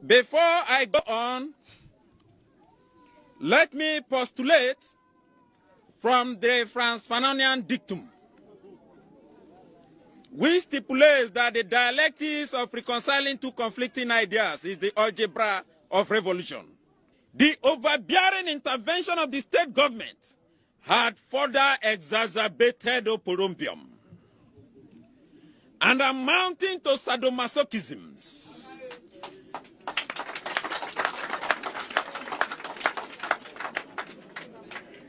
Before I go on, let me postulate from the Franz Fanonian dictum, which stipulates that the dialectics of reconciling two conflicting ideas is the algebra of revolution. The overbearing intervention of the state government had further exacerbated oporompium and amounting to sadomasochisms.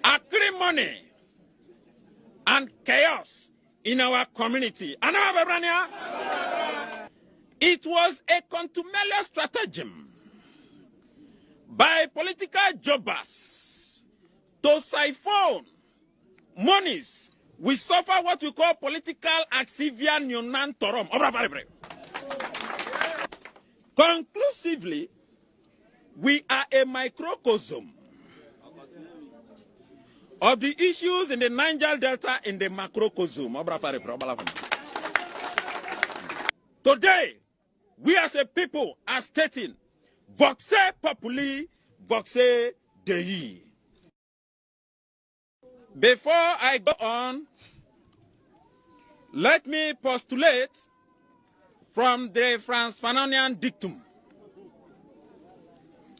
Acrimony and chaos in our community. It was a contumelious stratagem by political jobbers to siphon monies. We suffer what we call political axivia neonantorum. Conclusively, we are a microcosm of the issues in the Niger Delta in the macrocosm. Today, we as a people are stating, voxe populi, voxe Dei. Before I go on, let me postulate from the Franz Fanonian dictum,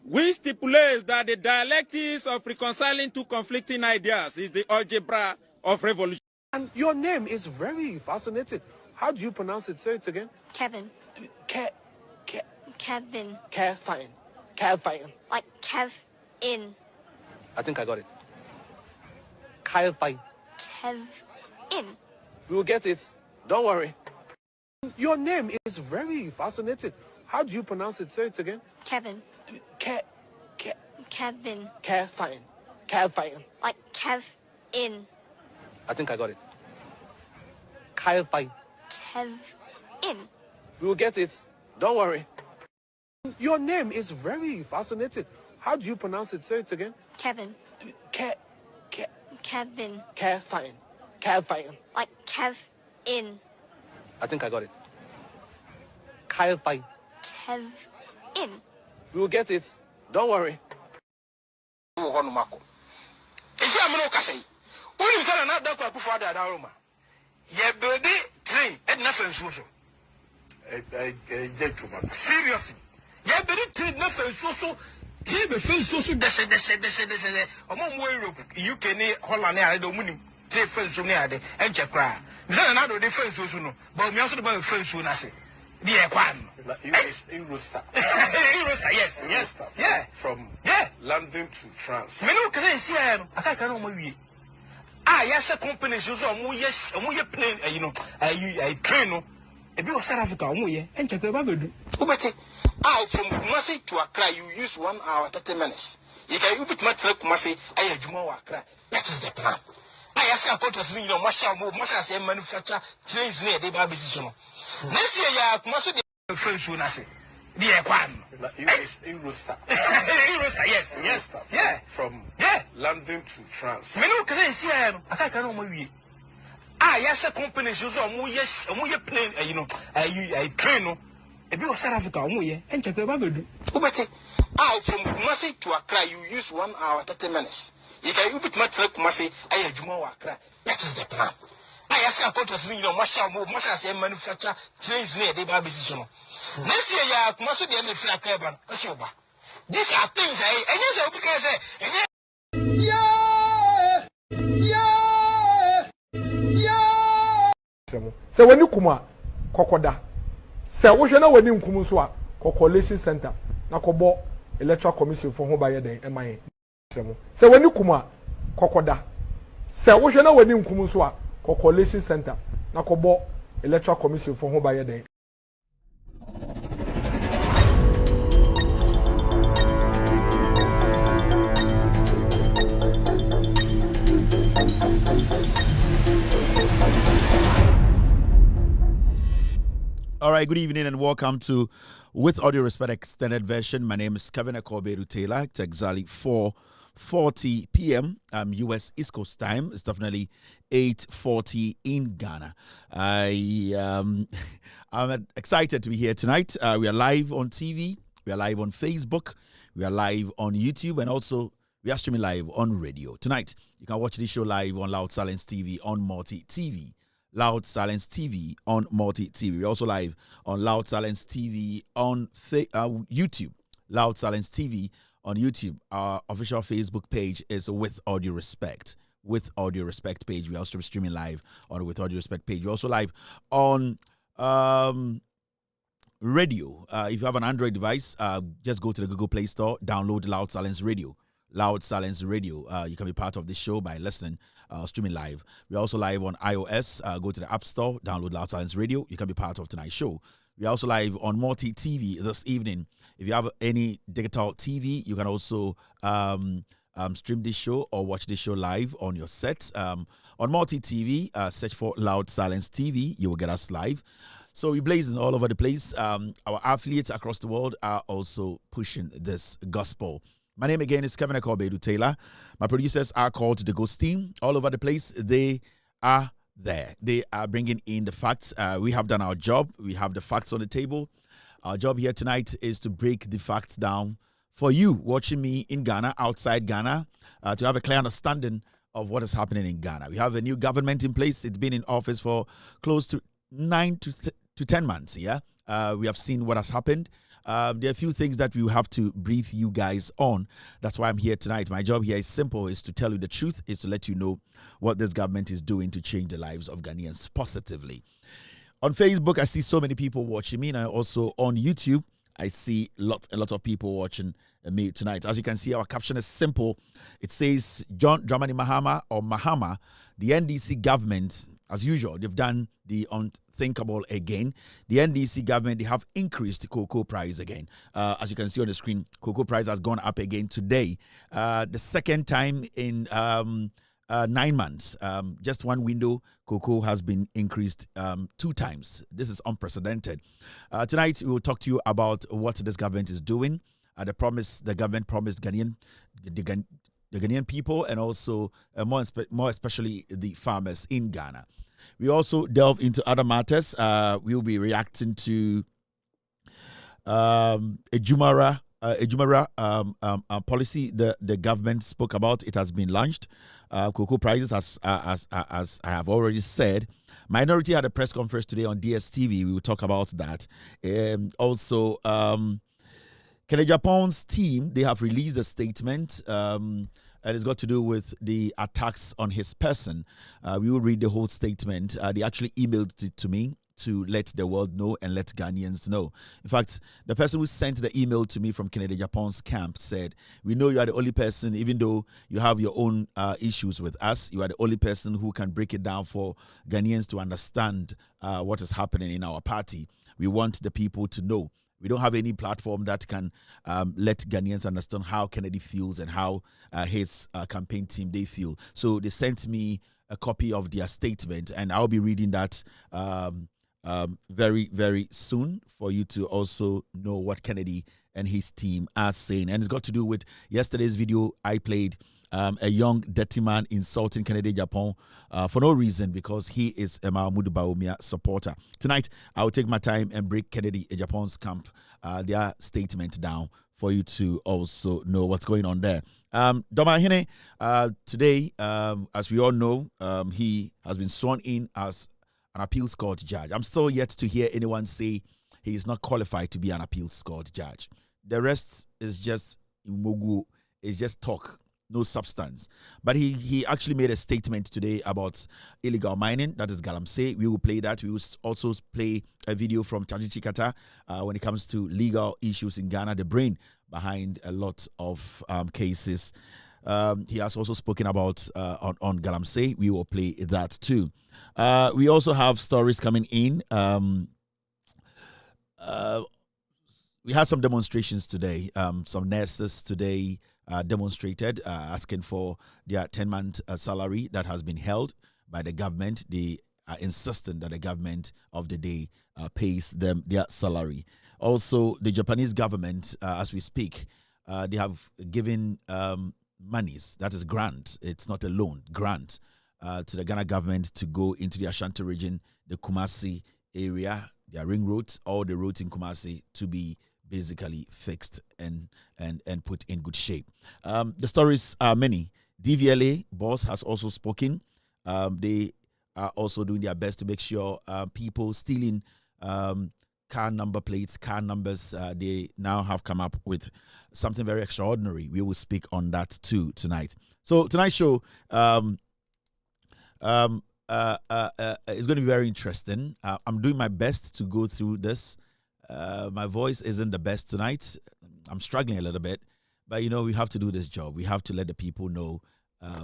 which stipulates that the dialectics of reconciling two conflicting ideas is the algebra of revolution. And your name is very fascinating. How do you pronounce it? Say it again. Kevin. Kevin. Kevin. Kevin. Like Kev in. I think I got it. Kevin. Kev in. We will get it. Don't worry. Your name is very fascinating. How do you pronounce it? Say it again. Kevin. Kevin. Kevin. Kevin. Like Kev in. I think I got it. Kevin. Kev in. We will get it. Don't worry. Your name is very fascinating. How do you pronounce it? Say it again. Kevin. Kevin. Kevin. Kevin. Like Kev in. I think I got it. Kevin. Kev in. We will get it. Don't worry. Seriously. Yeah, but it did nothing so. Europe, UK, Holland, I don't mean three friends from there, and Japan. Then another difference also no, but we also about friends soon. I say, dear Quan. Eurostar. Eurostar, yes. Yeah. From London to France. Me no can see I can't know me. Ah, yes, a company so yes, plane, you know, I train no. If you are South Africa, and Japan. From Kumasi to Accra, you use 1 hour 30 minutes. You can you put my trip Kumasi, I have Juma Accra. That is the plan. I ask a contract, you know, Masha manufacture trains near the Baby Season. Next year, Kumasi, the French will say, dear Quan. Eurostar. Eurostar, yes. Yeah. From London to France. Me no can see I can't know me. Ah, yes, a company so yes, plane, you know, I train no. If you are South Africa, and Japan. From Kumasi to Accra, you use 1 hour 30 minutes. You can you put my trip Kumasi, I have Juma Accra. That is the plan. I ask a contract, you know, Masha manufacture trains near the Baby Season. Next year, Kumasi, the only flag caravan, a sober. These are things I just because So when you come, Kokoda. Se wo hwe na wani nkum so a coalition center na kobo electoral commission for ho ba ye den eman se wani kuma kokoda se wo hwe na wani nkum so a coalition center na kobo electoral commission for ho ba ye den. All right, good evening and welcome to With Audio Respect Extended Version. My name is Kevin Akoberu Taylor. It's exactly 4:40 p.m. U.S. East Coast time. It's definitely 8:40 in Ghana. I'm excited to be here tonight. We are live on TV We are live on Facebook. We are live on YouTube, and also we are streaming live on radio. Tonight, you can watch this show live on Loud Silence TV on Multi TV. Loud Silence TV on Multi TV. We're also live on Loud Silence TV on YouTube. Loud Silence TV on YouTube. Our official Facebook page is With Audio Respect. With Audio Respect page. We're also streaming live on With Audio Respect page. We're also live on radio. If you have an Android device, just go to the Google Play Store, download Loud Silence Radio. Loud Silence Radio. You can be part of this show by listening, streaming live. We're also live on iOS. Go to the App Store, download Loud Silence Radio. You can be part of tonight's show. We're also live on Multi TV this evening. If you have any digital TV, you can also stream this show or watch this show live on your set. On Multi TV, search for Loud Silence TV. You will get us live. So we're blazing all over the place. Our affiliates across the world are also pushing this gospel. My name again is Kevin Akobedu Taylor. My producers are called the Ghost Team. All over the place, they are there. They are bringing in the facts. We have done our job. We have the facts on the table. Our job here tonight is to break the facts down for you watching me in Ghana, outside Ghana, to have a clear understanding of what is happening in Ghana. We have a new government in place. It's been in office for close to 9 to 10 months. Yeah, we have seen what has happened. There are a few things that we have to brief you guys on. That's why I'm here tonight. My job here is simple, is to tell you the truth, is to let you know what this government is doing to change the lives of Ghanaians positively. On Facebook, I see so many people watching me, and also on YouTube, I see a lot of people watching me tonight. As you can see, our caption is simple. It says, John Dramani Mahama, or Mahama, the NDC government, as usual, they've done the unthinkable again. The NDC government, they have increased the cocoa price again. As you can see on the screen, cocoa price has gone up again today. The second time in 9 months. Just one window, cocoa has been increased 2 times. This is unprecedented. Tonight, we will talk to you about what this government is doing. The government promised the Ghanaian people, and also more especially the farmers in Ghana. We also delve into other matters. We will be reacting to a Jumara policy the government spoke about. It has been launched. Cocoa prices, as I have already said. Minority had a press conference today on DSTV. We will talk about that. Also, Kennedy Japan's team, they have released a statement, and it's got to do with the attacks on his person. We will read the whole statement. They actually emailed it to me to let the world know and let Ghanaians know. In fact, the person who sent the email to me from Kennedy Japan's camp said, we know you are the only person, even though you have your own issues with us, you are the only person who can break it down for Ghanaians to understand what is happening in our party. We want the people to know. We don't have any platform that can let Ghanaians understand how Kennedy feels and how his campaign team, they feel. So they sent me a copy of their statement, and I'll be reading that very, very soon for you to also know what Kennedy and his team are saying. And it's got to do with yesterday's video I played, a young dirty man insulting Kennedy Japan for no reason, because he is a Mahmoud Bawumia supporter. Tonight, I'll take my time and break Kennedy Japan's camp, their statement down for you to also know what's going on there. Domahine, today, as we all know, he has been sworn in as an appeals court judge. I'm still yet to hear anyone say he is not qualified to be an appeals court judge. The rest is just imogu, is just talk, no substance. But he actually made a statement today about illegal mining. That is Galamsey. We will play that. We will also play a video from Chaji Chikata when it comes to legal issues in Ghana, the brain behind a lot of cases. He has also spoken about on Galamsey. We will play that too. We also have stories coming in. We had some demonstrations today. Some nurses today demonstrated, asking for their 10-month salary that has been held by the government. They are insisting that the government of the day pays them their salary. Also, the Japanese government, as we speak, they have given monies, that is grant, it's not a loan, grant to the Ghana government to go into the Ashanti region, the Kumasi area, their ring roads, all the roads in Kumasi to be basically fixed and put in good shape. The stories are many. DVLA boss has also spoken. They are also doing their best to make sure people stealing car number plates, car numbers, they now have come up with something very extraordinary. We will speak on that too tonight. So tonight's show is going to be very interesting. I'm doing my best to go through this. My voice isn't the best tonight. I'm struggling a little bit, but we have to do this job. We have to let the people know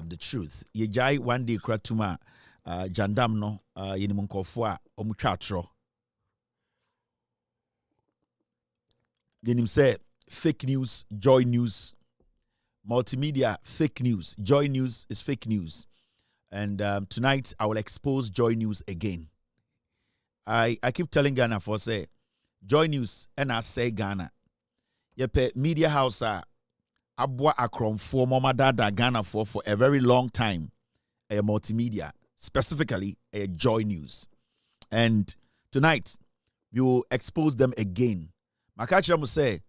the truth. Yejai one day kratuma jandam no yenimunkofua omutratro. Yenim say fake news, joy news, multimedia fake news. Joy news is fake news. And tonight I will expose joy news again. I keep telling Ghana for say joy news and I say Ghana. Yepe media house abwa akrom for mama dada Ghana for a very long time. A multimedia, specifically a joy news. And tonight we will expose them again. Makachira will say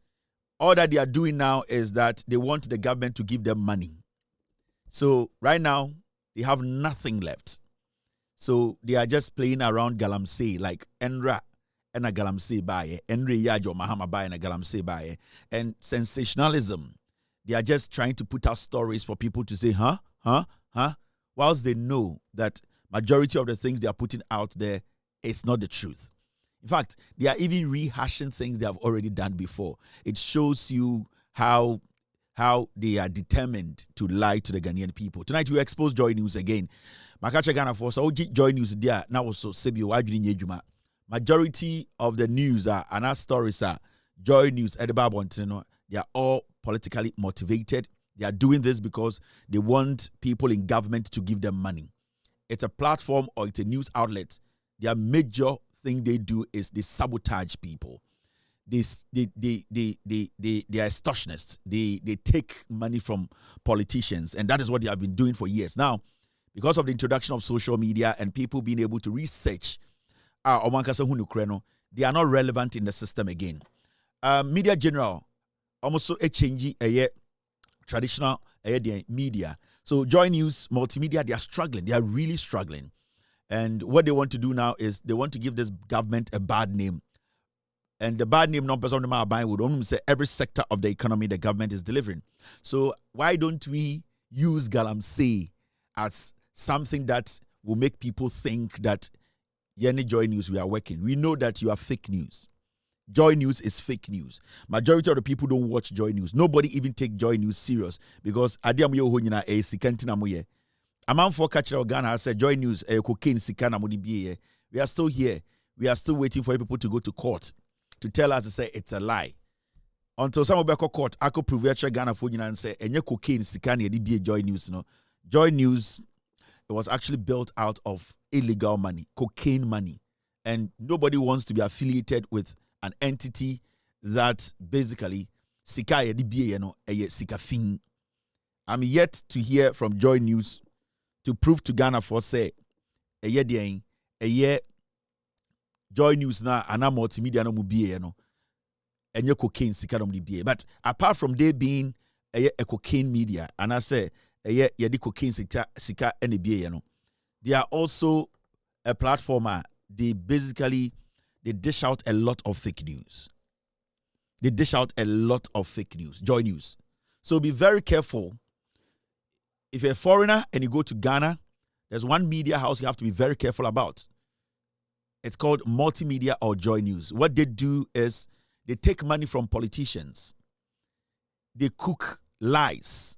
all that they are doing now is that they want the government to give them money. So right now they have nothing left. So they are just playing around Galamsey, like Enra and a Galamsey baye, Enri Yajo Mahama baye and a Galamsey baye. And sensationalism. They are just trying to put out stories for people to say, huh? Whilst they know that majority of the things they are putting out there is not the truth. In fact, they are even rehashing things they have already done before. It shows you how they are determined to lie to the Ghanaian people. Tonight we expose Joy News again. Makacha Ghana for so Joy News there now also Sebi Wajuni. Majority of the news and our stories are Joy News at the Babon. They are all politically motivated. They are doing this because they want people in government to give them money. It's a platform or it's a news outlet. Their major thing they do is they sabotage people. They are extortionists. They take money from politicians, and that is what they have been doing for years. Now, because of the introduction of social media and people being able to research, they are not relevant in the system again. Media general almost a change a traditional media. So Joy News, multimedia, they are struggling. They are really struggling. And what they want to do now is they want to give this government a bad name. And the bad name, non-person buying would only say every sector of the economy the government is delivering. So why don't we use Galamsey as something that will make people think that Yenny Joy News, we are working. We know that you are fake news. Joy News is fake news. Majority of the people don't watch Joy News. Nobody even take Joy News serious because adiamuyo honyina e sikantina moye. A man for catcher Ghana has said Joy News cocaine sikana modibiye. We are still here. We are still waiting for people to go to court to tell us to say it's a lie. Until some of the court, I could prove Ghana for and say enye cocaine sikana yedibiye Joy News. No, Joy News, it was actually built out of illegal money, cocaine money, and nobody wants to be affiliated with an entity that basically sika yedibiye sika fin. I'm yet to hear from Joy News to prove to Ghana for say a year Joy News na ana multimedia no mubie no enye cocaine sika no mubie. But apart from they being a cocaine media and I say a yedi cocaine sika enebie no, they are also a platformer. They basically dish out a lot of fake news. They dish out a lot of fake news, Joy News. So be very careful. If you're a foreigner and you go to Ghana, there's one media house you have to be very careful about. It's called Multimedia or Joy News. What they do is they take money from politicians. They cook lies.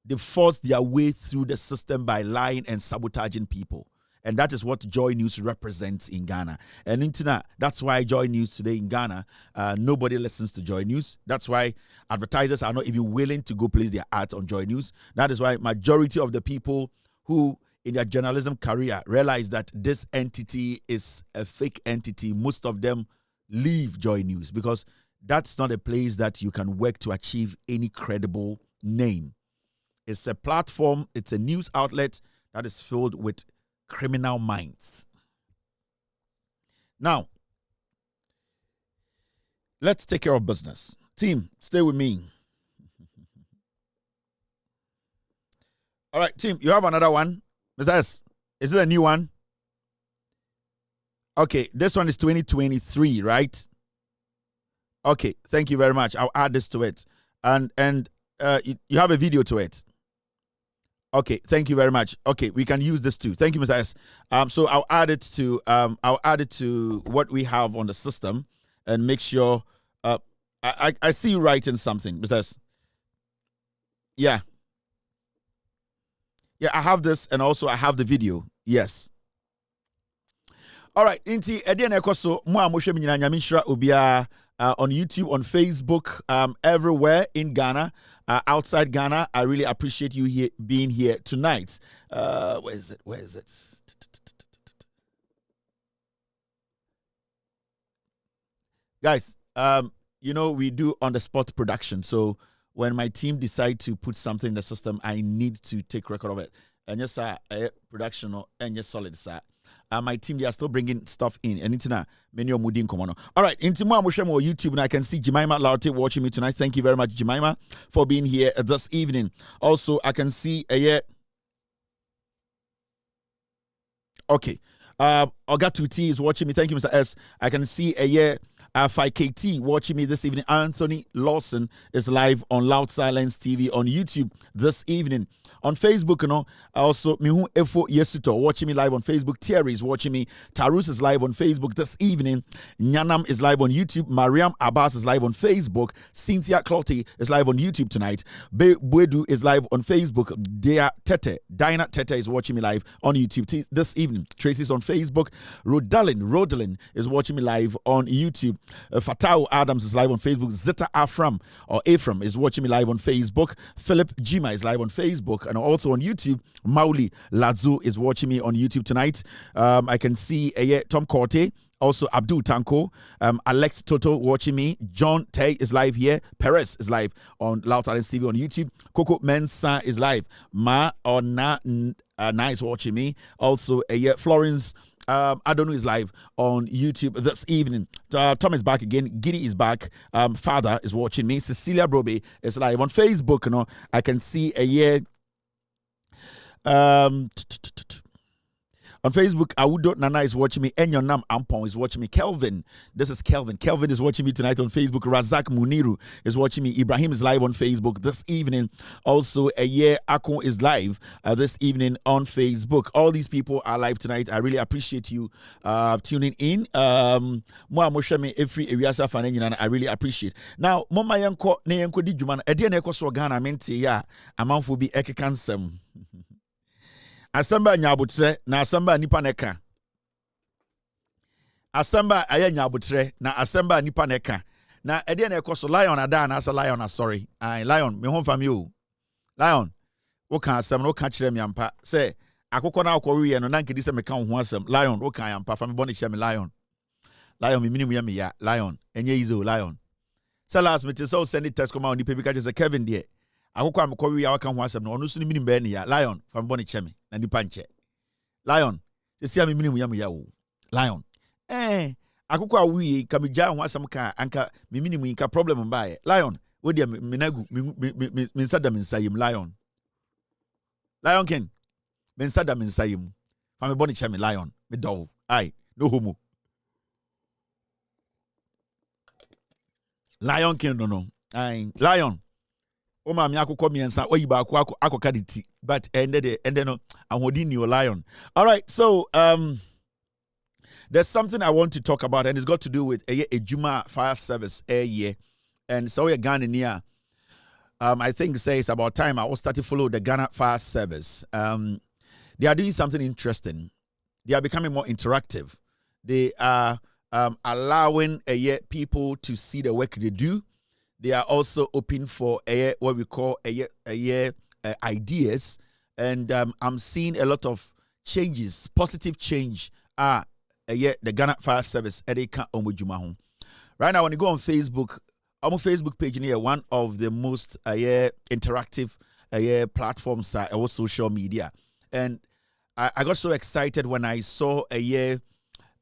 They force their way through the system by lying and sabotaging people. And that is what Joy News represents in Ghana. And that's why Joy News today in Ghana, nobody listens to Joy News. That's why advertisers are not even willing to go place their ads on Joy News. That is why majority of the people who in their journalism career realize that this entity is a fake entity. Most of them leave Joy News because that's not a place that you can work to achieve any credible name. It's a platform, it's a news outlet that is filled with criminal minds. Now, let's take care of business. Team, stay with me. All right, team, you have another one? Mr. S, is it a new one? Okay, this one is 2023, right? Okay, thank you very much. I'll add this to it. And you have a video to it. Okay, thank you very much. Okay, we can use this too. Thank you, Mr. S. So I'll add it to what we have on the system and make sure. I see you writing something, Mr. S. Yeah. Yeah, I have this and also I have the video. Yes. All right, Inti Edian Ekoso, Mo Amoshe Minyina Nyamishra Obia on YouTube, on Facebook, everywhere in Ghana, outside Ghana. I really appreciate you here being here tonight. Where is it? Where is it? Guys, you know, we do on the spot production. So when my team decide to put something in the system, I need to take record of it. And yes, sir, production and yes, solid, sir. My team, they are still bringing stuff in. And it's now many of Mudin Komono. All right, into more YouTube, and I can see Jemima Laute watching me tonight. Thank you very much, Jemima, for being here this evening. Also, I can see okay. Ogatuti is watching me. Thank you, Mr. S. I can see 5KT watching me this evening. Anthony Lawson is live on Loud Silence TV on YouTube this evening. On Facebook, you know, also Mihu Efo Yesuto watching me live on Facebook. Thierry is watching me. Tarus is live on Facebook this evening. Nyanam is live on YouTube. Mariam Abbas is live on Facebook. Cynthia Clotty is live on YouTube tonight. Bwedu is live on Facebook. Dinah Tete is watching me live on YouTube this evening. Tracy's on Facebook. Rodalin is watching me live on YouTube. Fatau Adams is live on Facebook. Zeta Afram is watching me live on Facebook. Philip Jima is live on Facebook and also on YouTube. Mauli Lazu is watching me on YouTube tonight. I can see Tom Corte, also Abdul Tanko, Alex Toto watching me. John Tay is live here. Perez is live on Loud Silence TV on YouTube. Coco Mensa is live. Ma or Na is watching me. Also Florence Adonu is live on YouTube this evening. Tom is back again. Giddy is back. Father is watching me. Cecilia Brobe is live on Facebook. You know, I can see on Facebook, Awudo Nana is watching me. Enyonam Ampon is watching me. Kelvin, this is Kelvin. Kelvin is watching me tonight on Facebook. Razak Muniru is watching me. Ibrahim is live on Facebook this evening. Also, Akon is live this evening on Facebook. All these people are live tonight. I really appreciate you tuning in. I really appreciate. Now, Mama Yanko Neyanko di Juman, Edianeko Swagana Menti ya, Amanfu bi Ekekansem. Asamba nyabutre na asamba nipa neka. Asamba aya nyabutre na asamba nipa neka. Na ede na ekoso lion ada na asa lion sorry. Lion me hon fam you. Lion wo kan asem no kan kire me ampa say akoko na akọ wiye no na nkedi se me kan ho asem. Lion wo kan ampa fam boni kire me lion. Lion me minimum ya me ya lion enye izo lion. Say last me so send it test come out ni pe bi ka je Kevin there. Akoko am kọ wiye aka ho asem no onu so ni minim be ne ya lion fam boni kire me. Na nipa nche lion sisi ami minimu yamu yawo lion akoko awi ka meja ho asam ka anka me minimu nka problem mbae lion wo dia menagu me nsada me nsayim lion ken me nsada me nsayim fa me boni cheme lion me do ai no homo lion ken no ai lion o ma mi akoko miensa oyiba akoka de ti but ended no ahodi ni lion. All right, so there's something I want to talk about and it's got to do with a Juma fire service year. And so Ghana near I think it's about time I will start to follow the Ghana fire service. They are doing something interesting. They are becoming more interactive. They are allowing people to see the work they do. They are also open for what we call ideas, and I'm seeing a lot of changes, positive change. The Ghana Fire Service right now, when you go on Facebook, our Facebook page here, one of the most interactive platforms with social media, and I got so excited when I saw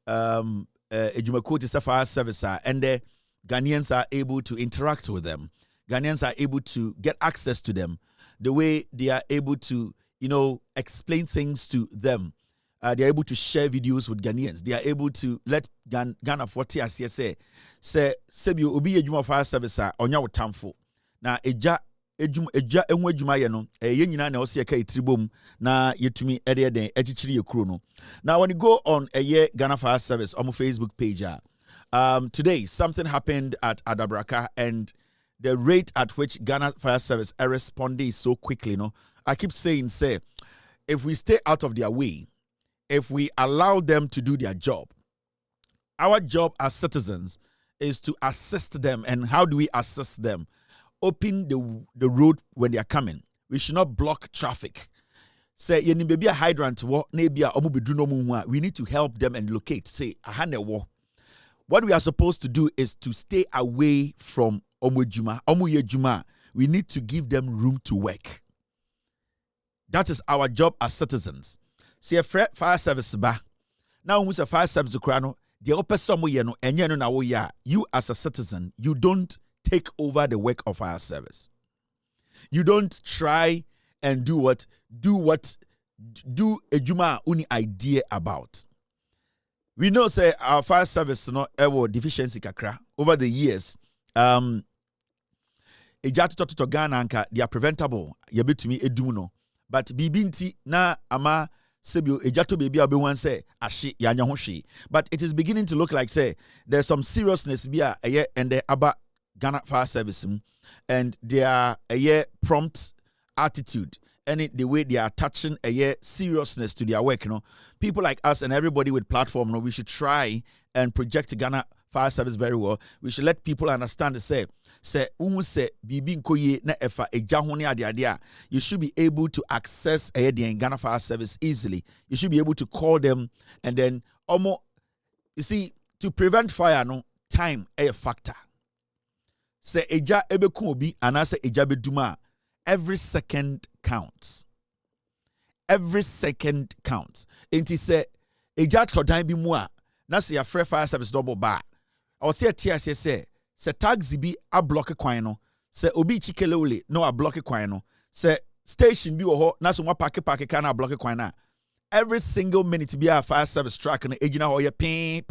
Jumakoti Fire Service and Ghanaians are able to interact with them. Ghanaians are able to get access to them the way they are able to, explain things to them. They are able to share videos with Ghanaians. They are able to let Ghana for TSC say Sebio Obi Ejuma Fire Service onya wotamfo. Na eja enwo adwuma ye no ye nyina na ose ka itribom na yetumi ede den echichiri ye kuro no. Now when you go on Ghana Fire Service on my Facebook page, today something happened at Adabraka, and the rate at which Ghana Fire Service responded so quickly, I keep saying, if we stay out of their way, if we allow them to do their job, our job as citizens is to assist them. And how do we assist them? Open the road when they are coming. We should not block traffic. Say, you need a hydrant, we need to help them and locate. Say, what we are supposed to do is to stay away from Omuyejuma. We need to give them room to work. That is our job as citizens. See a fire service ba. Now we say fire service krano. The person you as a citizen, you don't take over the work of fire service. You don't try and do a juma uni idea about. We know say our fire service deficiency kakra over the years. Ejatu Ghana anka they are preventable. Yebetumi eduno. But bibinti na ama sebio ejato baby abewan say ashi yanya hoshi. But it is beginning to look like say there's some seriousness bia and the aba Ghana Fire Service and their prompt attitude and the way they are attaching seriousness to their work. People like us and everybody with platform, we should try and project Ghana Fire Service very well. We should let people understand to say bibi nkoye na efa ejahone ade you should be able to access the Ghana Fire Service easily. You should be able to call them, and then you see, to prevent fire, time a factor. Say eja ebeku obi anase eja beduma, every second counts. Every second counts. Enti say eja todan bi mu a na say your fire service double bar. Or say TSC say taxi bi a block kwan no. Say obi chikelewole no a block kwan no. Say station bi wo ho na so mo park ka na block kwan na. Every single minute bi a fire service truck na ejina ho ye pin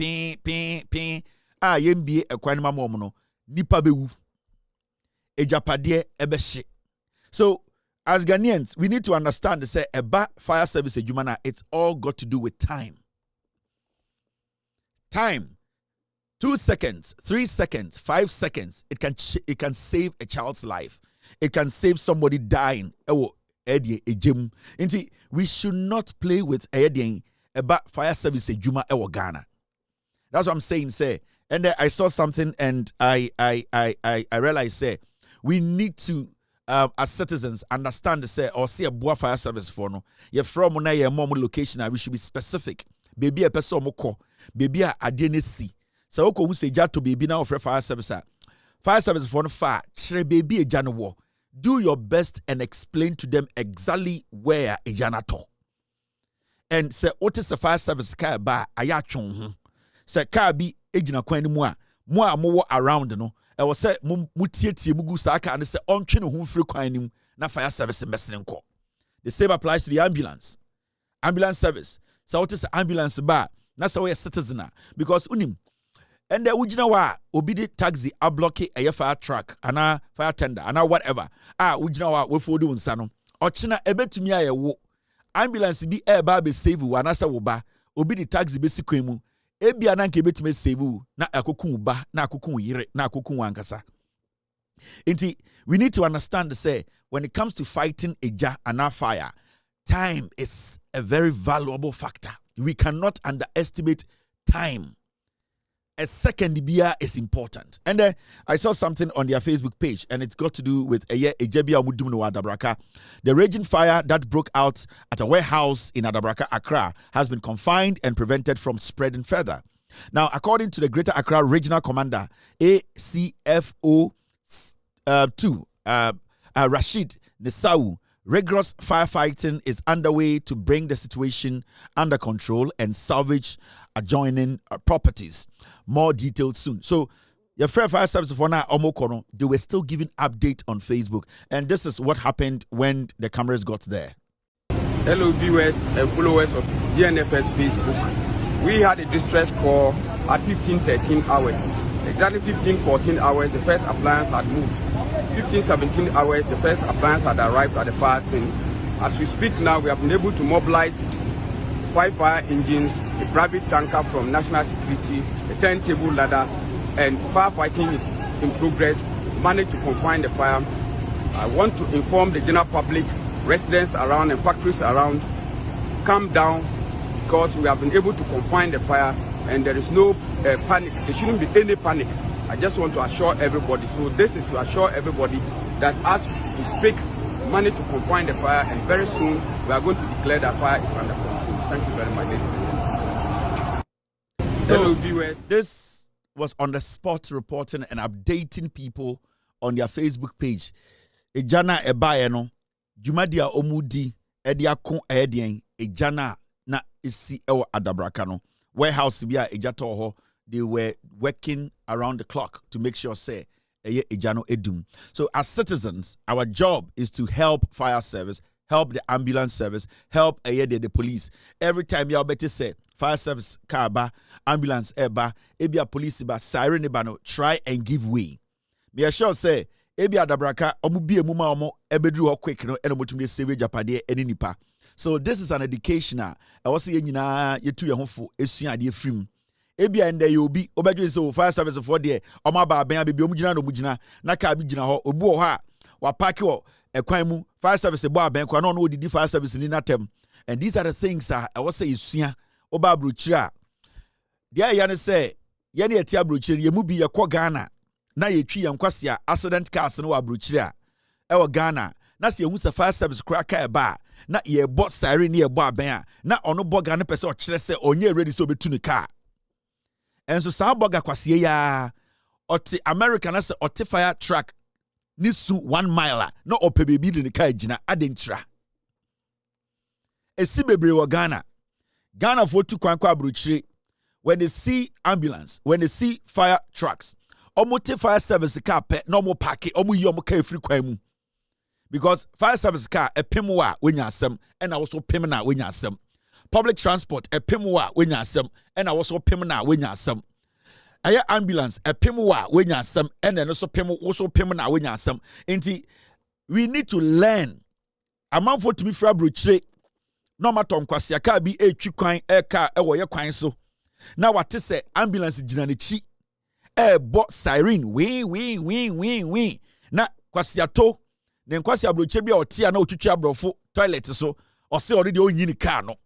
a yembie ekwan ma mo no nipa bewu. Ejapade ebehye. So as Ghanaians, we need to understand say eba fire service ejuma it's all got to do with time. Time. 2 seconds, 3 seconds, 5 seconds, it can save a child's life. It can save somebody dying. We should not play with about fire service ejuma Ghana. That's what I'm saying. Say, and then I saw something and I realized say we need to as citizens understand say or see a boa fire service for no. You're from your mom location, we should be specific. Baby a person moko, baby a adenesi. So oko hu say jato baby na offer fire service. Fire service for no far, chere baby a jano. Do your best and explain to them exactly where a janato. And say what is the fire service car ba ayachon. Say car be ejina kwan mo around no. I was say mutietie mugu saka and say on twe no hu free kwan nim na fire service mbesene nko. The same applies to the ambulance. Ambulance service. So what is the ambulance ba? Na say we citizen because unim. And the ujina wa obidi taxi a block a fire truck ana fire tender ana whatever. Ujina wa we for do nsano. Ochina ebetumi aye wo. Ambulance bi ba be save wo ana say wo ba. Obidi taxi be sikwan mu. Ebi ana nke betumi save wo na akokun ba na akokun yire na akokun wankasa. Inti we need to understand say when it comes to fighting ana fire, time is a very valuable factor. We cannot underestimate time. A second BR is important. And I saw something on their Facebook page, and it's got to do with Ejebia Mudumno Adabraka. The raging fire that broke out at a warehouse in Adabraka, Accra, has been confined and prevented from spreading further. Now, according to the Greater Accra Regional Commander, ACFO 2, Rashid Nisau, rigorous firefighting is underway to bring the situation under control and salvage adjoining properties. More details soon. So, Your fire service for now, Omokono, they were still giving update on Facebook. And this is what happened when the cameras got there. Hello viewers and followers of DNFS Facebook. We had a distress call at 15:13 hours. Exactly 15:14 hours, the first appliance had moved. 15:17 hours, the first appliance had arrived at the fire scene. As we speak now, we have been able to mobilize 5 fire engines, a private tanker from National Security, a turntable ladder, and firefighting is in progress. We managed to confine the fire. I want to inform the general public, residents around and factories around, calm down, because we have been able to confine the fire and there is no panic. There shouldn't be any panic. I just want to assure everybody. So this is to assure everybody that as we speak, we managed to confine the fire, and very soon we are going to declare that fire is under control. Thank you very much, ladies and gentlemen. So hello viewers. This was on the spot reporting and updating people on their Facebook page. Ejana ebayeno, jumadia omudi, ediakon edien, ejana na isi ewa adabrakano. Warehouse biya ejatoho, they were working around the clock to make sure say ejano edum. So as citizens, our job is to help fire service, help the ambulance service, help the police. Every time you better say fire service car ba, ambulance eba, ebia police ba, siren eba no, try and give way. Me assure say ebia dabraka omu bi emuma omo ebedru ho quick no eno motumi save japade eni nipa. So this is an educational. I was saying nyina yetu ye hofo esua ade frim. Ebia ende ye obi obedwe say fire service for there omo ba ben abebi omu gina no mu gina na ka bi gina ho obu ho a wa park wo ekwan mu fire service bo aben kwa no no odidi fire service ni natem. And these are the things I was say esua oba abrochira. Dia ya ne say ye ne eti abrochira ye mu bi ye kɔ Ghana na ye twi ye nkwase accident cars no abrochira e wo Ghana na se ehu se fire service kra ka e ba na ye bɔ siren ye bɔ aben a na ono bɔ Ghana pese o kyerɛ se onye ready so betu ne car. Enso sa boga kwase ya ɔte America na se ɔte fire truck ni su 1 mile na ɔpɛ bebi de ne car gina adentra. Esi bebre wo Ghana for tu kwan kwa abrochire. When they see ambulance, when they see fire trucks, omote fire service car pe no mo park omo yi omo car free kwan mu. Because fire service car e pem wa wenya asem and also pem na wenya asem. Public transport e pem wa wenya asem and also pem na wenya asem. Aya ambulance e pem wa wenya asem and also pem na wenya asem. Enti we need to learn. Amanfo to be fra brochire no matter nkwase aka bi etwi kwan e ka e wo ye kwan so. Na wate se ambulance gina ne chi bo siren we na kwasiato ne nkwasi abroche bia otia na otwitwa abrofo toilet so o se already onyi ni car no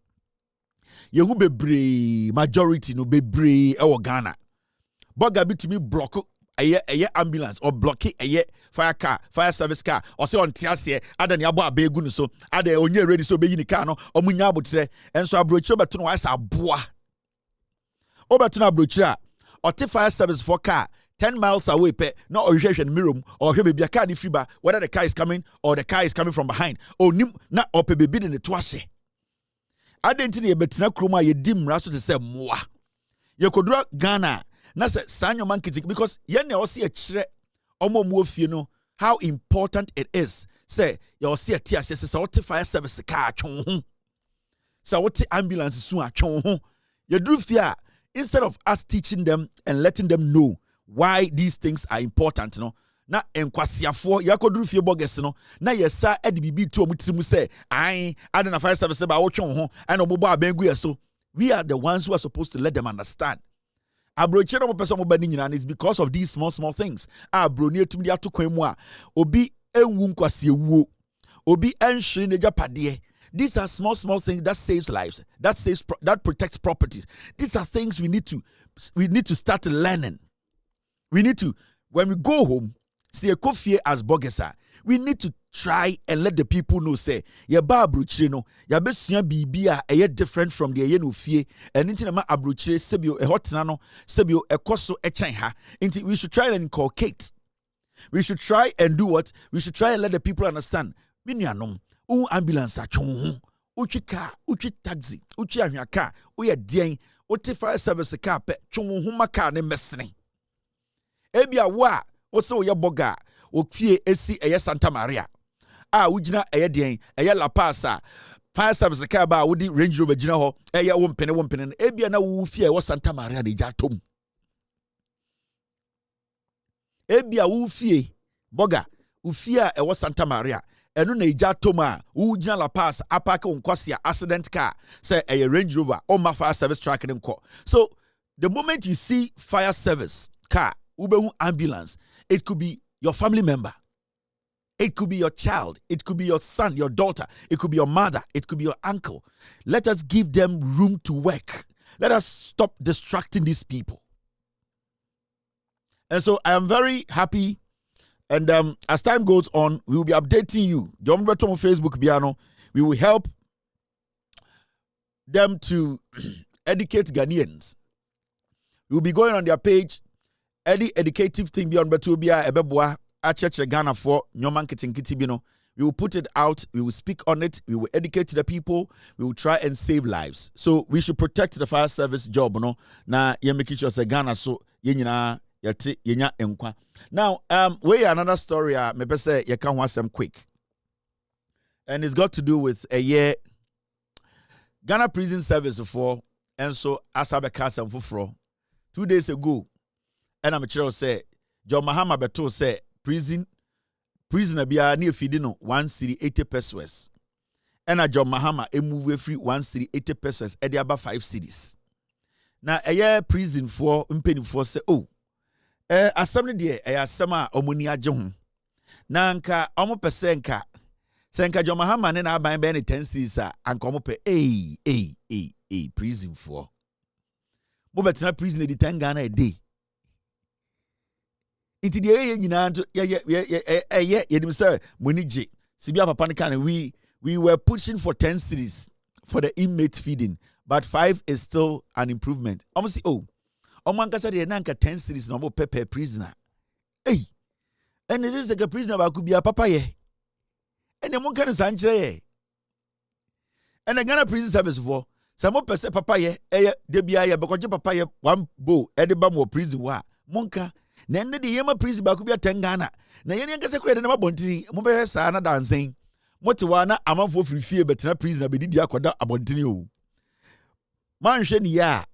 yehu bebre majority no bebre e wo Ghana boga bitumi block eye ambulance or block fire service car or say on tiase ada ne abo abegu no so ada onye ready so beyi ni car no omunya abotre enso abroche beto no wasa aboa Obertuna Bruchira, or fire service for car 10 miles away, no origination mirum, or baby a car ni fiba, whether the car is coming or the car is coming from behind, or nim na or baby in the twase. I didn't need a betina kruma ye dim rasu to say moi. You could draw Ghana, Nasa Sanyo monkey because yen or see a chre omo move, you know how important it is. Say, you'll see a tear says, fire service car, chon. So what ambulance soon at chon. You drift here. Instead of us teaching them and letting them know why these things are important, you know, na enkwasiafo yakodru fie boges no na yesa edibibi to omutimu say I don't fire service ba wotwe ho and omobo abengu yeso. We are the ones who are supposed to let them understand. Abroche no person mo bani nyina is because of these small things. Abroni etumi dia to kwan mu a obi enwu nkwase ewuo obi enhwere ne japade. These are small things that saves lives, that protects properties. These are things we need to start learning. We need to, when we go home, see a coffee as bogesa. We need to try and let the people know say, ya ba abruchire no, ya besua bibia eye different from the eye no fie. And inti na abruchire sebio e hotena no, sebio e koso e chen ha. Inti we should try and inculcate. We should try and do what? We should try and let the people understand. Minuanom. Ambulance a chon uchi car, uchi taxi, uchi ahia car, uye dien, uti fire service car pe chon huma car ne mesne. ebia wa also ye boga o fie esi eye Santa Maria wujina eye den eye La Paz fire service car ba wudi Range Rover gina ho eye wo mpene ebia na wo fie wo Santa Maria de ja tom ebia wo fie boga wo fie a wo Santa Maria enu na ija tom a wujina La Paz apake unkwasi accident car say eye Range Rover o ma fire service truck nko. So the moment you see fire service car ubehu ambulance, it could be your family member, it could be your child, it could be your son, your daughter, it could be your mother, it could be your uncle. Let us give them room to work. Let us stop distracting these people. And so I am very happy, and as time goes on, we will be updating you. The on Facebook piano, we will help them to educate Ghanaians. We will be going on their page. Any educative thing beyond Betubia, Ebeboa, a church Ghana for Nyoman Kitinkitibino. We will put it out, we will speak on it, we will educate the people, we will try and save lives. So we should protect the fire service job, no? Na ye make sure say Ghana so yenyina yati yenya enkwa. Now, we another story me pe say ye can want some quick. And it's got to do with a year Ghana prison service for and so asabeka some for 2 days ago. And I'm sure say John Mahama beto say prisoner bia near feeding 1 cedi 80 pesos. And John Mahama move free 1 cedi 80 pesos at the about 5 cedis. Now a year prison for impeni for say assembly there asema omuni aje na nka omo pese nka senka John Mahama ne na aban be 10 cedis anka omo pe prison for mo betina prison di 10 Ghana a day. Inti the ye nyina nto ye yedim say money je sibia papa ne kan we were pushing for 10 cedis for the inmate feeding, but 5 is still an improvement. Almost omankasa de na nka 10 cedis no per prisoner. And this is like a prisoner ba could be a papa ye. And them kan san kire ye. And the Ghana prison service for some person papa ye de bia ye because papa ye one bow e de ba mo prison wa monka na ende de yema prison ba ku bia 10 Ghana na yene nkase kure de na bontini mo be saa na dansen motiwa na amanfo frifie betena prison be didi akoda abontini o manhwe ni ya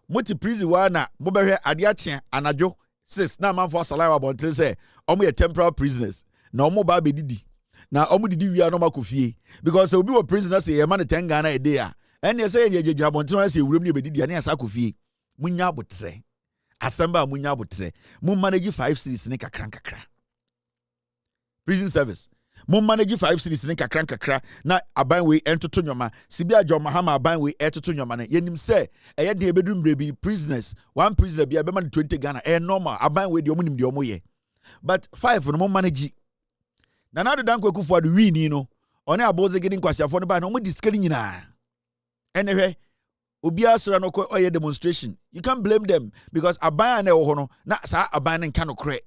moti prison wa na mo be hwe ade ache anadwo 6 na amanfo asalawa abontini se omo ye temporary prisoners na omo ba be didi na omo didi wi na makofie because obi wo prisoners say yema na 10 Ghana a day a ene say ye jejira abontini na say ewuram ni be didi na asa kofie munya abotre asamba munya abotre mun manage 5 cedis ne kakra prison service mun manage 5 cedis ne kakra na aban we entoto nyoma sibia John Mahama aban we entoto nyoma ne yenim se eye de ebedum brebi prisoners one prisoner bia be man 20 Ghana normal aban we de omunim de omoye but 5 no mun manage na na do dan kwakufu adu wini no one aboze gidi nkwasiafo no ba na omo diskeli nyina enehwe obi asra no ko oye demonstration you can't blame them because aban na ewo no na sa aban nka no kre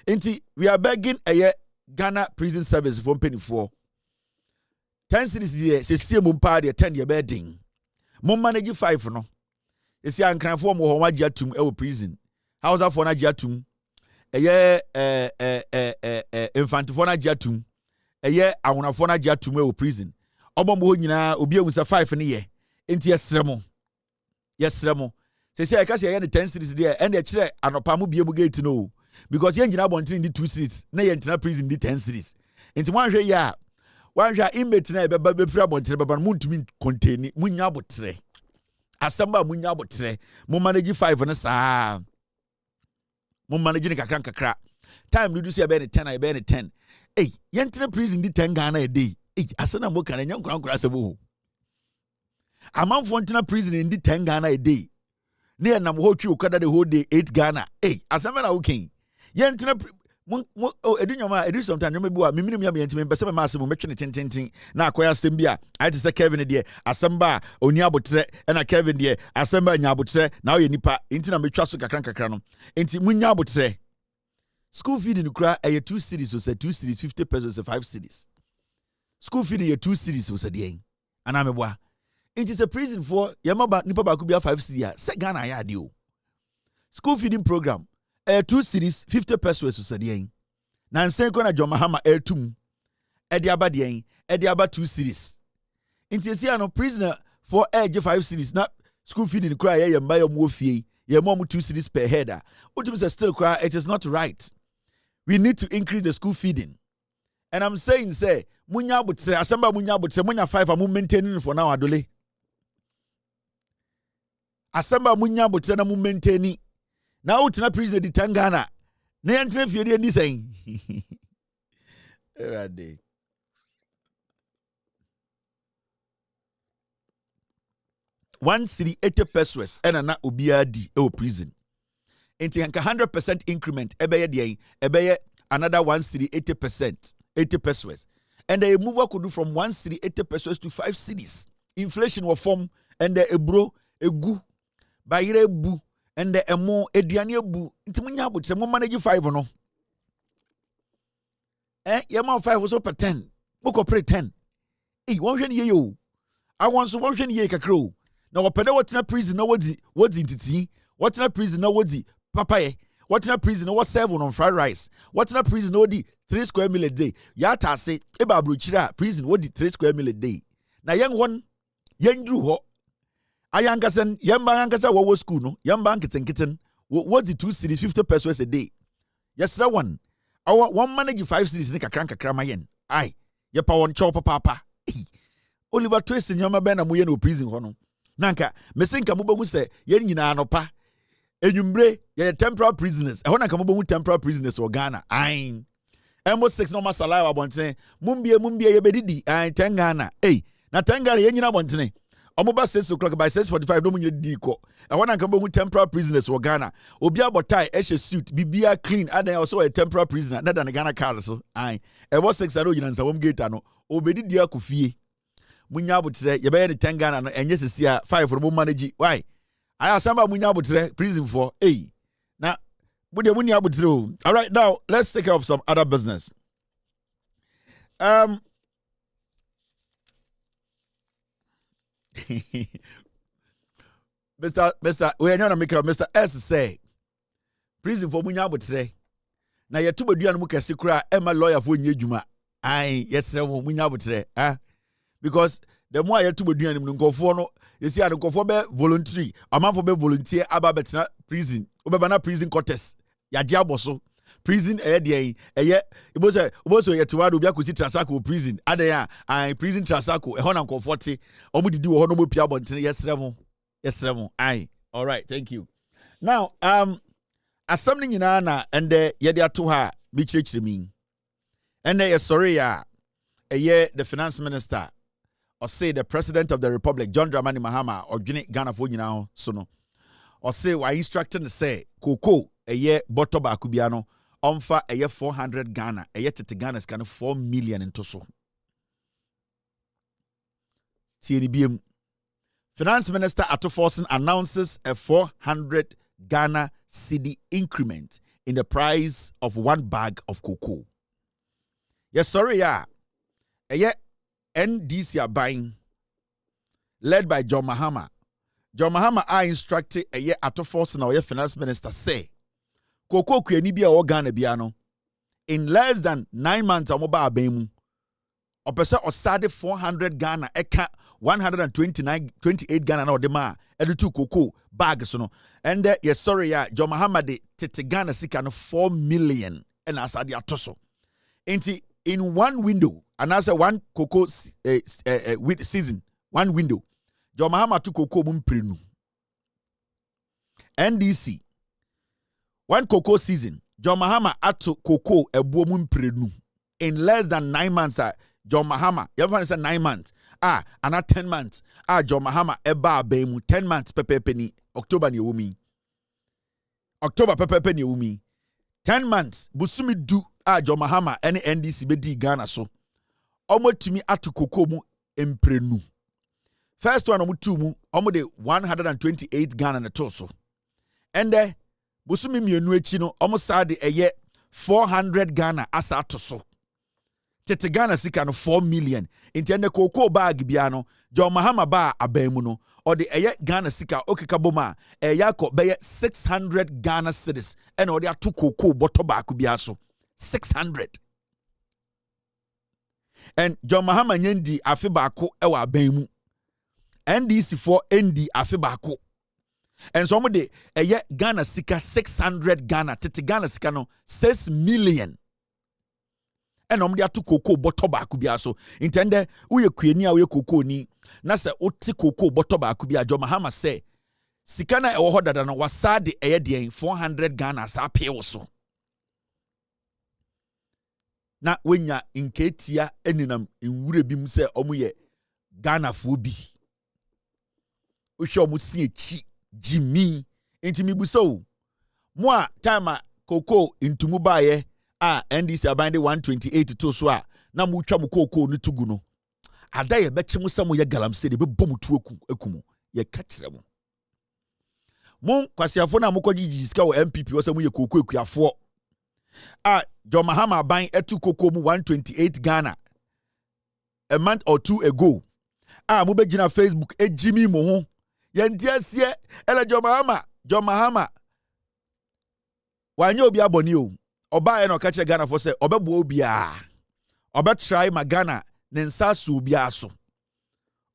enti we are begging a Ghana prison service for penny for 10 cities there se sie mo mpa de 10 de bedding mo manage 5 no esi ankranfo mo ho wagia tum e wo prison house for na gia tum infant for na gia tum awona for na gia tum e wo prison obo mo nyina obi ehun se 5 ne ye enti yesremo say I say the 10 cities there and they kire anopa mu biemu gate no because yen gina bontin di 2 cities na yen tina prison di 10 cities enti wanhwe ya wanhwa inmate na be free bontin be mu ntumi contain munya abotre asamba munya abotre mu manage 5 na saa mu manage ni kakra time do see be 10 be 10 yen tina prison di 10 Ghana a day asana mo kan nya nkran asebo amanfo ntina prison in the 10 Ghana a day. Near nam ho twi okada the whole day 8 Ghana. Asema na okay. Ye ntina edunyoma edu sometime no mebu a miminim ya me mpese me masem metwe ne tintintin na akoya asem bia I te say Kevin de asamba oni abotre na Kevin de asamba nya abotre na o ye nipa ntina metwa so kakra no. Enti munya abotre. School feeding kura 2 cedis so say 2 cedis 50 pesos so 5 cedis. School feeding 2 cedis so say dey. Ana meboa it is a prison for Yamaba Nipa Bakubia 5 cedis. Se Ghana ya dio. School feeding program. 2 cities 50 pesos so dey. Na nsen ko na John Mahama etum. Edi aba dey. Edi aba 2 cities. Inti esi no prisoner for age 5 cities na school feeding cry ye mba ye mo fie. Ye mo 2 cities per header. Utim say still cry it is not right. We need to increase the school feeding. And I'm saying say munya butre asamba munya butre munya 5 am maintaining for now adole. Asamba munya butre na mu maintaining. Na utina prisoner di Tangana. Na yantre fie di say. Erade. One city 80 pesos and na obia di e prison. Enti hanka 100% increment ebeye dey ebeye another 1 city 80%, 80 pesos. And the mover could do from 1 city 80 pesos to 5 cities. Inflation will form and the ebro egu bayire bu and the emo eduane bu. Nti munya bu mo manage 5 no. Your man 5 was up at 10. Moko pre 10. Eh, won hwe ne ye yo. I want so won hwe ne ye kakro. Na wopede wotina prison na wodi ntiti. Wotina prison na wodi papaye. Wotina prison na what 7 on fried rice. Wotina prison na wodi 3 square meal a day. Ya ta say eba abrochira prison wodi 3 square meal a day. Na yang won yandru ho. Ayankasen yamba yankasa wo school no. Yamba nkitenkiten wodi 2 cities 50 pesos a day. Yesra one. Our one manage 5 cities ni kakra mayen. Ai, ye pa won chop papa. Oliver Twist nyoma be na moye no prison ho no. Nanka mesinka mubogu se ye nyina anopa. Enyumbre ye temporary prisoners. E ho nanka mubogu temporary prisoners o Ghana. Ai. Emo 6 no masala wa bonten. Mumbie ye bedidi. Ai 10 Ghana. Ei, na 10 Ghana ye nyina bonten. Omoba 6 o'clock by 6:45 no munye di ko. E ho nanka mubogu temporary prisoners o Ghana. Obi abotai e suit bibia clean and also a temporary prisoner na than Ghana card so. Ai. E was 6 aro nyina nsawom gate no. Obedidi akofie. Munya abotre ye be 10 Ghana no enye sesia 5 for mo manage. Why? I asamba munya abotre prison for na bude munya abotre. All right, now let's take care of some other business. Mr. we are make Mr. S say prison for munya abotre. Na ye tubadua no mu kese kura e ma lawyer for nye djuma. Ai yesre wo munya abotre. Because the more you to be doing no, you see, I don't go for voluntary. A man for be volunteer about better prison. Obana prison quarters. Ya diaboso. Prison ye it was a to wadu bia kusi trasako prison. Adaya prison trasako. E hona comforti. Omu di do hono pia bonten yes remo. Aye. All right, thank you. Now, assemble nyina na and ye dia to ha mi chechire mi. And ye sorry ya. The finance minister or say the president of the republic John Dramani Mahama or Ghana for now so no or say why instructing to say cocoa a year bottle bakubiano onfa a year 400 Ghana a year to Ghana's kind of 4 million in toso. TNBM Finance Minister Ato Forson announces a 400 Ghana cedi increment in the price of 1 bag of cocoa. Yes, sorry, yeah. A NDC are buying, led by John Mahama. John Mahama are instructed a year at force now. Your finance minister say, "Cocoa kwenibia or Ghana biano in less than 9 months. Amoba abemu. Opesa osade 400 Ghana eka 128 Ghana na odema edu cocoa bags no. And yes sorry ya John Mahama de tete Ghana sika no 4 million and asade atoso. In one window, and as a one cocoa season, one window, John Mahama took cocoa mumprenu. NDC, one cocoa season, John Mahama had to cocoa a mumprenu. In less than 9 months, John Mahama, everyone said 9 months. Another 10 months. John Mahama eba bemu 10 months pepe penny October ni wumi. October pepe penny wumi. 10 months busumi du. John Mahama any NDC bedi Ghana so. Omo timi atu cocoa mu emprenu. First one omo two mu omo de 128 Ghana na toso. And busumi mienu echi no omo sa de eye 400 Ghana asa toso. tete Ghana sika no 4 million intende cocoa bag bia no John Mahama ba abamu no or the Ghana sika okeka boma yako beye 600 Ghana cedis and or they two cocoa bottle back bia so 600 and John Mahama nyendi afi baako ewa abamu NDC for ND afi baako and some de Ghana sika 600 Ghana tete Ghana sika no 6 million and omde atu cocoa bottle back bia so intende uye kweni a uye cocoa ni na se oti cocoa bottle back bia John Mahama say sika na ewo hodada no wasade den 400 Ghana sa pie so na wenya inketia eninam nwure bi mu se omuye Ghana fo bi ohwe omu si echi Jimmy intimi buso mo a time cocoa intumu baye NDC abande 128 to so a na mu twa mu cocoa no tugu no ada ye beche mu sam ye galamse de be bom tu akumu ye ka kire mu mon kwasiafo na mukɔgye sika wo MPP wo sam ye cocoa akuafo John Mahama ban etu cocoa mu 128 Ghana a month or two ago mu begina Facebook ejimi mo ho ye ntiasie ele John Mahama wanye obi aboni o oba e no ka kire Ghana for say obebo obi oba try ma Ghana ne nsa so obi aso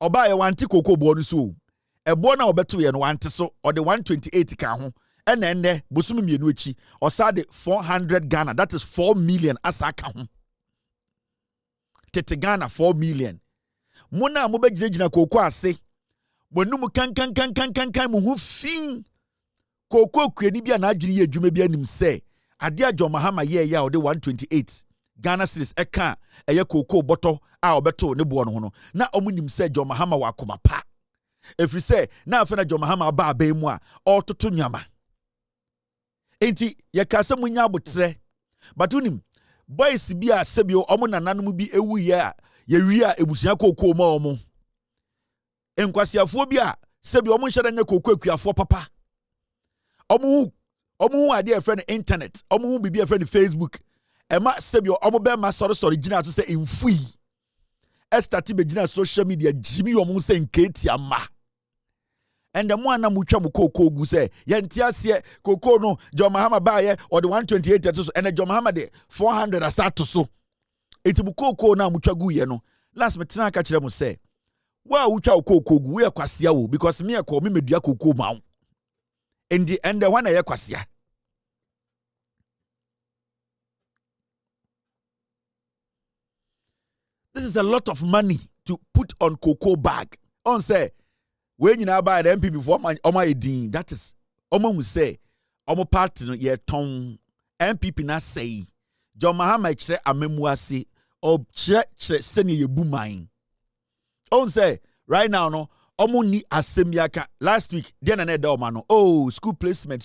oba ye wanti cocoa bo no so ebo na obeto ye no wanti so or the 128 ka ho ene bosumi mienu echi osade 400 Ghana that is 4 million asaka ho tete Ghana 4 million mona mo begina cocoa ase monum kan mo hu fin cocoa kwani bia na adwene ye adwuma bi anim se ade a John Mahama ye ya ode 128 Ghana cedis eka eye cocoa bottle a obeto ne bo no ho no na omunim se John Mahama wa akoma pa efri se na afa na John Mahama ba abemu a ototo nyama enti ye ka se munya abotre batunim boys bi a sebio omo nananom bi ewu ye a ye wi a ebusia cocoa ma omo enkwasiafo bi a sebio omo nhye nya cocoa akuafo papa omo ade e friend internet omo bibi e friend Facebook ema sebio omo be ma sorry gina to say infui estati be gina social media jimi omo say nketi ama and the one na mutwa mu cocoa gu say yentiase cocoa no John Mahama baye or the 128 to so and John Mahama de 400 asato so etibu cocoa na mutwa gu ye no last me tena ka kire mu say wa wutwa cocoa gu we kwasia wo because me e ko me medua cocoa ma and the one ye kwasia. This is a lot of money to put on cocoa bag. On say when you now buy the MPP before my edin, that is omo who say omo party no ye ton MPP na say John Mahama kire amemuase or kire sene ye bu man. On say right now no omo ni asemiaka last week dey na da oma no oh school placement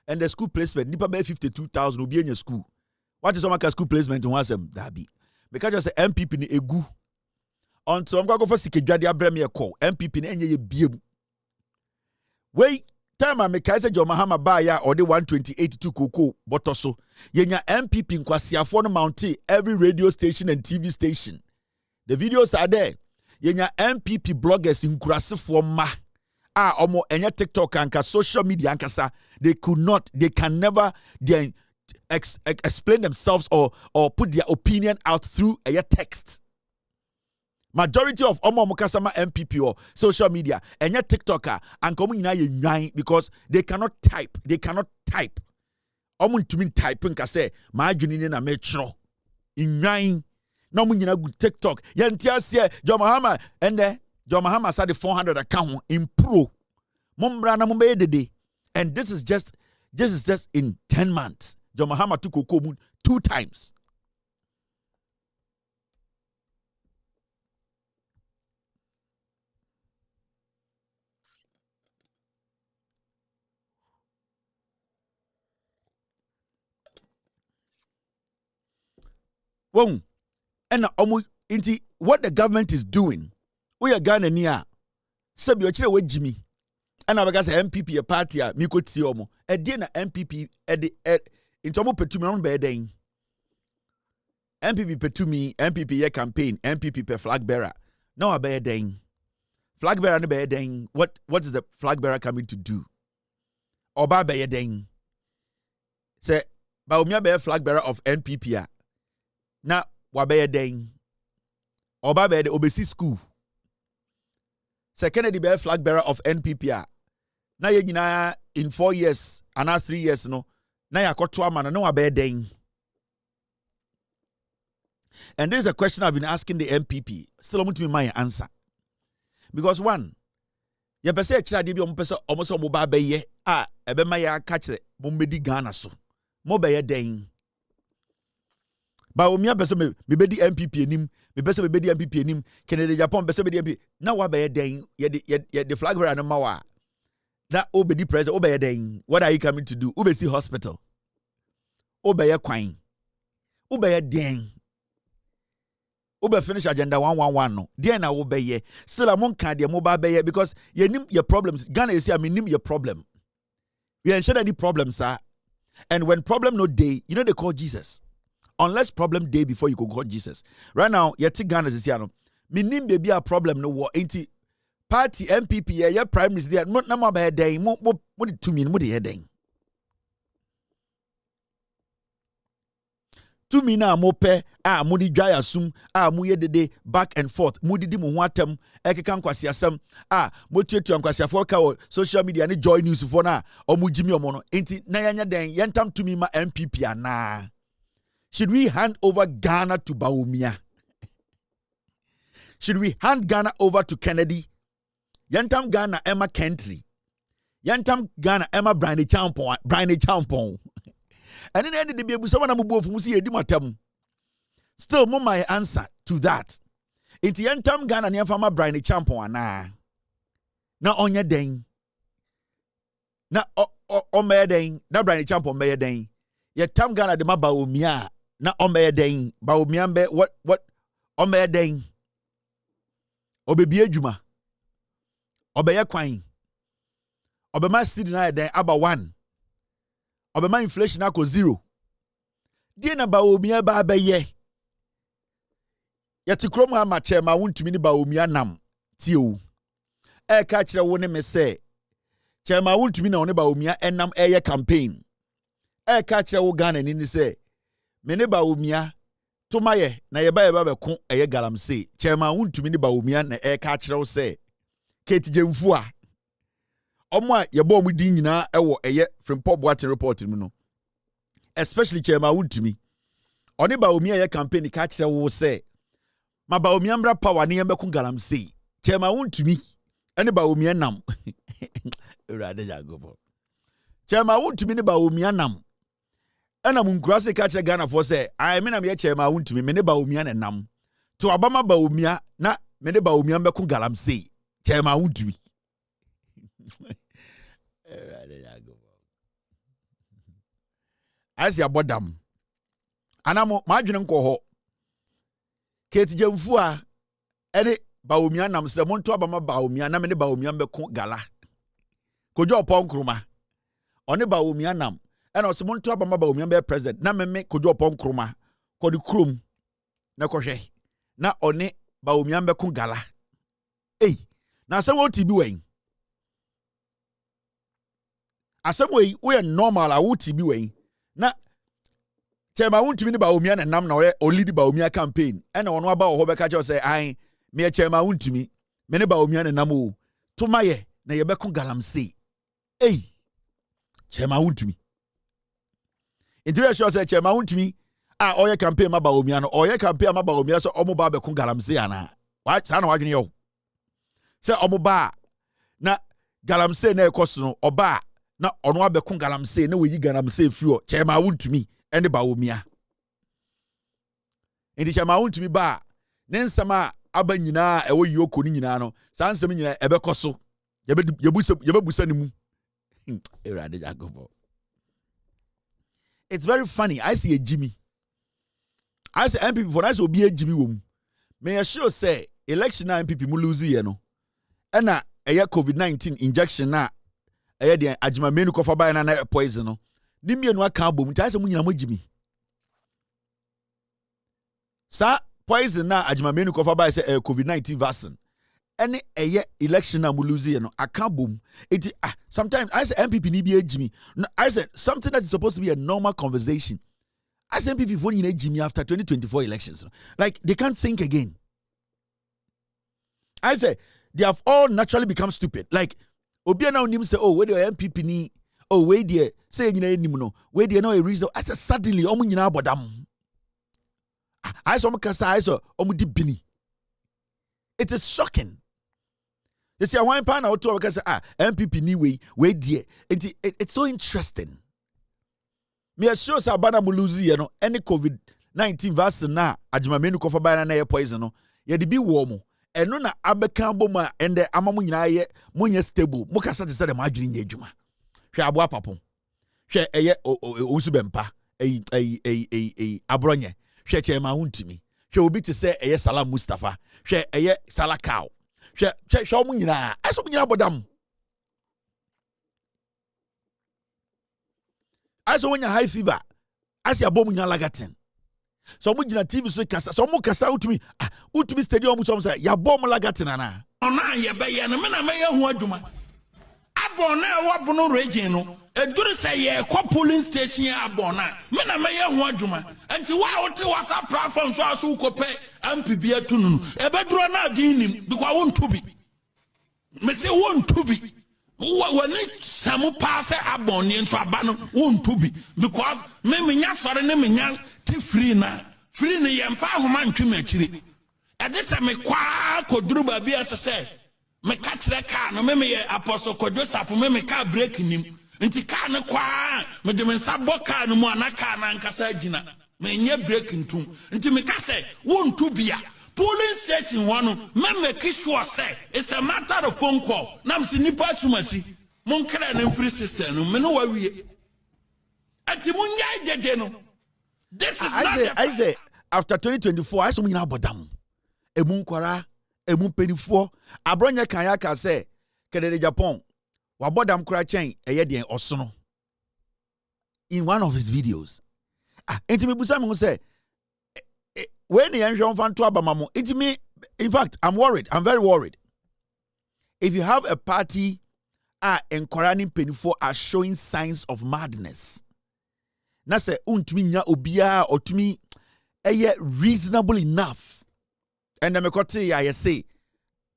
and the school placement nipa be 52,000 obi enya school. What is omaka school placement who asem dabi because just say MPP ni egu until I'm going to go for sikejwade abreme call MPP na enye ye biem we time I make say John Mahama ba ya or the 128 cocoa bottle so yenya MPP nkwasiafo no mountain every radio station and TV station. The videos are there. Yenya MPP bloggers nkurasefo ma omo enye TikTok anka social media ankasa they can never explain themselves or put their opinion out through a text. Majority of omo mukasama MPP or social media enye TikToker and komu nyina ye nwan because they cannot type. Omo ntumi type nka say ma adwene ni na me tro. Nwan na omo nyina good TikTok. Yentiasie John Mahama ende John Mahama said the 400 account in pro. Mombra na mombe dede. And this is just in 10 months. John Mahama took cocoa 2 times. Wong, and what the government is doing, we are Ghana near. Sabi ochire we Jimmy. And I say MPP a party a miko ti omo. E dey na MPP e de into omo petumi on be den. MPP petumi, MPP ye campaign, MPP pe flag bearer. Now a bear dang. Flag bearer no bear dang. What is the flag bearer coming to do? Oba bear dang. Say, Baumia bear flag bearer of NPP. Na wa bear dang. Oba bear the obesi school. Say Kennedy bear flag bearer of NPP. Na ye nyina in 4 years, another 3 years no. Na ya koto man no wa bear dang. And this is a question I've been asking the MPP. Still, I want to be my answer. Because one, you pese extra DB almost mobile be ebe ma ya catch the bombedi Ghana so. Mo be ye den. Ba o mi pese me be di MPP enim, me pese be di MPP enim, Kennedy Japan pese be di MPP. Na wa be ye den, ye the flag bearer no ma wa. That o be di president, o be ye den. What are you coming to do? O be see hospital. O be ye kwan. O be ye den. Ube finish agenda 111 no. Dear na ube ye. Still among can de mobile be because ye nim your problems. Ghana is here, I mean nim your problem. We ensure any problems, sir. And when problem no day, you know they call Jesus. Unless problem day before you could call Jesus. Right now, ye ti Ghana is here no. Me nim baby a problem no war. Ain't party MPP ye prime minister there. No ma be day. Mo to me mo de heading. To me na mope mudi dry asum mu yedede back and forth mudi di mu ho atem ekeka nkwasi asem mo tuatu nkwasi afo ka social media ne joy news for na omujimi omo no enti na yanya den yentam to me ma MPP ana. Should we hand over Ghana to Baumia? Should we hand Ghana over to Kennedy? Yentam Ghana Emma Kentry. Yentam Ghana Emma Briny Champon. And in the end of the day, someone move from see a still, my answer to that. It's the end time Ghana near farmer Briny Champon. Now on your dang. Now on my dang, now Briny Champon may dang. Yet Tam Ghana de Mabaumia. Now on my dang. Baumiambe, what on my dang. Obey Juma. Obey a quine. Obey my city night day about 1. Obema inflation ako 0. Die na ba omia ba ba ye. Yati krom ha ma che ma wontumi ni ba omia nam tie o. E ka kire wo ne me se. Che ma wontumi na one ba omia enam eye campaign. E ka kire wo Ghana ni se. Me ne ba omia to maye na ye ba be ko eye galamse. Che ma wontumi ni ba omia na e ka kire wo se. Keti jemfu a Omwa yebo mu din nyina ewo eye from pop what report mu no especially chairman wuntumi oni ba omi eye campaign ka kire wo se ma ba omi ambra power ne yembeku galamse chairman wuntumi ene ba omi nam urade jagobo chairman wuntumi ne ba omi nam ena mu nkurase ka kire Ghana for say I me na me chairman wuntumi me ne ba omi nam to abama ba omi na me ne ba omi ambeku galamse chairman wuntumi as ya bodam anamo madwene nko ho Kate Jemfu a ene Baumia nam se monto abama Baumia na me ne Baumia mbeko gala kojo opon kruma one Baumia nam ene o se monto abama Baumia be president na me kojo opon kruma ko di krum na kohwe na one Baumia mbeko gala na se wo tibi wen asem we normal a wuti bi wen na chema wuntumi ni Baumia na nam na o lead Baumia campaign ena ono aba ho beka che say ai me chema wuntumi me ne Baumia na nam o to maye na ye beko galamse chema wuntumi interior say chema wuntumi oye campaign ma Baumia no oye campaign ma Baumia so omo ba beko galamse ana wa sa na wadwene yo say omo ba na galamse na ekoso no oba na ono abekun galamse na weyi galamse frio chema wuntumi ene Baumia enti chema wuntumi ba ne nsama aba nyina ewo yoko ni nyina no sa nsam nyina ebekoso yebebusa ni mu erade jagobo. It's very funny. I see a Jimmy. I say MPP for us obi a Jimmy wom. May I sure say election na MPP mu lose ye no. Ena eya COVID-19 injection na eya de ajima menu kofa ba na poison no. Ni mienu aka abom nti ase mu nyina mo Jimmy. Sa poison na ajimamenu kofa ba say COVID-19 vaccine. Any election na mu lose no aka boom. It sometimes I say MPP ni bi ejimi. I said something that is supposed to be a normal conversation. I say MPP for ni ejimi after 2024 elections. Like they can't think again. I say they have all naturally become stupid. Like obi na onim say oh where the MPP ni oh where there say nyina enim no where there no a reason. I say suddenly omu nyina abodam. I saw mukasa I saw omu di bini. It is shocking. They say one pound out to because MPP ni way there. It's so interesting. Me assure Sabana Muluzi, you know, any COVID-19 vaccine na ajimamenu kofa ba na poison no. Ye di bi warm. Eno na abekambo ma ende amamu nyina ye munye stable. Mukasa te say dem adwiri nya adwuma. Hwe aboa papon. Hwe eye osu bempa. Abronye. Hwe che ma huntimi. Hwe obi te say eye Salam Mustafa. Hwe eye Salakao. Hwe omu nyina. Aso nyina bodam. Aso wonya high fever. Asi abomu nyina lagatin. So mu gyina TV so kasa. So mu kasa utumi stadium so say ya bom lagatin ana. Ona ye be ye no me na me ye ho adwuma. Abon na wo bono region no. Eduru say ye kwa polling station abon na. Me na me ye ho adwuma. Enti wa wote WhatsApp platform so aso kope MPB atunu no. Ebeduru na adin nim because won to be. Me say won to be. When samu pass abon ni nso aba no won to be because me nya sore ne me nya ti free na ye mfa ahoma ntwem akire. Ede se me kwa koduru ba bia se me ka kire ka no me ye apostle Joseph me ka break nim nti ka ne kwa me de me nsa bɔ ka no mu anaka na nkasa gina me nye break ntum nti me ka se won to bia polling station one me make sure say it's a matter of phone call nam si nipa tumasi mon kra na free system no me no wa wie ati mun nya dede no. This is I say after 2024 I so nyina bodam emu nkwara emu penifo abronya kan ya ka say kedede Japan wa bodam kra chen eye den osono in one of his videos enti me busa me say when the enhwe fan to abamamo it me in fact I'm very worried if you have a party encouraging penifo are showing signs of madness. Na say untumi nya obia otumi eye reasonable enough. And me kote ya say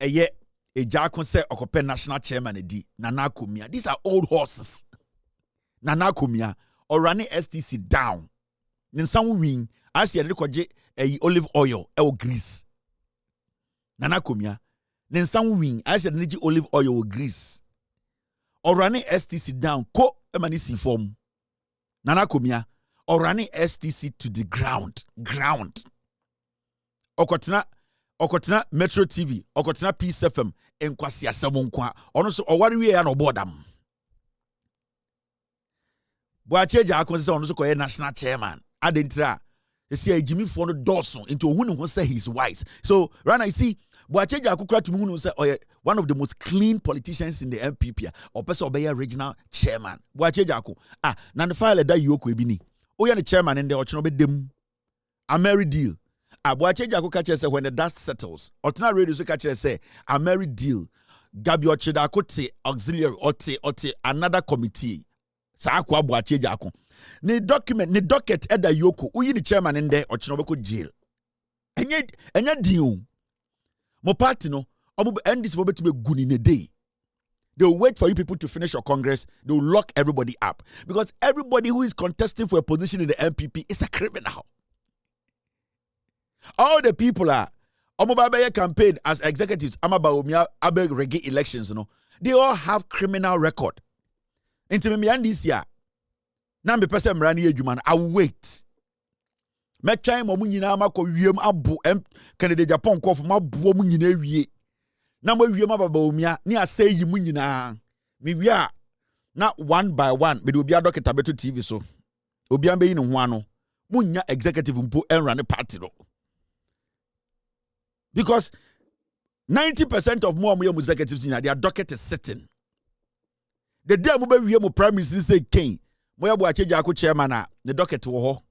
eye eja kon say okope national chairman edi Nana Kumia. These are old horses. Nana Kumia or running STC down. Then some win as ye rekoje olive oil or grease. Nana Kumia. Then some win as ye olive oil or grease. Or running STC down ko emanisi form. Nana Kumia or running STC to the ground. Okotena Metro TV, Okotena Peace FM, en kwasi asamonkwa. Ono so owari we ya no bodam. Boacheja akonse ono so koye national chairman. Adentra. You see Jimmy for the Dawson into who say he's wise. So right now you see Boacheja akukra to who say one of the most clean politicians in the MPP or person obey regional chairman. Boacheja ako na the file that you ebini. The chairman in the Ochinobe dem a married deal. Boacheja ako catch say when the dust settles. Otna radio so catch say a married deal. Gabi Ochida kote auxiliary ote another committee. Sa akwa Boacheja ako. Ni docket eda yoko uyi ni chairman ende Ochinobe jail. Enya deal. Mo party no omo end this for betime gun in a day. They will wait for you people to finish your Congress. They will lock everybody up. Because everybody who is contesting for a position in the MPP is a criminal. All the people are Omobabaye campaign as executives, Amabaumia, Abe Regi elections, they all have criminal record. Intimimian this year. Nambe person Rani Ejuman, I will wait. Metchai Momunina Mako Yum Abu Canada Japan call for Mabu Munine. Number we Mabaumia, near say you munina. We are not one by one, but will be a docket better TV so. Obiambe in one, Munya executive and run a party. Because 90% of more executives in their docket is sitting. The day we have prime minister say King, Moya Boacheja chairman, the docket to ho.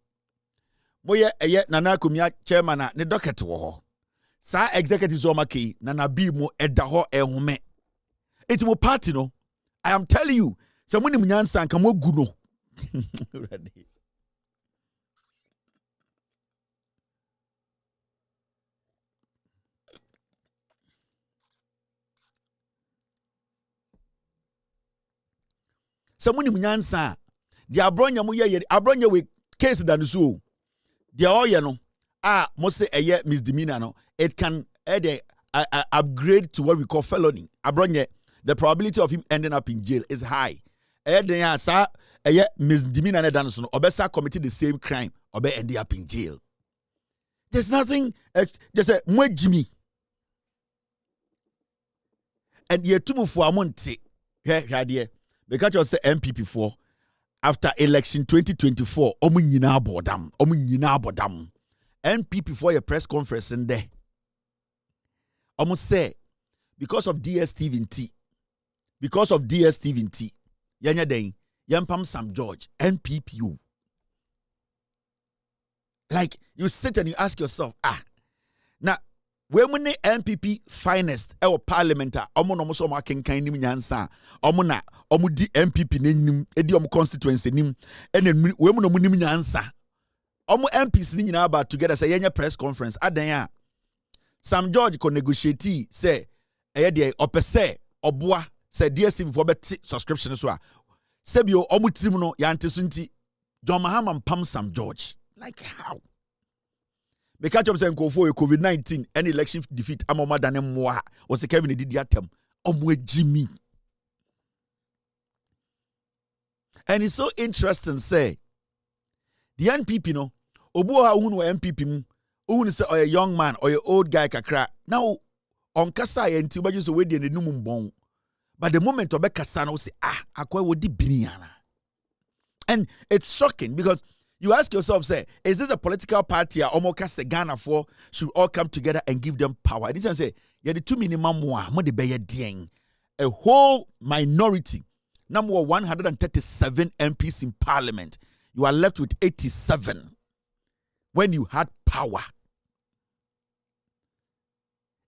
moye eye Nana Kumia chairman na ne docket wo ho. Sa executive zo maki Nana bi mo eda ho ehome. Enti mo party no. I am telling you, se mo nim nyansa nka mo gu no. Ready. Se mo nim nyansa di abronya mo ye abronya we case dan so. Di oye no mo say eye misdemeanor no, it can upgrade to what we call felony. Abronya, the probability of him ending up in jail is high. Misdemeanor dan so no obesa committed the same crime obe end up in jail. There's nothing just a mo Jimmy. And ye tumu for amonte. Here because you say MPP for after election 2024 omu nyina bodam NPP for a press conference in there almost say because of DSTV yanya den yampam Sam George NPPU. Like you sit and you ask yourself now when we NPP finest our parliament omo no so makenkan nim nyansa omo na omo di MPP nenim edi omo constituency nim ene we no nim nyansa omo MPs ni nyina about together say yenye press conference adan a Sam George ko negotiate say eye de opese oboa say DSTV for bet subscription so a sebio omo tim no yante so nti John Mahama pam Sam George like how me catch up saying for COVID-19 and election defeat amoma than moi was a Kevin did atem Jimmy. And it's so interesting say the NPP no obu ha unu NPP mu unu say or a young man or a old guy kakra now on kasa ye nti obajo so we de nenum mbon but the moment obekasa no say akwa wo di biniana. And it's shocking because you ask yourself, say, is this a political party or Omokase Ghana for should all come together and give them power? I didn't say, yeah, the two minimum a whole minority, number 137 MPs in parliament. You are left with 87 when you had power.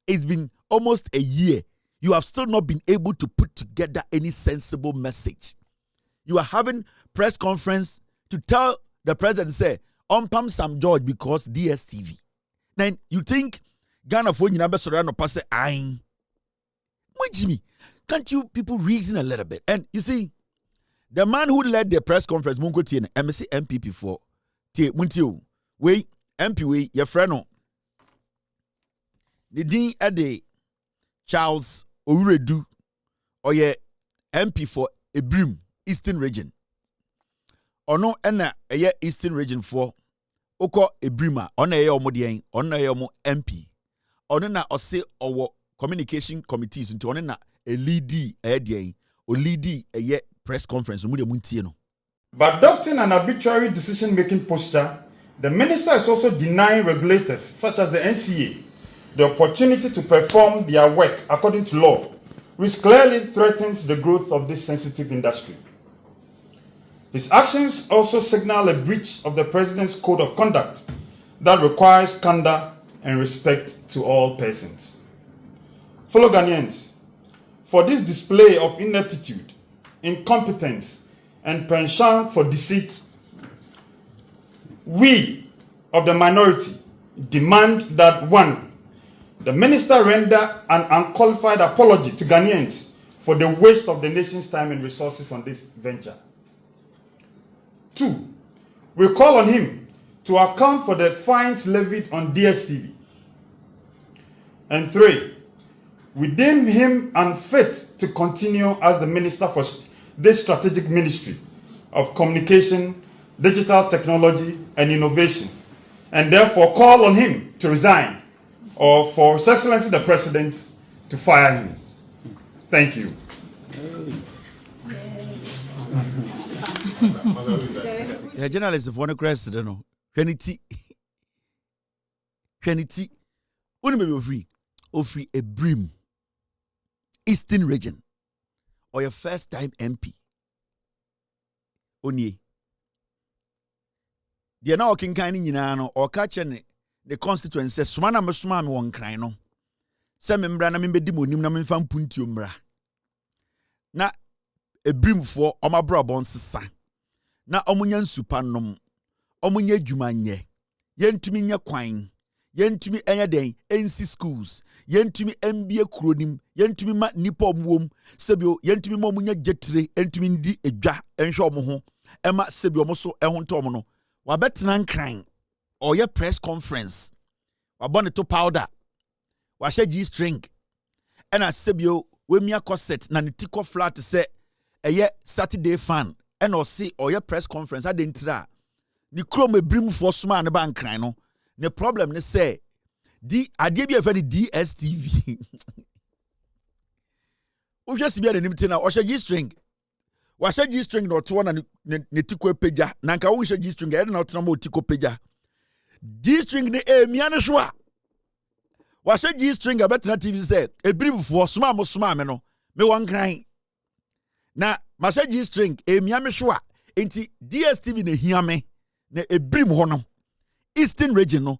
It's been almost a year. You have still not been able to put together any sensible message. You are having press conference to tell the president say, pam Sam George because DSTV. Then you think Ghana for you number surround pass ain. Jimmy, can't you people reason a little bit? And you see, the man who led the press conference, Mungo Tien, MSC MPP for Muntio, we MP we your friend no. The Dean Ade Charles Ouredu or ye MP for Ebrim, Eastern Region. Ono ena eye Eastern Region for oko Ebrima ono eye omodien ono eye omo MP ono na ose owo communication committees nti ono na a lead eye o lead eye press conference mu de muntie no. By adopting an arbitrary decision-making posture, the minister is also denying regulators such as the NCA the opportunity to perform their work according to law, which clearly threatens the growth of this sensitive industry. His actions also signal a breach of the President's Code of Conduct that requires candor and respect to all persons. Fellow Ghanaians, for this display of ineptitude, incompetence, and penchant for deceit, we of the minority demand that 1. The minister render an unqualified apology to Ghanaians for the waste of the nation's time and resources on this venture. 2. We call on him to account for the fines levied on DSTV. And 3. We deem him unfit to continue as the minister for this strategic ministry of communication, digital technology, and innovation, and therefore call on him to resign or for His Excellency the President to fire him. Thank you. The journalist of one crest, don't know. Trinity. Only maybe free a brim. Eastern region. Or your first time MP. Onye. deɛ na ɔkenkan ne nyinaa no ɔka kyɛ ne the constituency soma na mesoma me wɔ nkran no sɛ membra na membɛdi monim na memfa mpuntio mbra na ebrimfoɔ ɔmabrabɔ nsesa na ɔmunya nsupa nom ɔmunya adwuma nyɛ yɛntumi nyɛ kwan yɛntumi ɛnyɛ den NC schools yɛntumi mbie kuronim yɛntumi ma nipa ɔmuom sɛbio yɛntumi ma ɔmunya gyetre yɛntumi ndi edwa ɛnhwɛ ɔmo ho ɛma sɛbio ɔmo so ɛho ntɔm no wabɛtena nkran ɔyɛ press conference wabɔ ne to powder wahyɛ G string ɛna sɛbio wemia corset na ne tiko flat sɛ ɛyɛ Saturday fan ɛna ɔse ɔyɛ press conference adentira ni krom ebrimfoɔ soma ne ba nkran no the problem ne say adeɛ bi afɛ de DSTV wohwɛ sibia ne nimte na ɔhyɛ G string wahyɛ G string na ɔto na ne tiko pagya na nka wo hyɛ G string ɛde na ɔtena ma tiko pagya G string ne emia ne hwo a wahyɛ G string abɛtena TV sɛ ebrimfoɔ soma me no me wɔ nkran na mahyɛ G string emia me hwo a enti DSTV ne hia me na ebrim ho no Eastern region no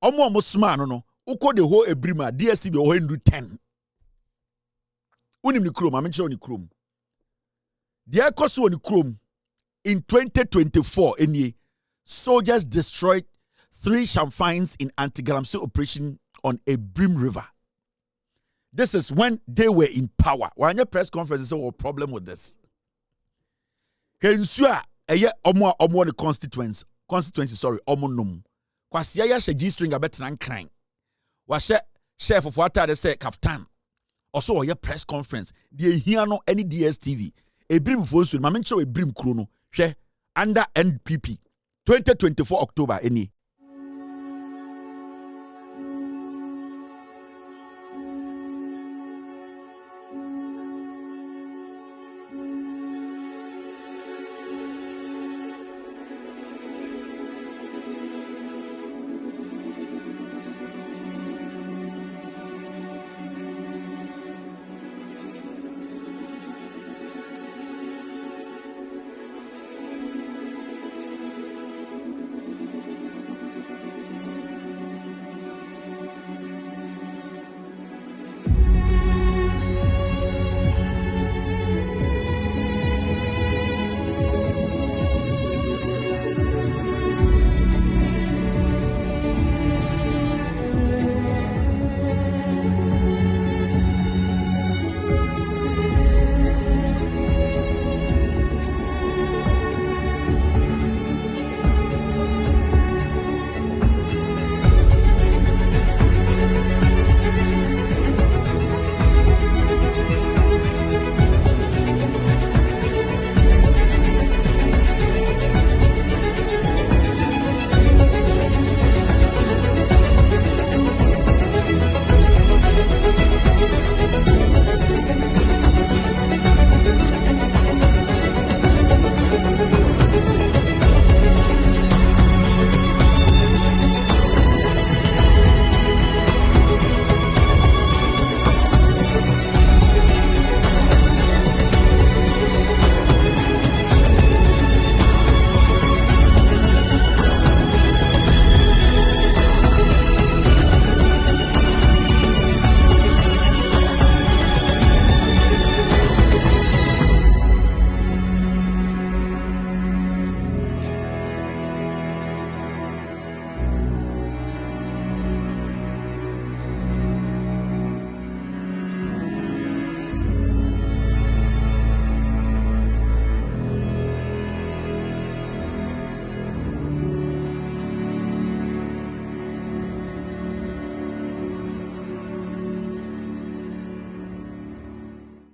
omo sma no uko the whole ebrima DSTV o hendu 10 unim ni krom amenche ni krom the ekoso ni krom in 2024 enie soldiers destroyed 3 champagnes in anti-galamsey operation on Ebrim River. This is when they were in power. When your press conference say problem with this hensua eye omo ni constituency omo nom kwasia ya G string abetena nkran wa chef of water de say kaftan also oye press conference the ehia no any DSTV ebrim fo nsu ma menche ebrim kro no hwe under NPP 2024 October any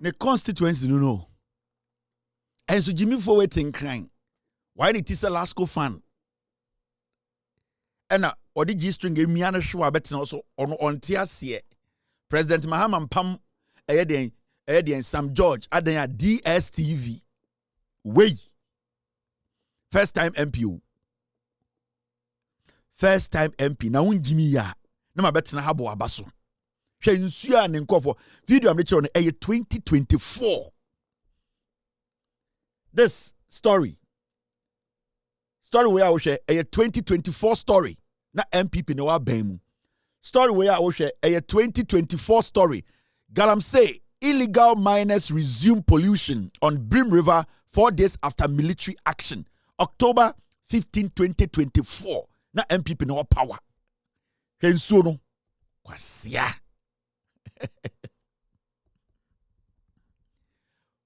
the constituency no know. And so Jimmy for waiting crying. Why did this Lasco fan? And or the G string gave me an show better also on TSC. President Mahama Pam Eden Sam George Adenya DSTV. Way. First time MPO. First time MP. Now Jimmy ya. Na ma better na habo abaso. Hwe nsuya ne nkofo video am lecture on 2024. This story story where I share a 2024 story. Na MPP no wa bemu. Story where I share a 2024 story. Galamsey illegal miners resume pollution on Brim River 4 days after military action. October 15, 2024. Na MPP no power. Henso no kwasia.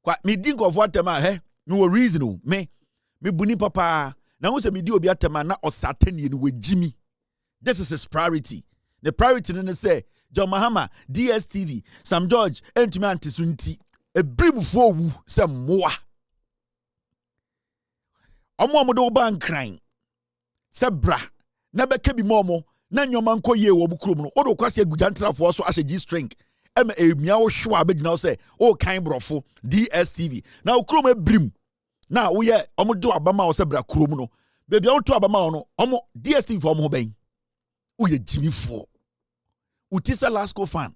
Kwa me think of what tema he no reason me buni papa na wo se me di obi atema na osatani no wajimi. This is his priority. The priority no say John Mahama DSTV Sam George entumi antisunti ebrimfo wu se moa omo do ba nkran se bra na beka bi momo na nyoma nko ye wo bukrom no odo kwase agujantrafo so ahye G string ema emia wo hwe abegina wo se o kan brofo DSTV na okrom ebrim na wo ye omo do abama wo se bra krom no bebi on to abama wo no omo DSTV fo omo ben wo ye jimifo utisa Lasco fan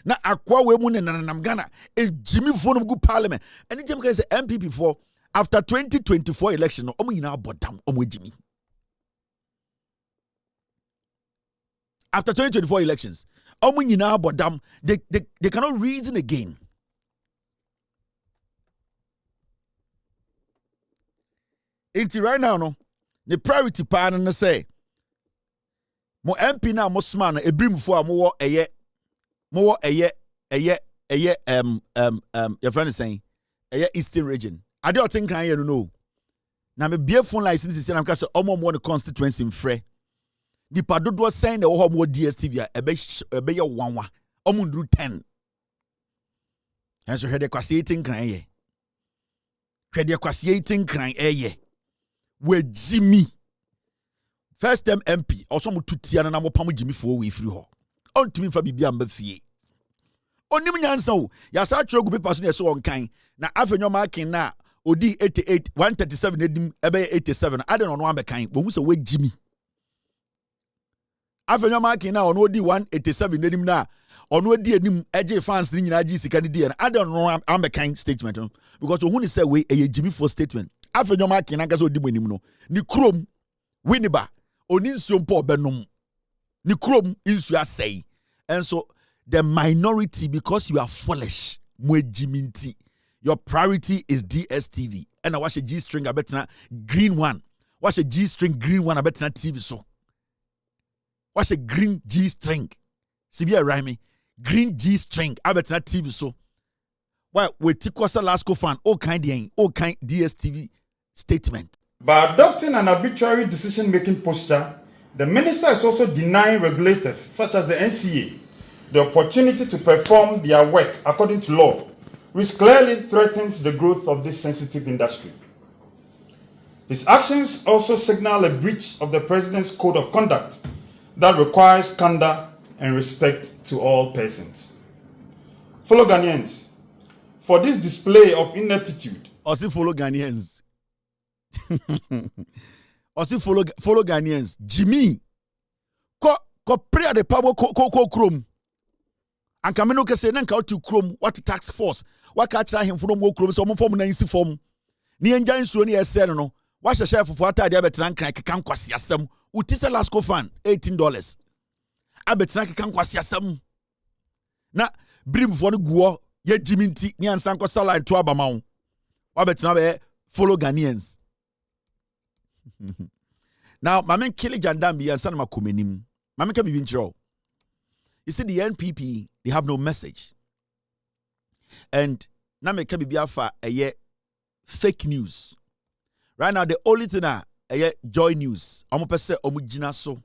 na akwa we mu ne nanam Ghana e jimifo no gu parliament eni jem kan say MPP for after 2024 election no omo nyina abodam omo jimi. After 2024 elections, they cannot reason again. Until right now, no, the priority part and say, mo MP na mo sman e brim for mo eye your friend is saying Eastern region. I don't think I know. Now me be phone license is I'm cause omo the constituency in free. Nipa dodo send the wo mo DSTV ebe ye wanwa omundru 10 enso hwede kwase 18 kran ye hwede kwase 18 kran eye we jimi first time MP also mo tutia na mo pam jimi fo we free ho ontumi fa bibia mba fie onim nyansa o ya sa atwere gu paper so na so wonkan na afenyo marking na odi 88 137 edim ebe 87 ade no no ambekan bo hu se we jimi afenyo marking na ono di 187 edim na ono di enim eje fans ni nyina ji sika ni di na ade no ambekan statement no because who ni say we e jimi for statement afenyo marking na gaso odi monim no ni krom winiba oni nsuo mpo benom ni krom nsuo asai and so the minority because you are foolish mwejiminti your priority is DSTV and I watch a G string I better green one watch a G string green one I better TV so watch a green G string sibia rhyme green G string I better TV so why we tikosa Lasco fan all kind DSTV statement. By adopting an arbitrary decision-making posture, the minister is also denying regulators, such as the NCA, the opportunity to perform their work according to law, which clearly threatens the growth of this sensitive industry. His actions also signal a breach of the president's code of conduct that requires candor and respect to all persons. Fellow Ghanaians, for this display of ineptitude, also follow Ghanaians. Also follow Ghanaians. Jimmy, ko pray the power ko chrome. And Kamino can say nanka to chrome what tax force. What catch him from go chrome so form na insi form. Ni enja nsuo ni ese no. What a chef for ata dia betran kan kan kwasi asem. Utisa Lasco fan $18. Abetran kan kwasi asem. Na brim for no guo ye Jimmy nti ni ansan ko sala into abama wo. Abetran be follow Ghanaians. Now, Mamen Kelly Jandambi and San Makumenim. Mamen can be vinchero. You see, the NPP, they have no message. And Name can be biafa a year fake news. Right now, the only thing a year joy news. I'm pese omujina so.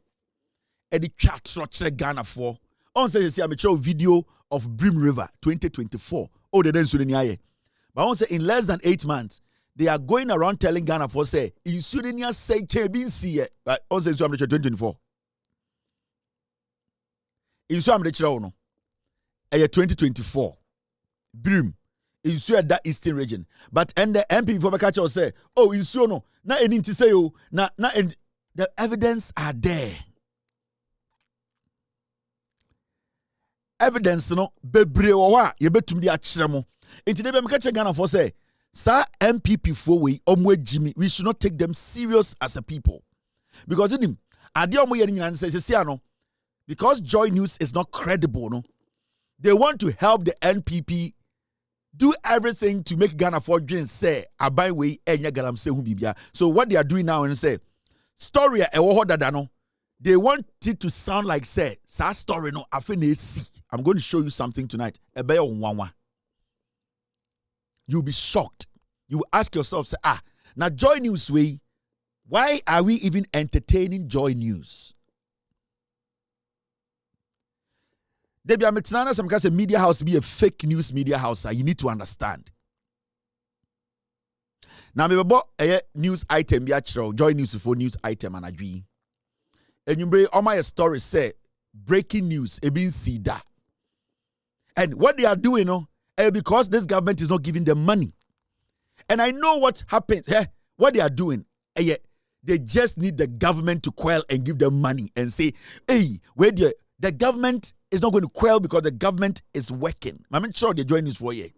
E di chat structure Ghana for. On say you see, I'm a video of Brim River 2024. Oh, they didn't ni aye. But I say in less than 8 months. They are going around telling Ghana for say in Sudan say Chebinsi but on say 2024. In so am the chira no. 2024. Brim. In so that Eastern region. But and the MP for catch us say, oh in so no. Na any to say oh na and the evidence are there. Evidence no bebre wo wa ye betumi di akire mo. Enti de be me catch Ghana for say Sa MPP for we Jimmy, we should not take them serious as a people. Because in him, because Joy News is not credible, no, they want to help the NPP do everything to make Ghana for dreams say abai way enya galam say bibia. So what they are doing now and say story no, they want it to sound like say sa story no see. I'm going to show you something tonight. You'll be shocked. You will ask yourself, say, now Joy News way, why are we even entertaining Joy News? There be a metinana some kind of media house be a fake news media house. You need to understand. Now me bought a news item be actual Joy News for news item and agree. And you bring all my story say breaking news e been see that. And what they are doing, because this government is not giving them money. And I know what happens. What they are doing, they just need the government to quell and give them money and say, hey, where the government is not going to quell because the government is working. I'm sure they join news for you.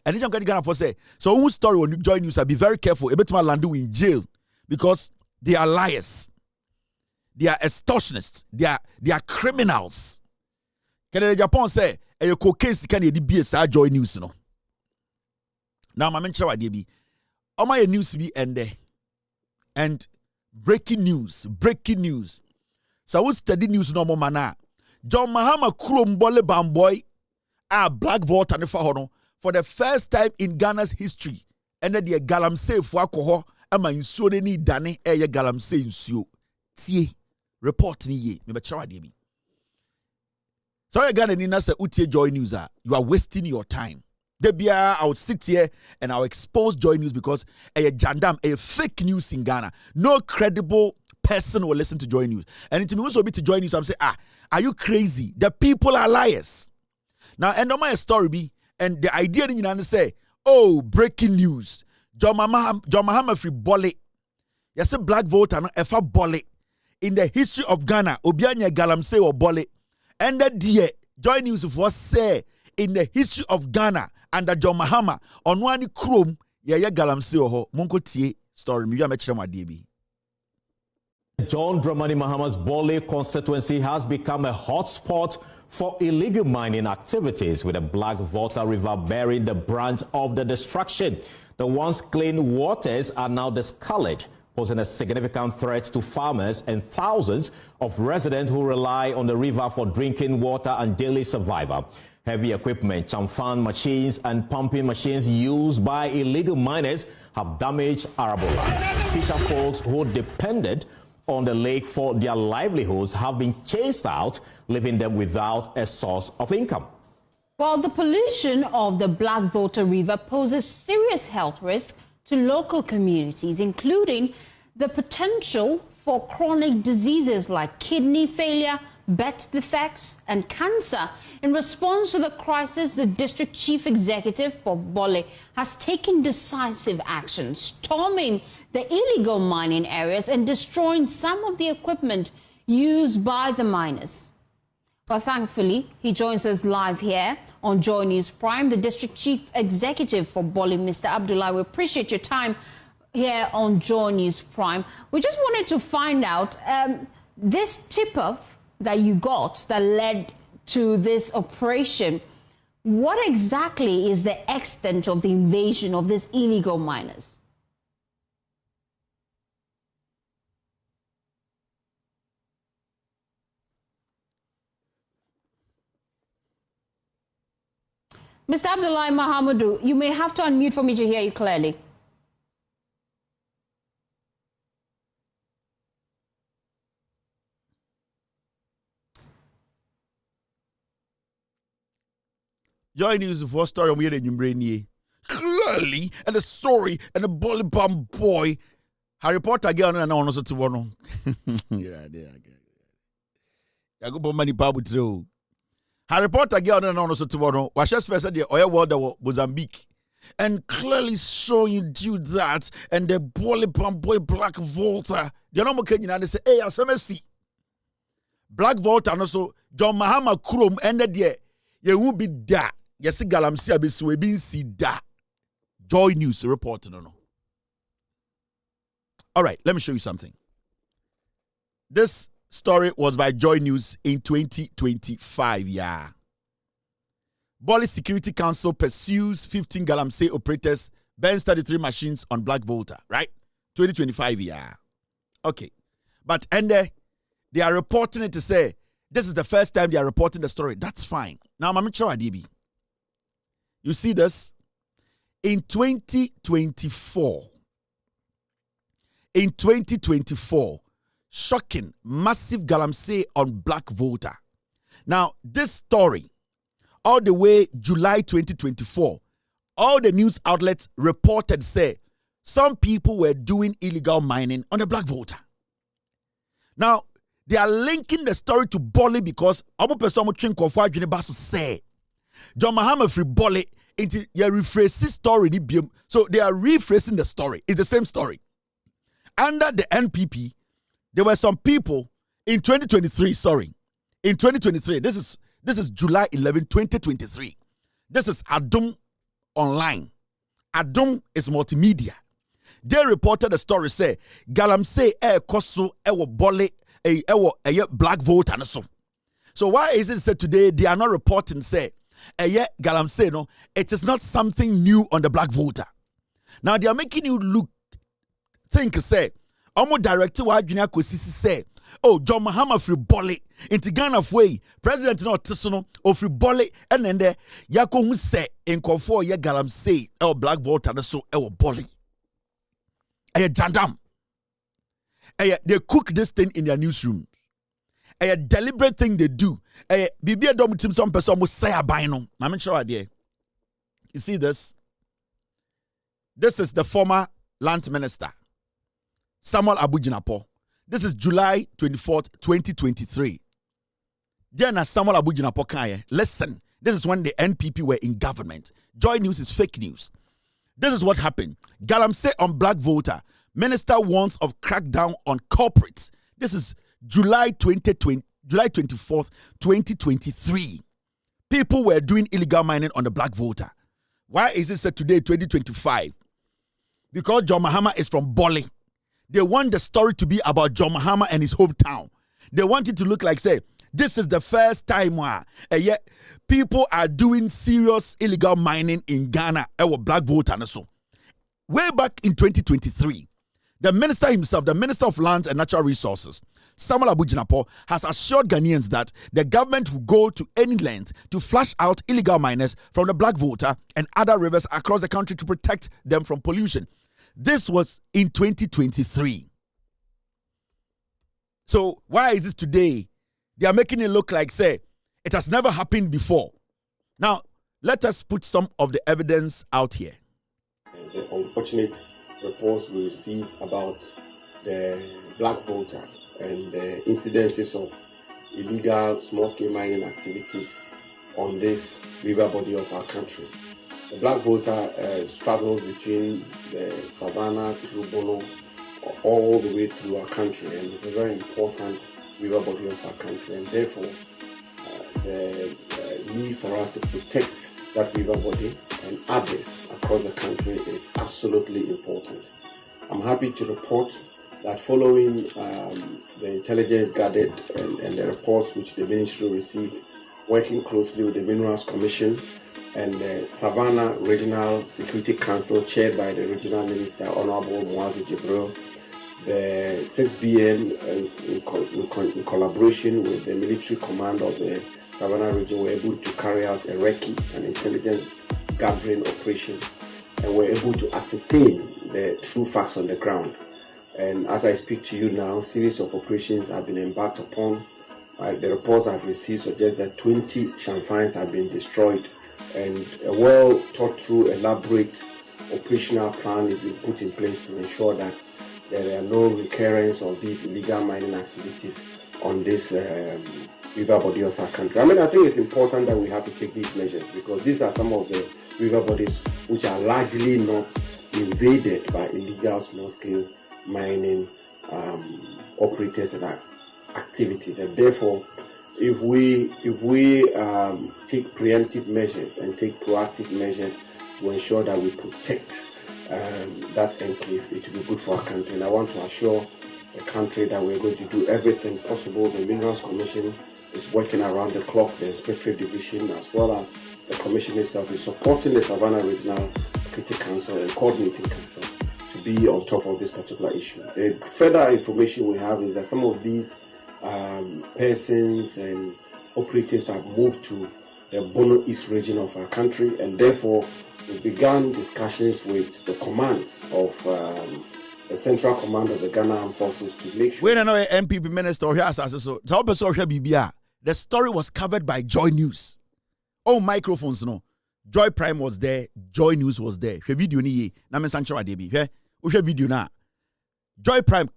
And this I'm going to say, so whose story when you join news, be very careful. A bit more land in jail because they are liars. They are extortionists. They are criminals. Can the Japan say a case can be a Joy News no? Now my mention what be. All my news be end and breaking news. So we study news no more mana. John Mahama Krum Bole Bamboy black vote and for the first time in Ghana's history. And then the galamsey for alcohol ama insuo ni dane galamsey insuo. Tie report ni ye. Me be chawa bi. So you Ghana ni na say utie Joy News you are wasting your time. Debia, I will sit here and I'll expose Joy News because a jandam, a fake news in Ghana. No credible person will listen to Joy News. And it means also be to Joy News. I'm saying, are you crazy? The people are liars. Now, and on my story be, and the idea in you say, oh, breaking news. John Mahama free bole. Yes, a black voter no efa bole. In the history of Ghana, Obianya galamse or bole. And that dear Joy News was say in the history of Ghana under John Mahama on one chrome galamse ho munko tie story mi ya mechire made John Dramani Mahama's Bole constituency has become a hotspot for illegal mining activities, with the Black Volta River bearing the brunt of the destruction. The once clean waters are now discolored, posing a significant threat to farmers and thousands of residents who rely on the river for drinking water and daily survival. Heavy equipment, chamfan machines and pumping machines used by illegal miners have damaged arable lands. Fisher folks who depended on the lake for their livelihoods have been chased out, leaving them without a source of income. While the pollution of the Black Volta River poses serious health risks to local communities, including the potential for chronic diseases like kidney failure, birth defects, and cancer. In response to the crisis, the district chief executive for Bole has taken decisive action, storming the illegal mining areas and destroying some of the equipment used by the miners. But thankfully, he joins us live here on Joy News Prime, the district chief executive for Bole, Mr. Abdullah. We appreciate your time here on Joy News Prime. We just wanted to find out this tip-off that you got that led to this operation. What exactly is the extent of the invasion of these illegal miners? Mr. Abdullah Mahamudu, you may have to unmute for me to hear you clearly. Joy News for story on your brain clearly, and the story and the Bole Bam boy. Harry Potter again and on also to one. Yeah, I go money babu through. Harry Potter again and on also to one. Was just special the oil world of Mozambique. And clearly showing you that and the Bole Bam boy Black Volta. The normal Kenyan and they say, hey, SMSC. Black Volta and also John Mahama Krum ended there. You won't be that. Yes, galamsey abesi we bin si da. Joy News reporting on. All right, let me show you something. This story was by Joy News in 2025. Yeah. Bali Security Council pursues 15 Galamsey operators, burns 33 machines on Black Volta, right? 2025. Yeah. Okay. But and they are reporting it to say this is the first time they are reporting the story. That's fine. Now, I'm sure DB. You see this? In 2024, shocking, massive Galamsey on Black Volta. Now, this story, all the way July 2024, all the news outlets reported say some people were doing illegal mining on the Black Volta. Now, they are linking the story to Boli because say John Mahama free Boli into your rephrasing story. So they are rephrasing the story. It's the same story. Under the NPP, there were some people in 2023. In 2023, this is July 11, 2023. This is Adum Online. Adum is multimedia. They reported the story say Galamsey koso ewo Boli Black Vote and so. So why is it said today they are not reporting say Galamsey no? It is not something new on the Black Voter. Now they are making you think say almost directly what Junior Kosisi say. Oh, John Mahama free Boli into Ghana way. President no Tisono or free Boli and then there Yako who say in Konfo ye Galamsey Black Voter and so Boli. Jandam. They cook this thing in their newsroom. A deliberate thing they do. Bibi Adam Tim some person almost say a bino. I'm sure idea. You see this? This is the former land minister, Samuel Abujinapo. This is July 24th, 2023. Then Samuel Abujinapo Kanye. Listen, this is when the NPP were in government. Joy News is fake news. This is what happened. Galamsey on Black Voter. Minister warns of crackdown on corporates. This is July 24th, 2023. People were doing illegal mining on the Black Voter. Why is it said today, 2025? Because John Mahama is from Boli. They want the story to be about John Mahama and his hometown. They want it to look like, say, this is the first time where people are doing serious illegal mining in Ghana. Black Voter and so. Way back in 2023, the minister himself, the Minister of Lands and Natural Resources, Samuel Abujinapo, has assured Ghanaians that the government will go to any length to flush out illegal miners from the Black Volta and other rivers across the country to protect them from pollution. This was in 2023. So why is this today? They are making it look like, say, it has never happened before. Now, let us put some of the evidence out here. The unfortunate reports we received about the Black Voter and the incidences of illegal small-scale mining activities on this river body of our country. The Black Voter straddles between the Savannah, through Bono, all the way through our country, and it's a very important river body of our country, and therefore the need for us to protect that river body and others across the country is absolutely important. I'm happy to report that following the intelligence gathered and the reports which the ministry received, working closely with the Minerals Commission and the Savannah Regional Security Council chaired by the Regional Minister, Honorable Muazu Jibril, the 6BN in collaboration with the military command of the Savannah region were able to carry out a recce, an intelligence gathering operation, and were able to ascertain the true facts on the ground. And as I speak to you now, a series of operations have been embarked upon. The reports I've received suggest that 20 shamfines have been destroyed, and a well thought through, elaborate operational plan has been put in place to ensure that there are no recurrence of these illegal mining activities on this river body of our country. I mean, I think it's important that we have to take these measures because these are some of the river bodies which are largely not invaded by illegal small-scale mining operators and activities. And therefore, if we take preemptive measures and take proactive measures to ensure that we protect that enclave. It will be good for our country. And I want to assure the country that we're going to do everything possible. The Minerals Commission is working around the clock, the Inspectorate Division, as well as the Commission itself is supporting the Savannah Regional Security Council and Coordinating Council to be on top of this particular issue. The further information we have is that some of these persons and operatives have moved to the Bono East region of our country, and therefore we began discussions with the commands of the Central Command of the Ghana Armed Forces to make sure. When I know MPP minister here, so the story was covered by Joy News. All microphones, no. Joy Prime was there, Joy News was there. She video ni na men sancho adebi. She video na. Joy Prime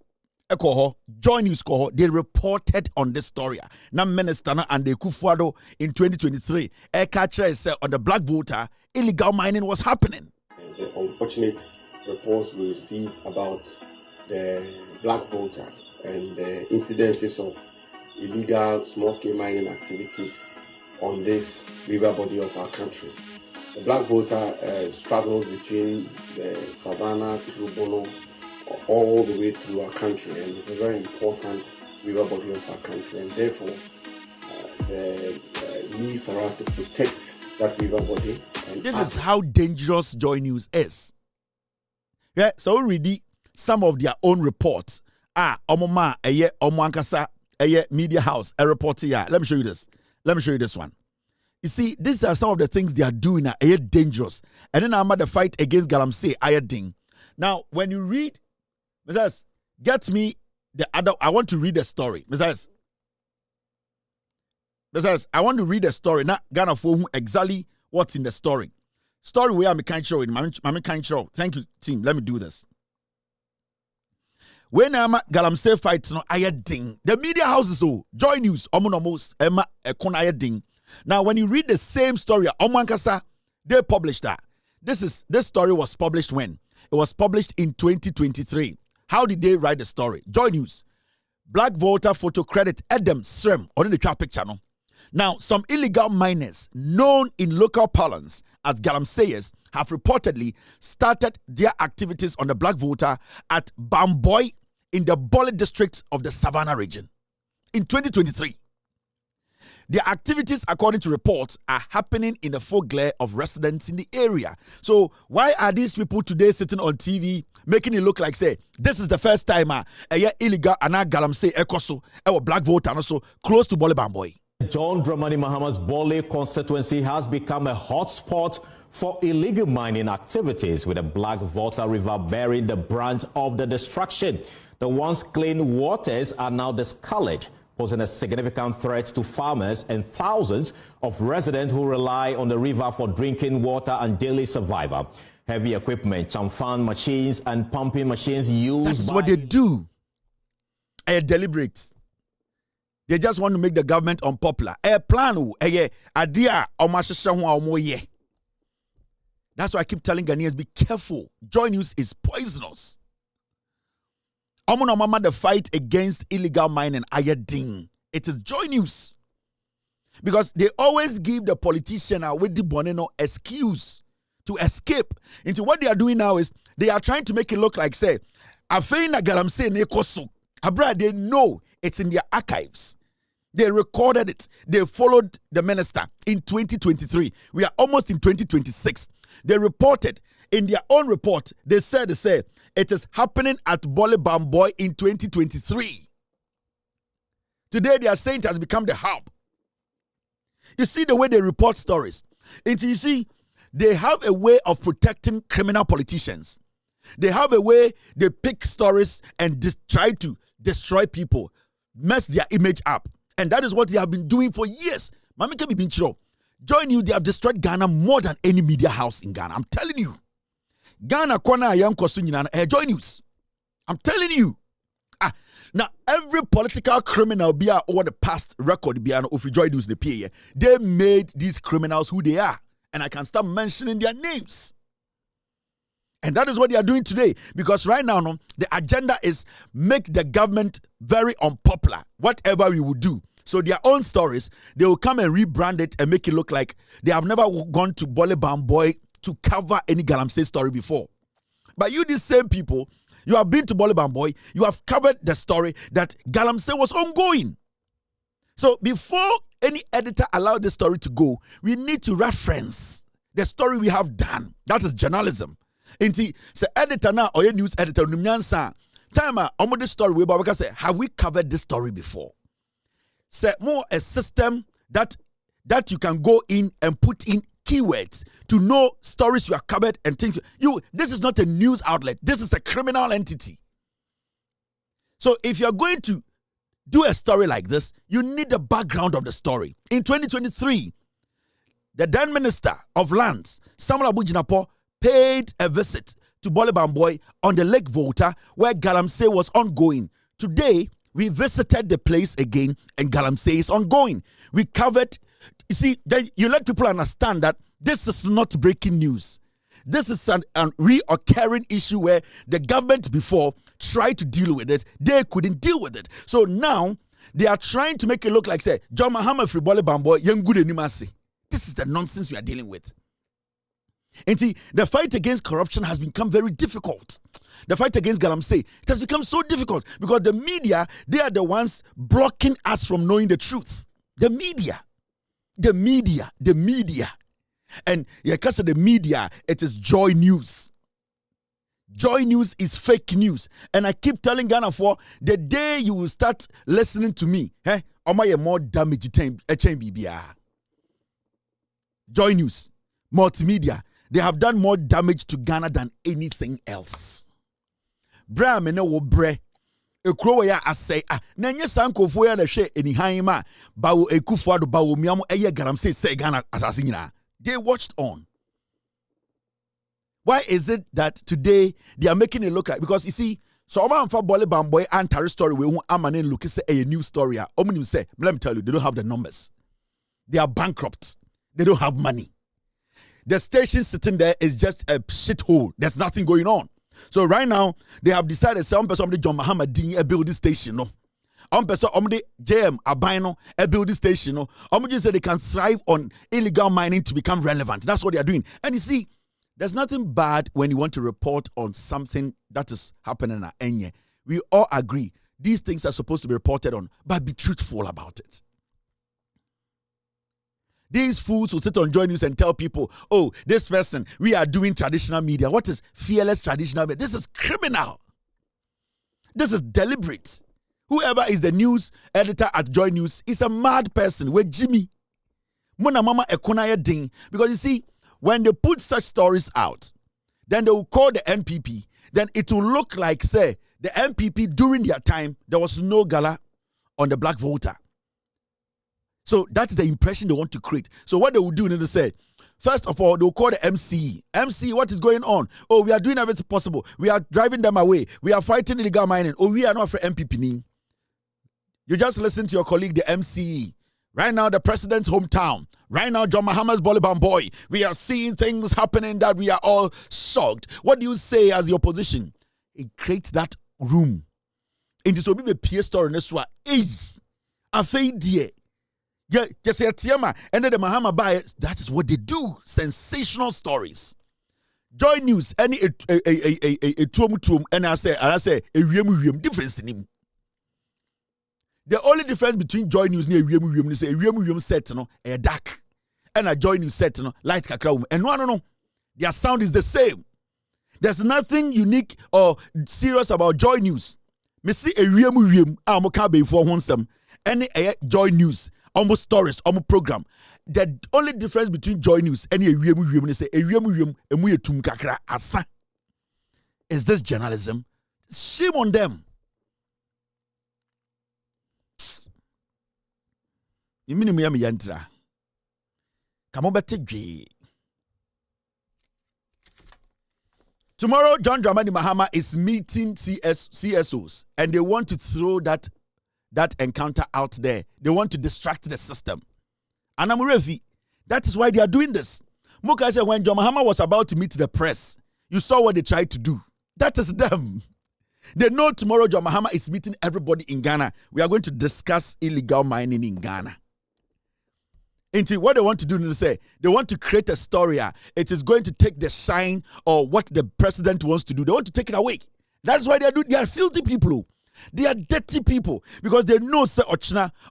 Joy News they reported on this story. Na minister na and the Kufuado in 2023. Catcher said on the black voter, illegal mining was happening. The unfortunate reports we received about the black voter and the incidences of illegal small-scale mining activities on this river body of our country. The black voter straddles between the Savannah to Bono all the way through our country, and it's a very important river body of our country, and therefore the need for us to protect that river body. This is how dangerous Joy News is. Yeah, so read some of their own reports. Omoma Omwankasa media house a report here. Let me show you this. Let me show you this one. You see, these are some of the things they are doing are dangerous. And then I'm at the fight against Galamsey Ayading. Now, when you read, Mrs. Get me the other. I want to read a story, Mrs. I want to read a story. Not Ghana for whom exactly what's in the story. Story where I'm kind show it. I'm kind show. Thank you, team. Let me do this. When I'm at Galamsey fights, no Ayading. The media houses, so Joy News, almost Emma Ekon Ayading. Now, when you read the same story, Omwankasa, they published that. This story was published when? It was published in 2023. How did they write the story? Joy News. Black voter photo credit Adam Srem on the traffic channel. Now, some illegal miners, known in local parlance as Galamseyers, have reportedly started their activities on the black voter at Bamboy in the Bole district of the Savannah region. In 2023. Their activities, according to reports, are happening in the full glare of residents in the area. So why are these people today sitting on TV making it look like, say, this is the first time illegal and Galamsey Ekoso, black voter, and also close to Bole Bamboy? John Dramani Mahama's Bole constituency has become a hotspot for illegal mining activities, with the Black Volta River bearing the brunt of the destruction. The once clean waters are now discolored, posing a significant threat to farmers and thousands of residents who rely on the river for drinking water and daily survival. Heavy equipment, chamfan machines and pumping machines used. That's what they do. Deliberate. They just want to make the government unpopular. Plan idea. That's why I keep telling Ghanaians, be careful. Joy News is poisonous. The fight against illegal mining, Ayading. It is Joy News. Because they always give the politician with the Boneno excuse to escape. Into what they are doing now is they are trying to make it look like, say, Afeina Galamsey Nekoso. Abra, they know it's in their archives. They recorded it. They followed the minister in 2023. We are almost in 2026. They reported in their own report, they said it is happening at Bole Bamboy in 2023. Today they are saying it has become the hub. You see the way they report stories. And you see, they have a way of protecting criminal politicians. They have a way they pick stories and try to destroy people, mess their image up. And that is what they have been doing for years. Mamika Bibinchiro, Join you, they have destroyed Ghana more than any media house in Ghana. I'm telling you. Ghana Kwana Ayam Kosunyana, Joy News. I'm telling you. Now, every political criminal be over the past record be of Joy News the PA, they made these criminals who they are. And I can start mentioning their names. And that is what they are doing today. Because right now, the agenda is make the government very unpopular, whatever we will do. So their own stories, they will come and rebrand it and make it look like they have never gone to Bole Bamboy to cover any Galamsey story before. But you, these same people, you have been to Bole Bamboy, you have covered the story that Galamsey was ongoing. So before any editor allowed the story to go, we need to reference the story we have done. That is journalism. Inti say editor now or news editor numyansa time on this story we because say have we covered this story before? Say more a system that you can go in and put in keywords to know stories you have covered and things. This is not a news outlet. This is a criminal entity. So if you're going to do a story like this, you need the background of the story. In 2023, the then Minister of Lands, Samuel Abu-Jinapor, paid a visit to Bole Bamboy on the Lake Volta where Galamsey was ongoing. Today, we visited the place again and Galamsey is ongoing. We covered, you see, then you let people understand that this is not breaking news. This is a reoccurring issue where the government before tried to deal with it. They couldn't deal with it. So now they are trying to make it look like, say, John Mahama free Bole Bamboy, young good anymasi. This is the nonsense we are dealing with. And see, the fight against corruption has become very difficult. The fight against Galamsey, it has become so difficult because the media, they are the ones blocking us from knowing the truth. The media. And because of the media, it is Joy News. Joy News is fake news. And I keep telling Ghana for the day you will start listening to me, more damage Joy News, multimedia, they have done more damage to Ghana than anything else. Bra mene wo bre. Ekuro ya asay na nye sankofo ya na hwe enihanma bawo ekufuado bawo miamo eye Galamsey say Ghana asase nyina. They watched on. Why is it that today they are making it look like, because you see, so Oma Amfa Bole Bamboy and Tari story we won't amane look say a new story. Omni say, let me tell you, they don't have the numbers. They are bankrupt. They don't have money. The station sitting there is just a shithole. There's nothing going on. So right now, they have decided some person the John Mahama ding a building station. No. Person the JM Abino a building station. No. Just say they can thrive on illegal mining to become relevant. That's what they are doing. And you see, there's nothing bad when you want to report on something that is happening at Enye. We all agree these things are supposed to be reported on, but be truthful about it. These fools will sit on Joy News and tell people, oh, this person, we are doing traditional media. What is fearless traditional media? This is criminal. This is deliberate. Whoever is the news editor at Joy News is a mad person. We're Jimmy. Mona mama ekonaya ding. Because you see, when they put such stories out, then they will call the NPP. Then it will look like, say, the NPP during their time, there was no gala on the black voter. So that is the impression they want to create. So what they will do, they say, first of all, they'll call the MCE. MCE, what is going on? Oh, we are doing everything possible. We are driving them away. We are fighting illegal mining. Oh, we are not for MPP. You just listen to your colleague, the MCE. Right now, the president's hometown. Right now, John Mahama's Bole Bamboy. We are seeing things happening that we are all shocked. What do you say as the opposition? It creates that room. In this will be the peer story in this one. A fade dear. Yeah, just say Tiama, and then the Mahama buy. That is what they do. Sensational stories. Joy News, any a tuom, and I say a difference in him. The only difference between Joy News and a is a set a dark, and a Joy News set light kakra and no. Their sound is the same. There's nothing unique or serious about Joy News. Me see a amoka be for one any Joy News. Almost stories, almost program. The only difference between Joy News and a kakra asa. Is this journalism? Shame on them. Tomorrow, John Dramani Mahama is meeting CSOs, and they want to throw that encounter out there. They want to distract the system. And I'm ready. That is why they are doing this. Muka said when John Mahama was about to meet the press, you saw what they tried to do. That is them. They know tomorrow John Mahama is meeting everybody in Ghana. We are going to discuss illegal mining in Ghana. Into what they want to do is say they want to create a story. It is going to take the shine or what the president wants to do. They want to take it away. That's why they are filthy people. They are dirty people because they know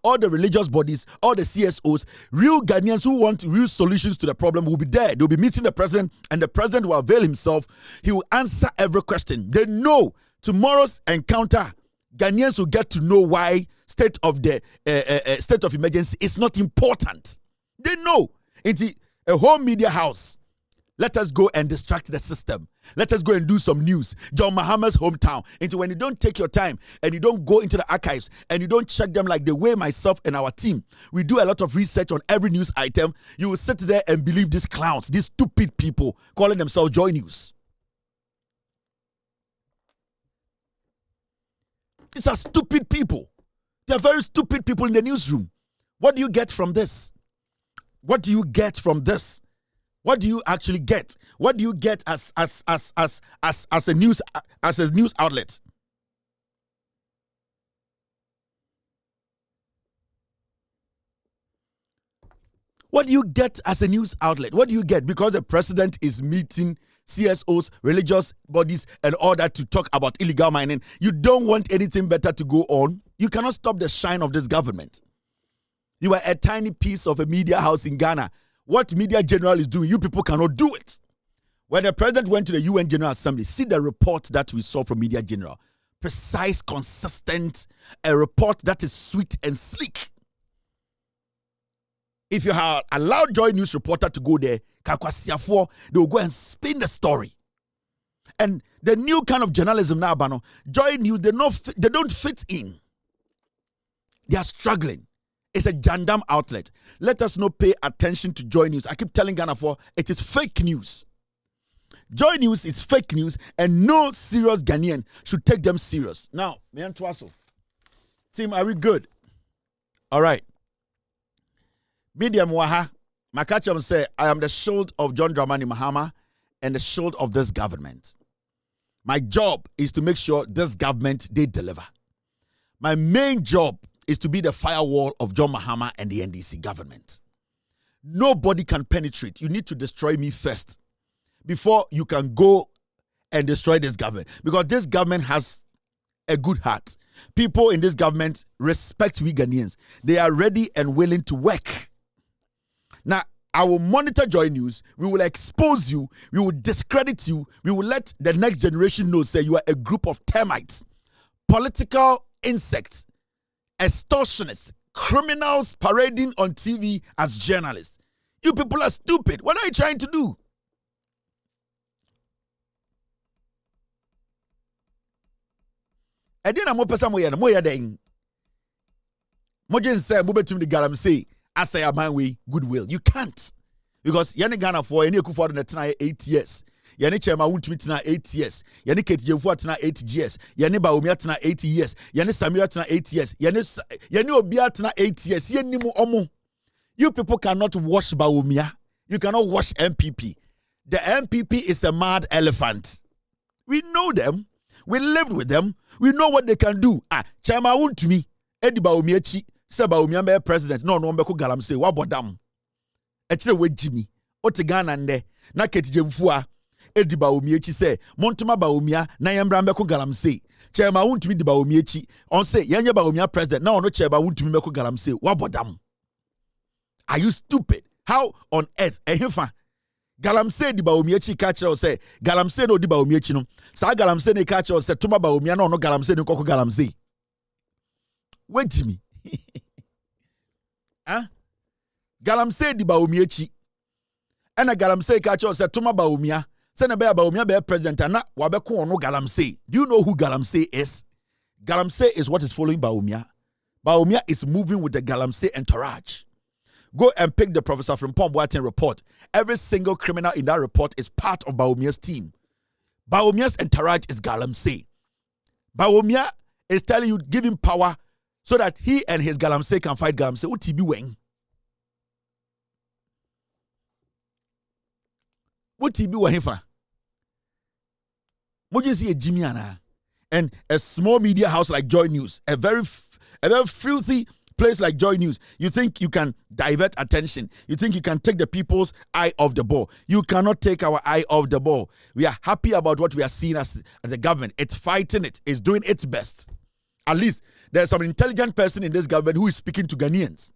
all the religious bodies, all the CSOs, real Ghanaians who want real solutions to the problem will be there. They'll be meeting the president and the president will avail himself. He will answer every question. They know tomorrow's encounter, Ghanaians will get to know why state of emergency is not important. They know. It's a whole media house. Let us go and distract the system. Let us go and do some news. John Mahama's hometown. Into when you don't take your time and you don't go into the archives and you don't check them like the way myself and our team, we do a lot of research on every news item. You will sit there and believe these clowns, these stupid people calling themselves Joy News. These are stupid people. They are very stupid people in the newsroom. What do you get from this? What do you get from this? What do you actually get? What do you get as a news outlet? What do you get as a news outlet? What do you get? Because the president is meeting CSOs, religious bodies, and all that to talk about illegal mining. You don't want anything better to go on. You cannot stop the shine of this government. You are a tiny piece of a media house in Ghana. What Media General is doing, you people cannot do it. When the president went to the UN General Assembly, see the report that we saw from Media General. Precise, consistent, a report that is sweet and sleek. If you have allowed Joy News reporter to go there, they will go and spin the story. And the new kind of journalism now, Bano, Joy News, they don't fit in. They are struggling. It's a jandam outlet. Let us not pay attention to Joy News. I keep telling Ghana it is fake news. Joy News is fake news, and no serious Ghanaian should take them serious. Now, team, are we good? All right. Medium Waha, Makacham say, I am the shield of John Dramani Mahama and the shield of this government. My job is to make sure this government, they deliver. My main job is to be the firewall of John Mahama and the NDC government. Nobody can penetrate. You need to destroy me first before you can go and destroy this government. Because this government has a good heart. People in this government respect we Ghanaians. They are ready and willing to work. Now, I will monitor Joy News. We will expose you. We will discredit you. We will let the next generation know, say you are a group of termites, political insects, extortionists, criminals parading on TV as journalists. You people are stupid. What are you trying to do? Edina mo pesa mo ya den. Mo jen say mo betum the galam say asay aman we goodwill. You can't. Because yani Ghana for any Akufo na tena 8 years. Yani Chema wuntumi tena 8 years. Yani Ketijefo tena 8 years. Yani Baumia tena 8 years. Yani Samira tena 8 years. Yani Obia tena 8 years. Yani mu omo. You people cannot wash Baumia. You cannot wash MPP. The MPP is a mad elephant. We know them. We lived with them. We know what they can do. Chema wuntumi edi Baumia chi se Baumia be president. No mbeko galam say wa bodam. Echire we Jimmy. Ote Ghana nde na Ketijefo edi Baumia chi say montuma Baumia na yembra mbeko galam say. Chema wuntumi di Baumia chi. On say yenye Baumia president. Na ono chema wuntumi mbeko galam say wa bodam. Are you stupid? How on earth? Ehefa. Galamse di Baumiechi catcher or say Galamse no di Baumiechi no. Sa Galamse ne catcher or say Tuma Baumia no Galamse no Koko Galamse. Wait Jimmy. Huh? Galamse di Baumiechi. And a Galamse catcher or say Tuma Baumia. Send a bear Baumia bear president and not Wabeko no Galamse. Do you know who Galamse is? Galamse is what is following Baumia. Baumia is moving with the Galamse entourage. Go and pick the Professor from Boateng report. Every single criminal in that report is part of Baumia's team. Baumia's entourage is Galamsey. Baumia is telling you, give him power so that he and his Galamsey can fight Galamsey. What TB wing? What TB wahifa? What you see a Jimmy Anna and a small media house like Joy News, a very filthy place like Joy News, you think you can divert attention. You think you can take the people's eye off the ball. You cannot take our eye off the ball. We are happy about what we are seeing as the government. It's fighting it. It's doing its best. At least there's some intelligent person in this government who is speaking to Ghanaians.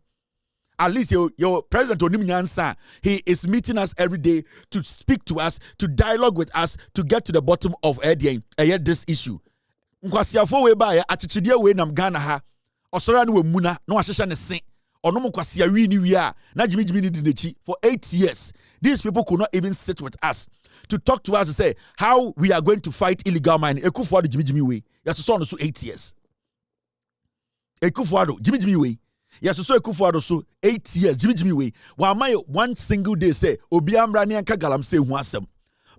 At least your President Onim Nyansa, he is meeting us every day to speak to us, to dialogue with us, to get to the bottom of this issue. Nkwasiafo we ba ya achichidie we nam Ghana ha. Osora no muna no ahehye ne se. Ono nkwasia wi ni wi a na jimijimi ni dinechi for 8 years. These people could not even sit with us to talk to us and say how we are going to fight illegal mining. Ekufuado jimijimi we. Yaso no so 8 years. Ekufuado jimijimi we. Yes, so Ekufuado so 8 years. Jimmy way. Wamayo one single day say Obi Amra ne anka galamsey hu asem.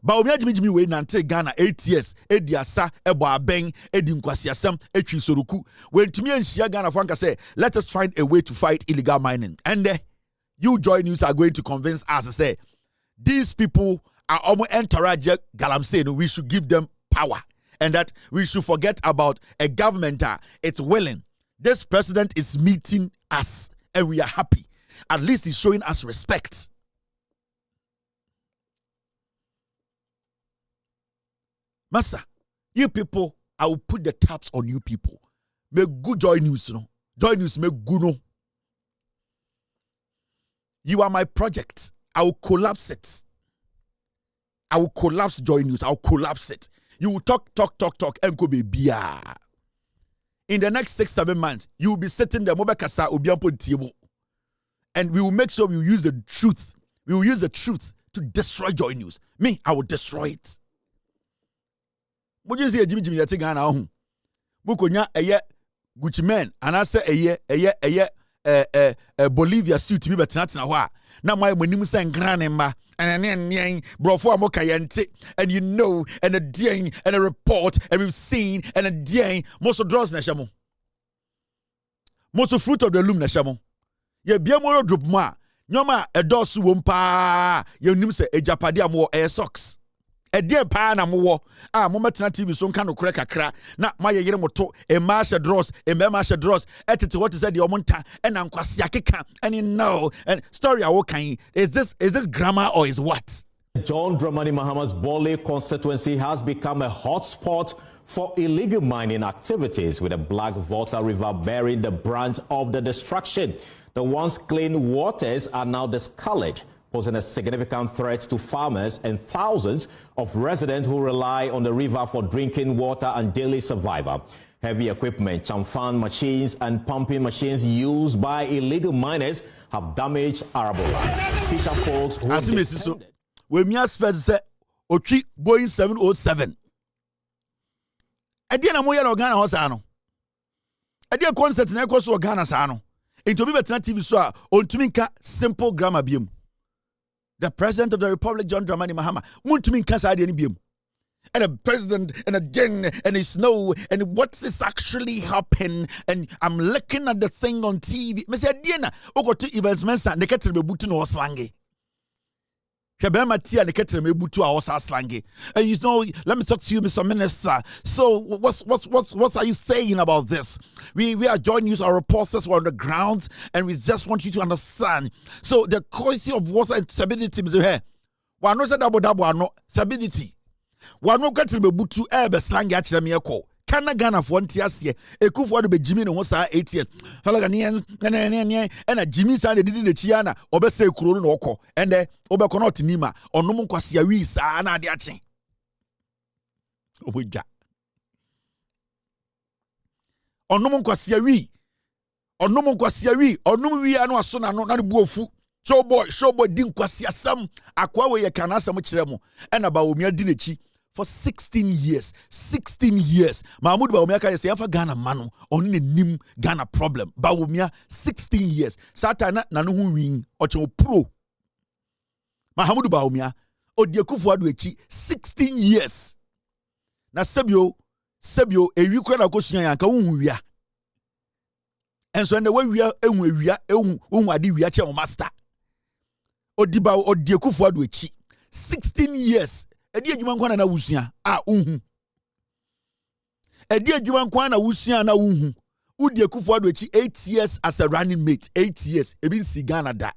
Ba Obi Jimmy way nante Ghana 8 years. Ediasa ebo aben edi nkwasiasem etwi soruku. When tumi anhia Ghana for anka say let us find a way to fight illegal mining. And you Joy News are going to convince us to say these people are almost entourage galamsey. We should give them power, and that we should forget about a government it's willing. This president is meeting us and we are happy. At least he's showing us respect. Massa, you people, I will put the taps on you people. Make good Joy News, no? Joy News, make good, no? You are my project. I will collapse it. I will collapse Joy News. I will collapse it. You will talk, and go be beer. In the next 6-7 months, you will be sitting there, and we will make sure we will use the truth. We will use the truth to destroy Joy News. Me, I will destroy it. What do you say, Jimmy? You're taking an hour. Bukonya eye Gucci man, and I say Bolivia suit to be better not now. Now my when you say grandma and bro for Mokayente, and you know, and a ding and a report, and we've seen and a ding most of draws nashamo. Most of fruit of the loom nashamo. Ye be more drop ma. Nyoma a dosu wumpa. Ye nimse a japadia more air socks. A dear pan and more. Momatana TV so kind of crack a crack. Not my yeremoto, a marsha draws, a marsha draws. At what is that the omonta and Ankwasiaka and you know and story awokai. Is this grammar or is what? John Dramani Mahama's Bole constituency has become a hotspot for illegal mining activities, with the Black Volta River bearing the brunt of the destruction. The once clean waters are now discolored, posing a significant threat to farmers and thousands of residents who rely on the river for drinking water and daily survival. Heavy equipment, chamfan machines and pumping machines used by illegal miners have damaged arable lands. Fisher folks who depended... When me aspect say Ochi Boeing 707. Ade na mo ye no Ghana ho sa no. Ade concert na ekoso Ghana sa no. Into be better TV so a ontumi nka simple grammar biem. The President of the Republic, John Dramani Mahama, muntumi nka sa ade ni biem. And a president and a gen and a snow and what is actually happening, and I'm looking at the thing on TV. Me say ade na okoto events mensa ne ketere bebutu no slange. And you know, let me talk to you, Mr. Minister. So, what are you saying about this? We are joining you, our reporters were on the ground, and we just want you to understand. So, the quality of water and stability, Mr. Hey, one no double stability. One no get to be butu ebe slang at them yako. Kana Ghana for 1 year, a coup for the Jimmy and 8 years. And a Jimmy side did the Chiana, Obese Kurun Oko, and the Obekonot Nima, or no Quasiaris, Anna Diachi. Obuja. Or no Quasiari, or no Quasiari, or no Riano Sona, not Buofu. Showboy didn't Quasia some, Aquawe Canasa Muchremo, and about Umia Dinechi. For 16 years, 16 years. Mahmoud Bawumia ka say afa Ghana mano on ne nim Ghana problem. Bawumia 16 years. Satana na no hu win ocho pro. Mahmoud Bawumia Odi Akufo-Addo echi 16 years. Na sebio ewi kura na kosua yanka hu wia. Enso ende we wia ehu wia ehu ade wia che o master. Odi Akufo-Addo echi 16 years. Edi adwuma nkwa na wusua a unhu. Edi adwuma nkwa na wusua na unhu. Udi Akufo-Addo echi 8 years as a running mate. 8 years. Ebi si Ghana da.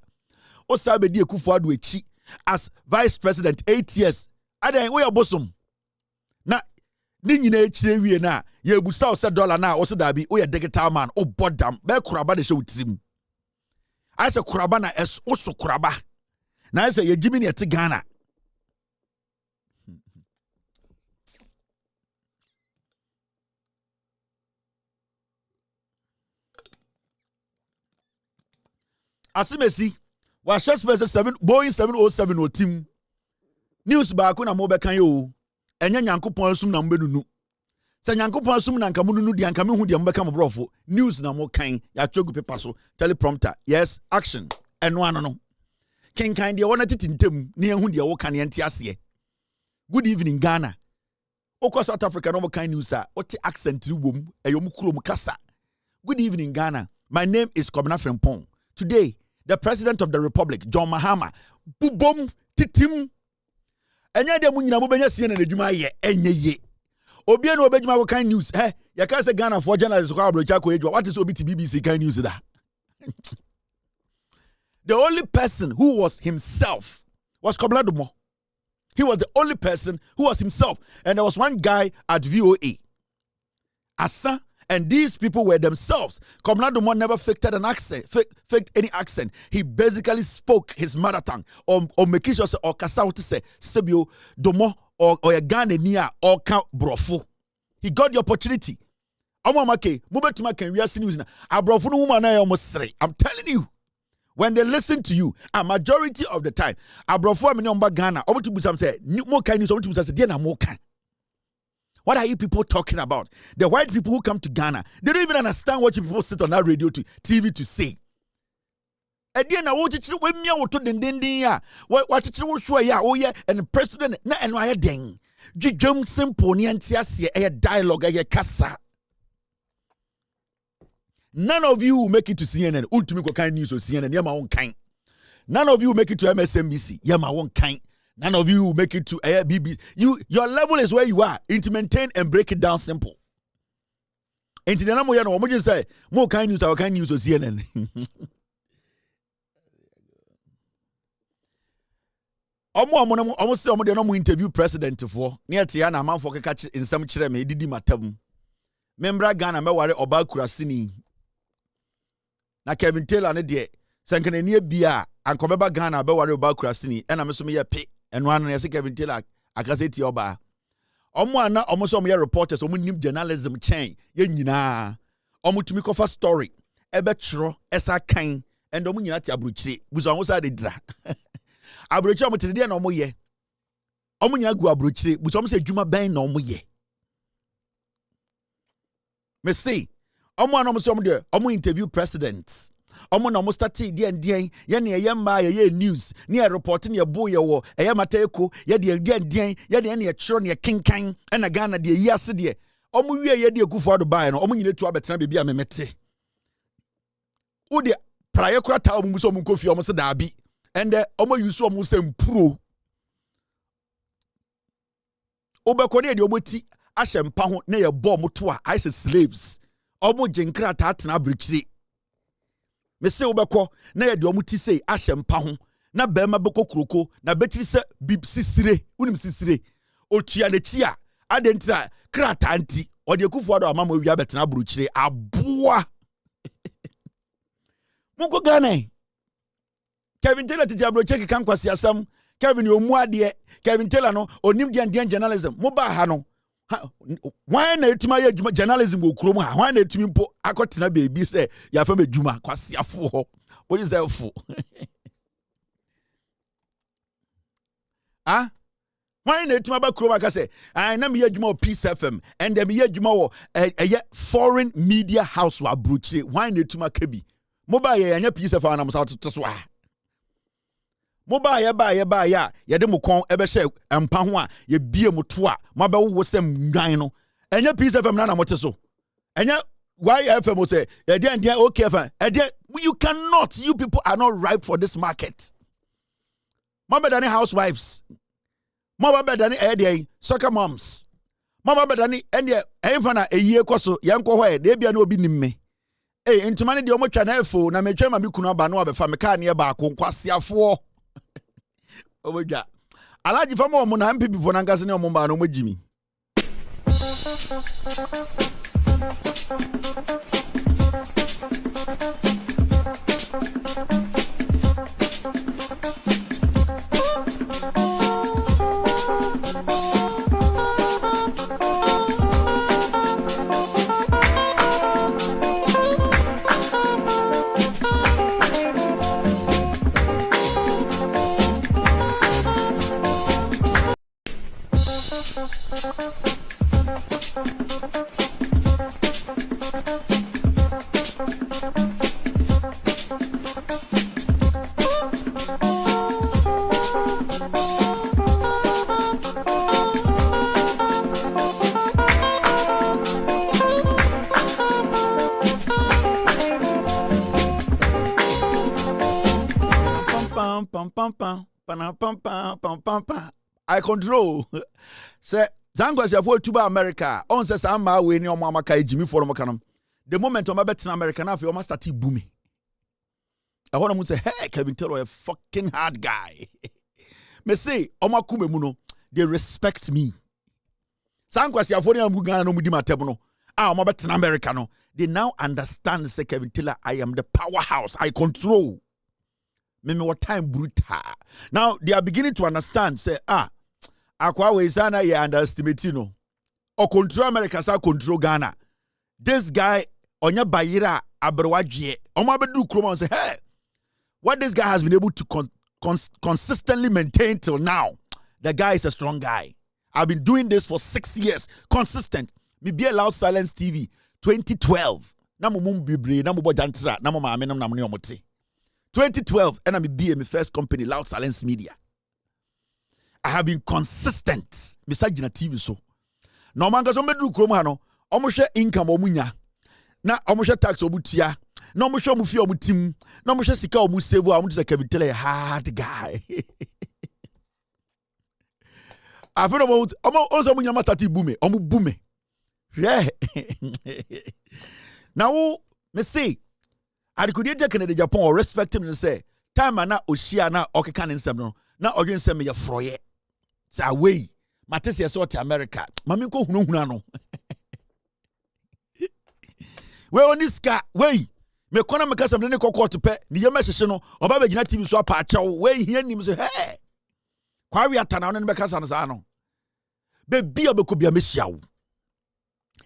Osabe di Akufo-Addo echi as vice president 8 years. Adan we abosom. Na ni nyina echire wie na ye busa o se dollar na o se da bi o ye digital man o bodam be kuraba de show trim. I say kuraba na es oso kuraba. Na I say ye jimi ne ete Ghana. Asimesi wa share space 7 Boeing 707 o team news ba ko na mo be kan yo enye Nyankopon asum na mbedunu se Nyankopon asum na nka mununu di anka mehu di mbeka mo brofo news na mo kan ya twogu paper so teleprompter yes action eno ano no kenkan de wona titintem ne ehu de wo kan ente ase. Good evening Ghana. Oko South Africa no mo kan news a what accent ni wom eyom kurom kasa. Good evening Ghana. My name is Kobina Frimpong. Today the President of the Republic, John Mahama, bubom titim. Enya de mu nyina mo benya sie na adwuma ye enye ye. Obi na obedwuma ko kan news. Ya ka say Ghana for journalists ko abrocha ko edwa. What is obi to BBC kan news da? The only person who was himself was Kobina Dumo. He was the only person who was himself. And there was one guy at VOA. Asa. And these people were themselves. Kobina Dumo never faked an accent, faked any accent. He basically spoke his mother tongue. Or make sure or kasa to say Sebio Dumo or a Ghana niya or ka brofo. He got the opportunity. Amamake, mubetuma ken wiase news na. Abrofo no woman na almost three. I'm telling you. When they listen to you, a majority of the time, abrofo amene omba Ghana, obutu busam say, mo kan news obutu busam say, na mo kan. What are you people talking about? The white people who come to Ghana, they don't even understand what you people sit on that radio to TV to say. Again, I want to when me to den ya. What you show ya? Oh yeah, and the president na enwaya den. Jum simple ni antiasie a dialogue a kasa. None of you will make it to CNN. Ultimate kind news or CNN. Yama one kind. None of you will make it to MSNBC. Yama one kind. None of you will make it to BBC. Your level is where you are. To maintain and break it down simple. And to the number you just say more kind news, our kind news or CNN. Almost say almost no interview president for near Tiana man for catch in some chere me didi matam. Membra Ghana me ware oba kurasini. Na Kevin Taylor ne de sankane ne bia ankobeba Ghana be ware oba kurasini e na me so me ye pe eno anu ye se Kevin Taylor akaseti oba. Omo ana omo so omo ye reporters omo nim journalism chain ye nyina. Omo tumi kofa story ebe chro esa kan and omo nyina ti abrochire buso omo sa de dra. Abrochire omo tede na omo ye. Omo nyina gu abrochire buso omo se dwuma ban na omo ye. Me say omo ana omo so omo de omo interview presidents. Omo na omo start den ye ne ye ma ye news ne report ne bo ye wo ye mata eko ye de den ye de ne chiro ne kenkan na Ghana de yi ase de omo wie ye de Akufo-Addo bae no omo nyine tu abetena bebi a memete wo de praye kura ta omo so omo kofi omo se da bi and omo use omo se mpuro obekode de omo ti ahye mpa ho na ye bo omo to a I say slaves omo jenkra ta atena abrichiri me se obekọ na ye de omuti sei ahye mpa ho na bema beko kroko na betiri se sisire unim sisire otua na chi a adentra krata anti ode Akufo-Addo amama wi abetena buruchire aboa muko Ghana Kevin Taylor titi abroche kan kwasi asam Kevin omu ade Kevin Taylor no onim dian journalism mo ba ha no why na etima ye journalism go krom ha why na etimi mpo akotena baby say ya fa medwuma kwase afo what is that for why na etima ba krom aka say na me ye dwuma o Peace FM and dem ye dwuma wo foreign media house wa broche why na etuma kabi mobile ye anya Peace FM na mo sa to so Mobile ba ya ye de mo kon ebe hye empa ho a ye bie mo to a mo be wo sem nwan no enya Peace FM na mo te so enya YFM say ye de okay FM you cannot, you people are not ripe for this market. Mama dani housewives, mama dani soccer moms, mama dani ende emfa na eyi ekoso ye nko ho e de bia na obi nimme Hey, into money the omo channel fo na me twa ma me kunu aba no abefa me ka ne ba ko kwasiafo. Omoja. Alaji fama omo na MPP fo na ngase ne omo ba no mogimi. I control. Say, Zangwas for Tuba America. On says, I'm my way near Mamaka Jimmy for Macanum. The moment I'm in America, now you must start booming. I want to say, hey, Kevin Taylor, a fucking hard guy. Me say, Omakume Muno, they respect me. Zangwas for Mugana no Mudima Tebono. I'm about in America. No, they now understand, say Kevin Taylor, I am the powerhouse. I control. Meme what time brutal. Now they are beginning to understand. Say, akwa we sana ye underestimate no. O control America, sa control Ghana. This guy onya bayira aberwaje. Omo abedu kroma say, hey, what this guy has been able to consistently maintain till now. The guy is a strong guy. I've been doing this for 6 years, consistent. Me be Loud Silence TV 2012. Na mo mumbibre, na mo bojantra, na mo maame na mo omote. 2012, and I'm my first company, Loud Silence Media. I have been consistent. Misagina TV so. No manga so medu kroma no. Omo hwe income omunya. Na omo hwe tax obutia. Na omo hwe omufi omutim. Na omo hwe sika omu save omo say Kevin Taylor a hard guy. I feel about omo also omunya ma start boom. Omo boom. Yeah. Now me say I could get Canada Japan or respect him and say, time na Oceana or can in some now or you send me a froye. Say away. Matesia sort America. Mamiko no. Well on this car, way. Me kona meka some ne kokko to pet, ni yema hye no, oba be gina TV so apa achaw, way here nim say, hey. Kwa wi atana no meka san sa no. Be bia be ko bia me hia.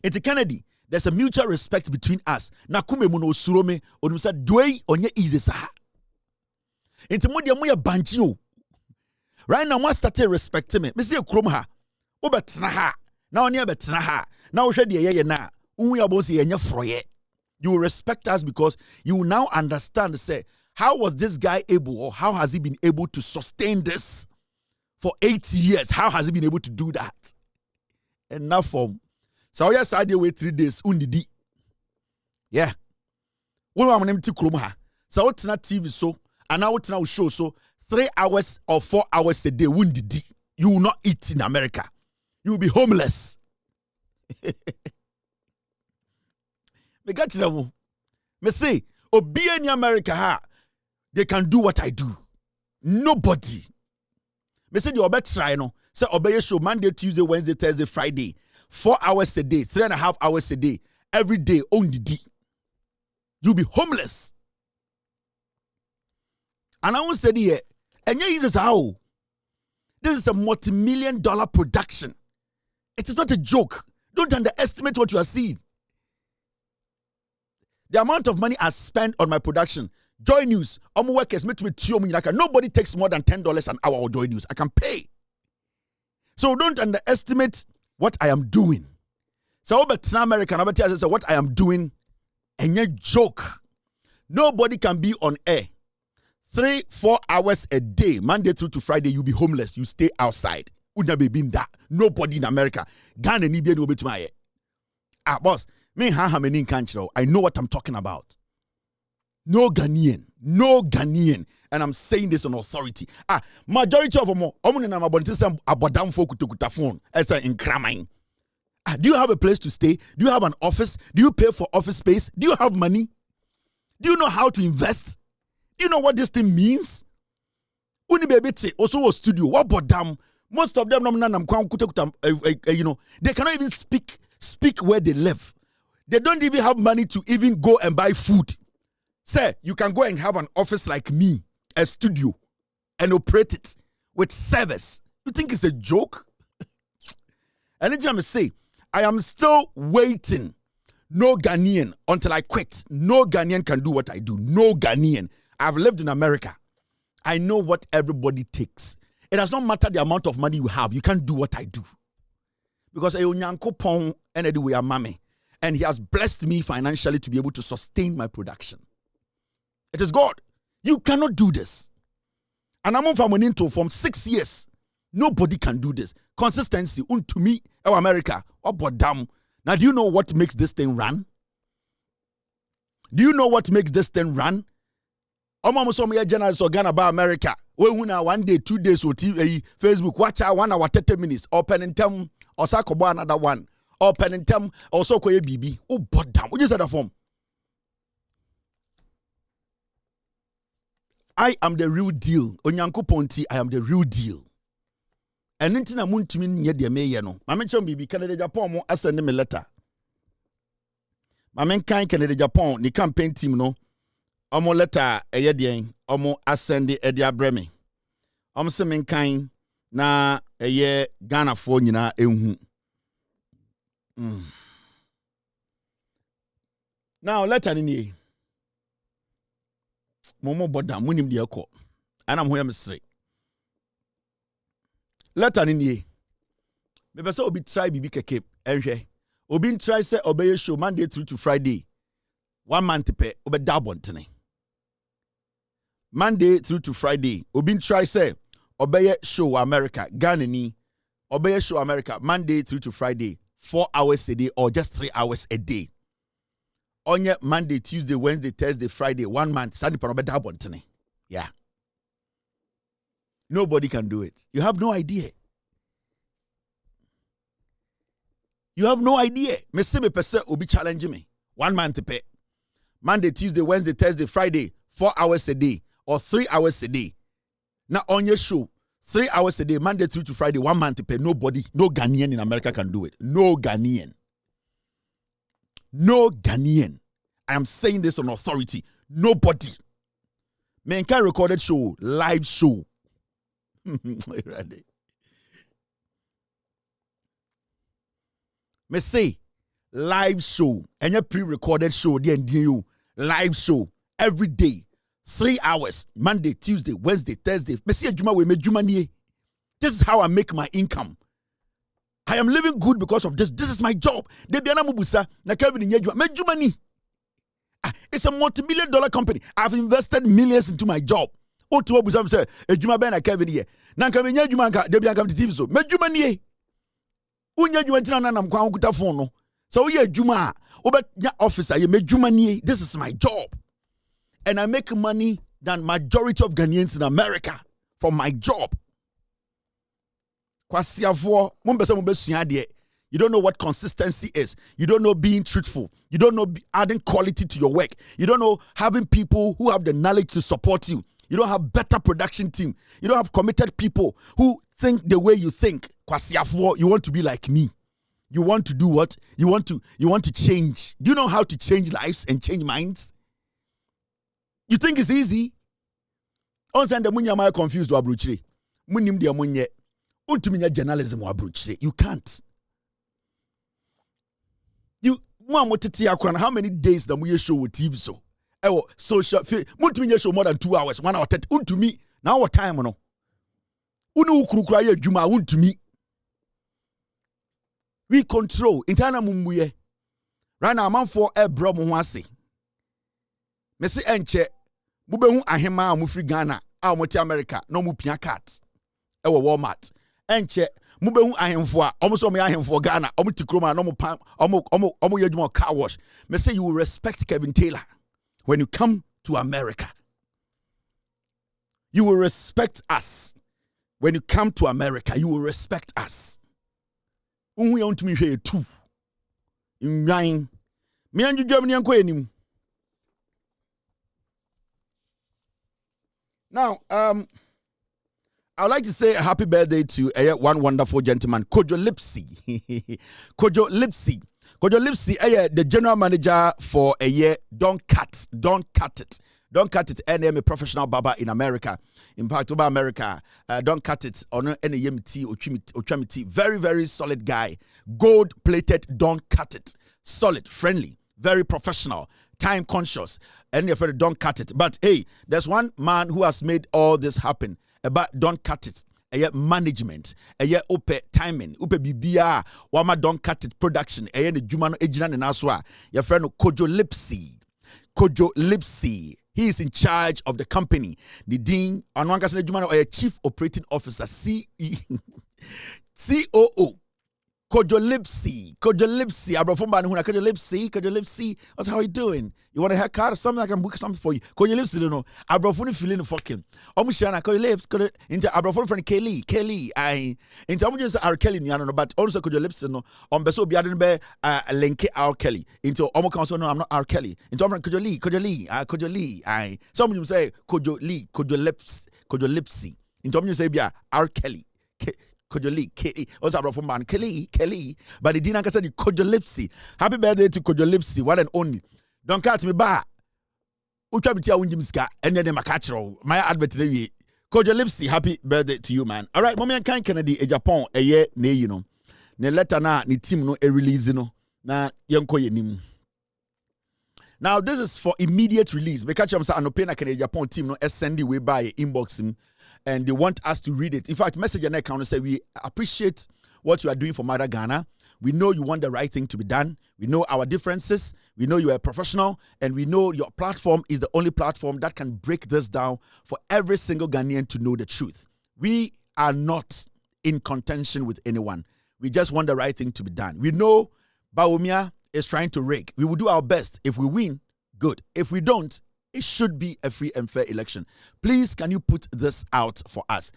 It's Kennedy. There's a mutual respect between us. Na kume mu no osuro me, onum say doei onye easy sa. Enti mo de mo ye banchi o. Right now, I started respecting me. Me say krom ha. Wo betena ha. Na oni betena ha. Na wo hwe de ye na. Unwi abosi yenye froye. You will respect us because you will now understand, say, how was this guy able, or how has he been able to sustain this for 8 years? How has he been able to do that? Enough from. So yes, I did wait 3 days. Undidi. Yeah. What am I name to krom ha? So what's not TV so? And now what's now show so? 3 hours or 4 hours a day. Undidi. You will not eat in America. You will be homeless. Me got you. Me say, obi in America ha, they can do what I do. Nobody. Me say the obey try no. Say obey show Monday, Tuesday, Wednesday, Thursday, Friday. 4 hours a day, 3.5 hours a day, every day, only D. You'll be homeless. And I won't study here. And yeah, this is how. This is a multi-million-dollar production. It is not a joke. Don't underestimate what you are seeing. The amount of money I spend on my production. Joy News, workers, nobody takes more than $10 an hour on Joy News. I can pay. So don't underestimate what I am doing. So but American, what I am doing, and a joke. Nobody can be on air 3-4 hours a day, Monday through to Friday. You be homeless. You stay outside. Nobody in America. Ghana ni be no bit my. Boss, me many country. I know what I'm talking about. No Ghanaian, and I'm saying this on authority. Majority of them, abodam folk to phone as in Kramain. Do you have a place to stay? Do you have an office? Do you pay for office space? Do you have money? Do you know how to invest? Do you know what this thing means? Uni baby also a studio. What about them? Most of them, you know, they cannot even speak where they live. They don't even have money to even go and buy food. Say, you can go and have an office like me, a studio, and operate it with service. You think it's a joke? And anytime I say, I am still waiting. No Ghanaian until I quit. No Ghanaian can do what I do. No Ghanaian. I've lived in America. I know what everybody takes. It does not matter the amount of money you have. You can't do what I do. Because Nyankopon and we are mommy. And he has blessed me financially to be able to sustain my production. It is God. You cannot do this. And I'm from 6 years. Nobody can do this. Consistency. To me, America. Now, do you know what makes this thing run? Do you know what makes this thing run? Journalists organ about America. One day, 2 days, or TV, Facebook, watch out 1 hour, 30 minutes, open and tell or sakobo another one, open and tell also koye BB. Oh, but damn, what is that form? I am the real deal. Onyanko Ponti, I am the real deal. And then I want to mean ye de me no. Mama chom bibi Canada Japan mo asend me letter. Mama kan Canada Japan ni campaign team no. Omo letter eye de omo asend e de abreme. Omo se men kan na eye Ghana fo nyina ehu. Now letter ni Momo boda munim de ekọ. Ana mo ya mesre. Letter ni nie. Me pese obi try bibi keke enhwe. Obi try say obey show Monday through to Friday. 1 month pe obe dabontene. Monday through to Friday. Obi try say obey show America Ghana ni. Obey show America Monday through to Friday. 4 hours a day or just 3 hours a day. Onye Monday, Tuesday, Wednesday, Thursday, Friday, 1 month. Sunday obe dabontene. Yeah. Nobody can do it. You have no idea. You have no idea. Me say me pese obi challenge me. 1 month pay. Monday, Tuesday, Wednesday, Thursday, Friday, 4 hours a day or 3 hours a day. Now on your show, 3 hours a day, Monday through to Friday, 1 month pay. Nobody, no Ghanaian in America can do it. No Ghanaian. No Ghanaian. I am saying this on authority. Nobody. Men can recorded show, live show. Me say live show and your pre-recorded show you live show every day 3 hours Monday, Tuesday, Wednesday, Thursday. Me say adwuma we me dwuma nie. This is how I make my income. I am living good because of this. This is my job. De bia na mubusa na Kevin nye dwuma me dwuma ni. It's a multi-million-dollar company. I've invested millions into my job. Otu obusa say adwuma be na Kevin here. Na nka me nya adwuma nka de bia nka TV so. Me dwuma nie. Unya adwuma tina na nam kwa nkuta phone no. So ye adwuma obenya officer ye me adwuma nie. This is my job. And I make money than majority of Ghanaians in America from my job. Kwasiafo mo mbese mo besua de. You don't know what consistency is. You don't know being truthful. You don't know adding quality to your work. You don't know having people who have the knowledge to support you. You don't have better production team. You don't have committed people who think the way you think. Kwasiafo, you want to be like me. You want to do what? You want to change. Do you know how to change lives and change minds? You think it's easy? On Sunday, munya confused wa bruchire. Munim dia munye. Untuminya journalism wa bruchire. You can't. How many days the we show with TV so? Social mutuminya show more than 2 hours, 1 hour 30. Untumi. Now what time no? Unu ukrukra ye juma untumi. We control intana mumbuye. Right now man for a bro mo ase. Mesi enche mubehu ahema amufri Ghana a omoti America no mu pia cart. Ewo Walmart. Enche mubehu ahemfo a omo so me ahemfo Ghana omo tikroma no mo pam omo yedwuma car wash. Me say you will respect Kevin Taylor when you come to America. You will respect us. When you come to America, you will respect us. Unwe on to me here too. In nine. Me and you Germany and enim. Now, I would like to say a happy birthday to one wonderful gentleman, Kojo Lipsy. Kojo Lipsy. Kojo Lipsy, the general manager for a year. Don't cut it. Don't cut it. And I'm a professional barber in America. In fact, over America, don't cut it. On any yemiti ochimiti. Very, very solid guy. Gold plated. Don't cut it. Solid, friendly, very professional, time conscious. And you're afraid, don't cut it. But hey, there's one man who has made all this happen. About don't cut it. Management, ope timing, ope bibia, wama don't cut it production, ne jumano ejina ne naswa. Your friend Kojo Lipsy. Kojo Lipsy. He is in charge of the company. The dean, anwanka ne jumano or chief operating officer, COO. Kojo Lipsy. Kojo Lipsy. That's how you doing? You want a haircut or something? I can book something for you. Kojo Lipsy, you know. Abrafuni feeling fucking. Omushana Kojo Lips. Into Abrafuni friend Kelly. I into Omushana R. Kelly, you know, but also Kojo Lipsy, no. Beso biaden be Lenke R. Kelly. Into Omo Council, no, I'm not R. Kelly. Into Kojo Lee. I some of you say Kojo Lipsy. Into Omo say bia R. Kelly. Kojo Lee, also from man Kelly, but the dinner said Kojo Lipsy. Happy birthday to Kojo Lipsy, one and only. Don't catch me ba. Uchabitia Winjimska, and then my advert today. Kojo Lipsy, happy birthday to you, man. All right, Mommy and Kind Kennedy, a Japan, a year, ne, you know. Ne letter na, ni team no, a release, you know. Na, yanko ye nim. Now, this is for immediate release. Because I'm saying, Anopena Kennedy Japan team no, send the way by inbox him. And they want us to read it. In fact, message and account say we appreciate what you are doing for Mother Ghana. We know you want the right thing to be done. We know our differences. We know you are a professional, and we know your platform is the only platform that can break this down for every single Ghanaian to know the truth. We are not in contention with anyone. We just want the right thing to be done. We know Bawumia is trying to rig. We will do our best. If we win, good. If we don't, it should be a free and fair election. Please, can you put this out for us?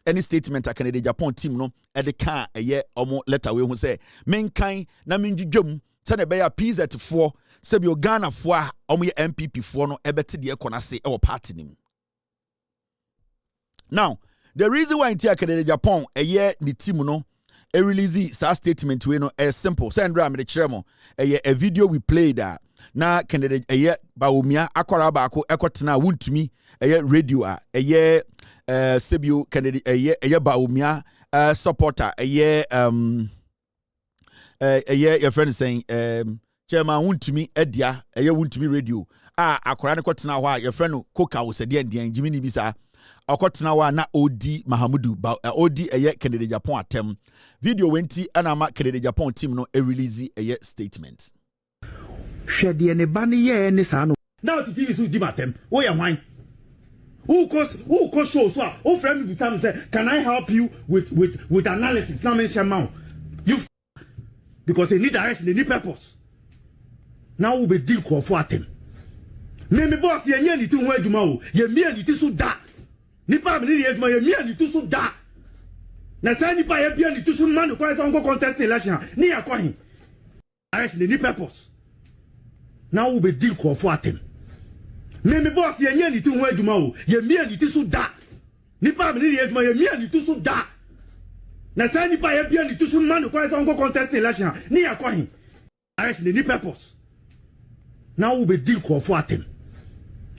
Any statement a Canada Japan team no at the car a year or more letter we will say menkai na minjum send a bear pizza to 4 sebio Ghana 4 MPP 4 no ebeti de ekona se e party nim. Now, the reason why in Canada Japan a year the team no a release sa statement we no is simple. Send ram the chemo a video we played that. Na Canada eye Bawumia akwara baako ekotena wuntumi eye radio a eye sebio Canada eye Bawumia supporter eye your friend saying chairman wuntumi edia eye wuntumi radio akwara ne kotena ho a your friend Koka wo sede ndian jimini bisa akotena wa na odi Mahamudu odi eye Canada Japan atem video wenti ana ma Canada Japan team no release eye statement. Shady and a bunny, yeah, and the now to TV so dimatem. Oh, yeah, wine. Who cost shows? Oh, friend, with time say, can I help you with analysis? Now mention amount. You because they need direction, they need purpose. Now we'll be deal for them. Me boss, ye ni tu where you mo. Ye me and it so da. Nipa me ni my me and it so da. Na say nipa ye bia ni tu so man who go contest election. Ni akwahin. Direction, they need purpose. Now we be deal for them. Me boss ye ni tu where you mo. Ye me and it so da. Nipa me ni my me and it so da. Na say nipa ye bia ni tu so man who go contest election. Ni akwahin. Direction, they need purpose. Now we be deal for them.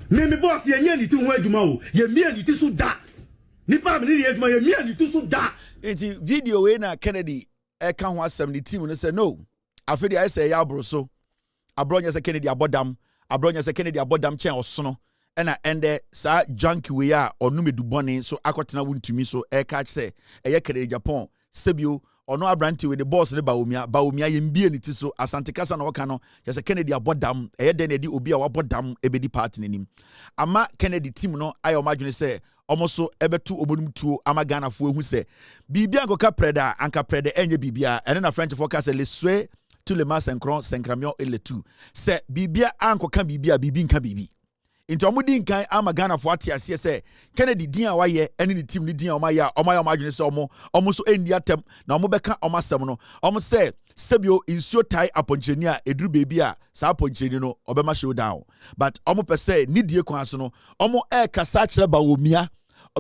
Me boss ye ni tu where you mo. Ye me and it so da. Nipa me ni my me and it so da. Enti video we na Kennedy e kan ho asem the team no say no. Afedi I say ya broso. Abronya se Kennedy abodam. Abronya se Kennedy abodam chen osono. Ena ende sa junkie we a onumedu bone so akotena wuntumi so e catch say eye Kennedy Japan sebio ono abranti we the boss ne Bawumia yembie ni ti so Asante Kasa na oka no je se Kennedy abodam eye den edi obi a wabodam ebedi party nim ama Kennedy team no ayo madwene say omoso ebetu obonum tuo ama Ghana fo ehu se bibia nkoka preda anka preda enye bibia ene na French forecast le souhait tout le mas synchron synchromion et le tout c'est bibia ankoka bibia bibi nka bibi Into omudi nkan ama Ghana for ati ase say Kennedy din a waye ene ni team ni din a omaya omadwene say omo so endi atem na omo beka omasem no omo say sebio insuo tai aponcheni a eduru bebi a sa aponcheni no obema showdown but omo pese ni die kwan so no omo kasa kire bawomia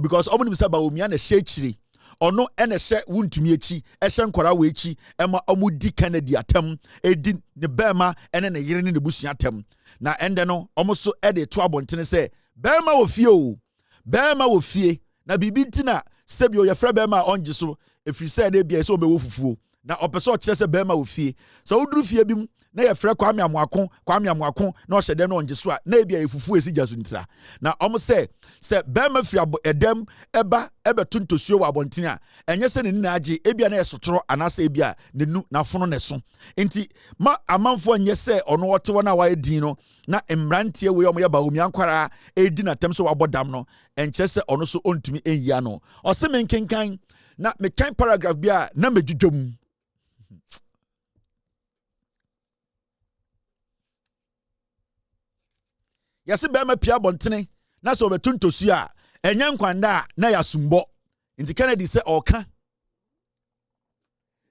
because omo ni bisa bawomia na hye ono ene hye wuntumi echi ehye nkora we echi ema omo di Kennedy atem edi ne bema ene ne yire ne busua atem na ende no omo so de to abontene say bema wo fie o bema wo fie na bibi ntina sebio ye fra bema onje so efri say de bia so omewo fufuo na opeso kire say bema wo fie so woduru fie bi na ye frɛ kwame amoako na o hyede no onje so a na ebia efufu esi jaso ntira na omo se bema firi edem eba tuntosuo wa abontene a enye se ne na age ebia na esotoro anasa ebia ne nu na fono ne so enti ma amanfo enye se ono wote wona wa edin no na emrantie we omo ye bawumia nkwara edi na tem so wabodam no enche se ono so ontumi enyi no o se menkenkan na mekan paragraph bia na medwudwom yasi bema pia bontene na so betuntosu a enya nkwanda na yasumbo nti Kennedy se oka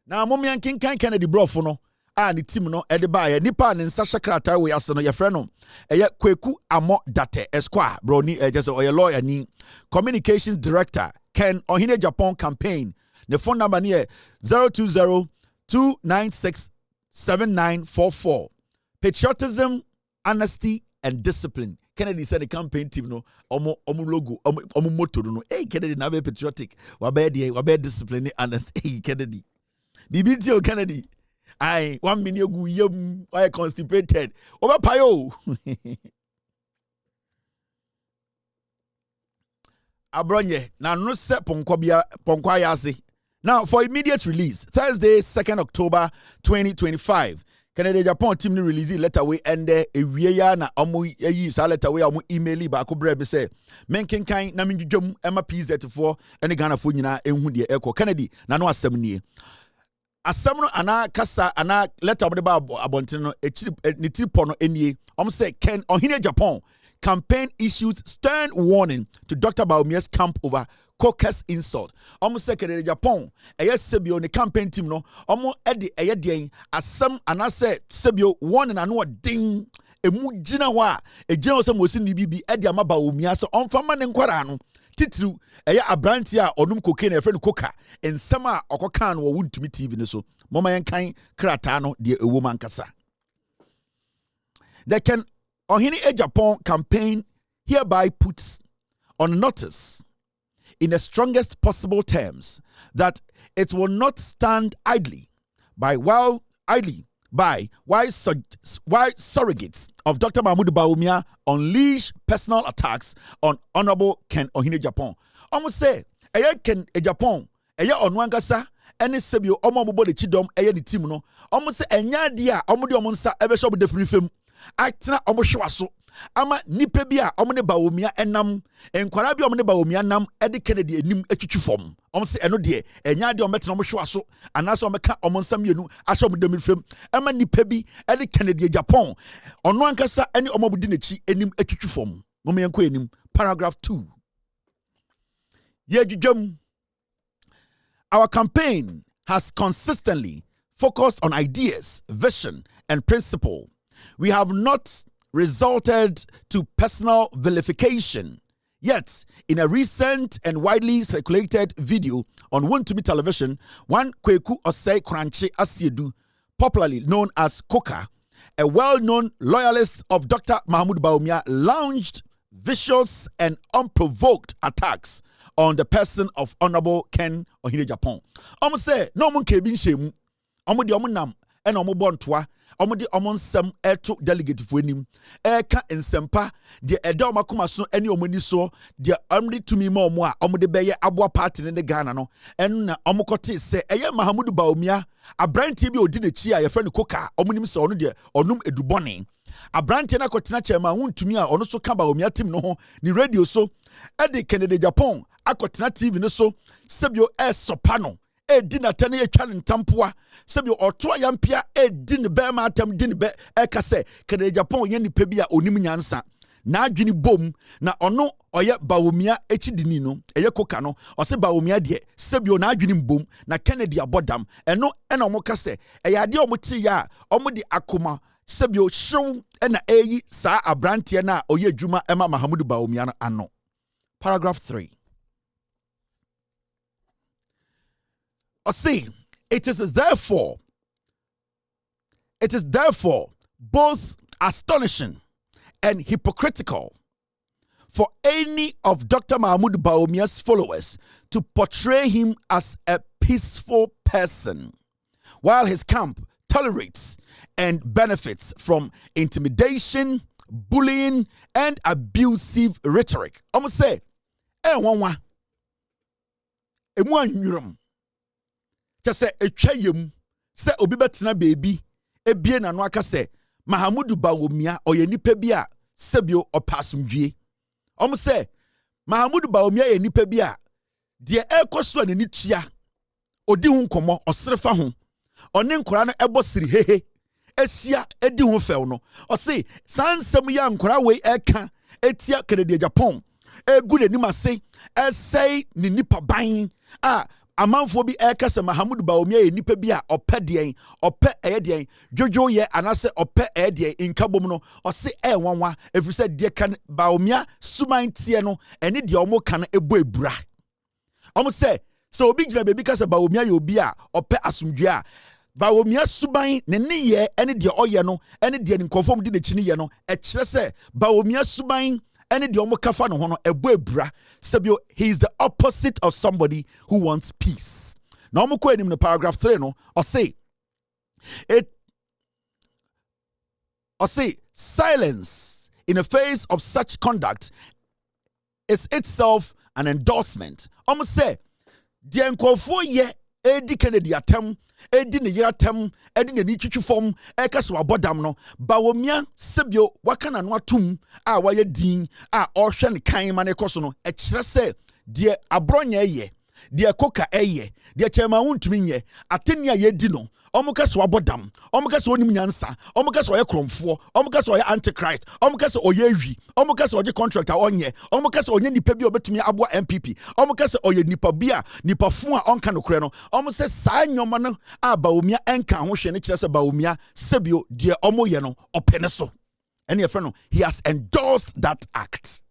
na momian kinkan Kennedy brofo no a ne team no ede ba ye nipa ne nsa hyekrata we ase no ye frɛ no eye Kweku Amo Date Esquire broni just oye lawyer ni communications director Ken Ohine Japan campaign the phone number ne 020-296-7944 patriotism honesty and discipline. Kennedy said the campaign team no omo logo omo motto no hey Kennedy na be patriotic wa be discipline and hey Kennedy BBT o Kennedy I 1 million gu yem why constipated over payo abronye na no se ponkwa yase now for immediate release Thursday 2nd October 2025 Canada Japan team ni release letter we ende ewie ya na omo yi sa letter we omo email ba ko bre be say menkenkan na mindwum ema PZ4 ene Ghana fo nyina enhu de eko Kennedy na no asem nie asem no ana kasa ana letter obo de ba abonten no echiri ni tipo no enie omo say Ken Ohine Japan campaign issued stern warning to Dr. Bawumia's camp over caucus insult. Almost secretary Japan, Sebio, the campaign team no, almost at the Ayadian, as some and I said Sebio one and I know a ding, a mujina wa, a general some was in the BB at the Amabawumia, so on Faman and Quarano, Titru, a brantia or num cocaine, a friend coca, and summer or cocan or wound to me TV so, Mama and kind, Kratano, dear a woman casa. They can Ohine Japan campaign hereby puts on notice in the strongest possible terms that it will not stand idly by surrogates of Dr. Mahmoud Bawumia unleash personal attacks on Honorable Ken Ohine Japan. Almost say, Ken Japan, onwangasa, any sebio, omo de chidom, the team no. Almost say, enya dia, omo omonsa, ever shop with the free film. Actina omo shwaso. Ama nipa bi a omo ne Bawumia enam enkwara bi omo ne Bawumia nam ede Kennedy enim etwitwi fom omo se eno de enya de omo metena omo hwa so anaso omo ka omo nsam yenu ahye omo dem fam ama nipa bi ede Kennedy Japan ono ankasa ene omo budi nechi enim etwitwi fom momo yenko enim paragraph 2 ye dwudwam. Our campaign has consistently focused on ideas, vision and principle. We have not resulted to personal vilification. Yet, in a recent and widely circulated video on Wontumi television, one Kweku Osei Kranche Asiedu, popularly known as Koka, a well-known loyalist of Dr. Mahmoud Bawumia, launched vicious and unprovoked attacks on the person of Honorable Ken Ohine Japan. Omo say, no mun kebin shemu, omo di omo nam, and omo bontoa, omo di omo nsem eto delegate fo anim eka nsempa de eda omo akoma so ene omo ni so de amri tumi ma omo a omo de beye aboa party ne Ghana no en na omo kote se eye Mahmoud Bawumia abrantie bi odi na chi a ye fa ne koka omo nim se ono de onum edubone abrantie na kotena chema wontumi a ono so ka Bawumia tim no ho ni radio so ede Canada Japan akotena TV no so sebio sopano edina tane etwa ntampoa sebi oto ayampia edin be ma atam din be ekase Canada Japan ye nipa bi a onim nyansa na adwini bom na ono oye Bawumia echidini no eye koka no ose Bawumia de sebio na adwini bom na Kennedy abodam eno ena omo kase eye ade omo ti ya omo de akoma sebio hyew ena eyi saa abrante na oye adwuma ema Mahamudu Bawumia no ano. Paragraph 3. See, it is therefore both astonishing and hypocritical for any of Dr. Mahmoud Bawumia's followers to portray him as a peaceful person, while his camp tolerates and benefits from intimidation, bullying, and abusive rhetoric. I'm going to say, just say etwayem say obi betina baby ebie na no aka say Mahamudu Bawumia oye nipa bi a sebio opasumdwie om say Mahamudu Bawumia ye nipa bi a de ekoso na ni tua odi hu nkomo osrefa ho one nkora no ebo siri hehe esia edi hu few no o say sansem ya nkora we eka etia Kennedy Japan egu ne nimase esei ni nipa ban a amanfo bi ekase Mahamudu Bawumia ye nipa bi a opedien ope eyedien jojo ye anase ope eyedien inkabom no o se enwanwa efrise de kan Bawumia suman tie no ene de omo kan ebo ebura omo se so obi gira bebi kase Bawumia ye obi a ope asumdwe a Bawumia suban ne ne ye ene de oye no ene de nkofom de n'echi ne ye no e kire se Bawumia suban any the kafa no hono ebra sebio he is the opposite of somebody who wants peace. Now omo ko enim no paragraph 3 no or say silence in the face of such conduct is itself an endorsement. Omo say the nkofo ye edi Kennedy atem edi ne yiratem edi ne twitwi fom ekaso abodam no Bawumia sebio wakana no atum a waye din a ohwe ne kan ma ne koso no e kire se de abronya ye de koka eye de chema wuntumi nye atenia ye di no omukaso abodam omukaso onim nyansa omukaso oye kromfo omukaso oye antichrist omukaso oye wi omukaso oje contractor onye omukaso onye nipa bi obetumi abo MPP omukaso oye nipa bia nipa fu a onka no kure no omuse saa nyoma no a Bawumia enka ho hwe ne kire se Bawumia sebio de omoye no opene so ene ye no he has endorsed that act.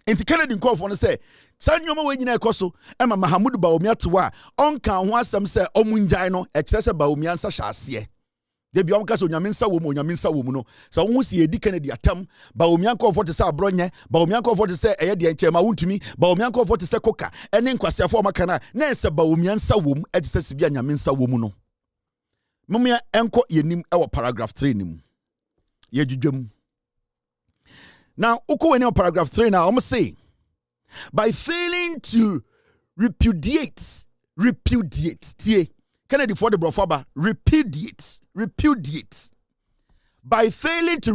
Inti Kennedy nkofo no say sanyoma we nyina ekoso ema Mahamudu Bawumia to a onka ho asem se omunjai no e kire se Bawumia nsa hyase de bi omka so nyaminsa wo mu no so wo si edi Kennedy atam Bawumia nkofo te se abronye Bawumia nkofo te se eye de enchema wuntumi Bawumia nkofo te se koka ene nkwasefo makana na se Bawumia nsa wo mu e te se bia nyaminsa wo mu no mumia enko yenim e wo paragraph 3 nim ye dwudwam. Now uko we paragraph 3 now I'm say by failing to repudiate tie Kennedy for the brofaba repudiate by failing to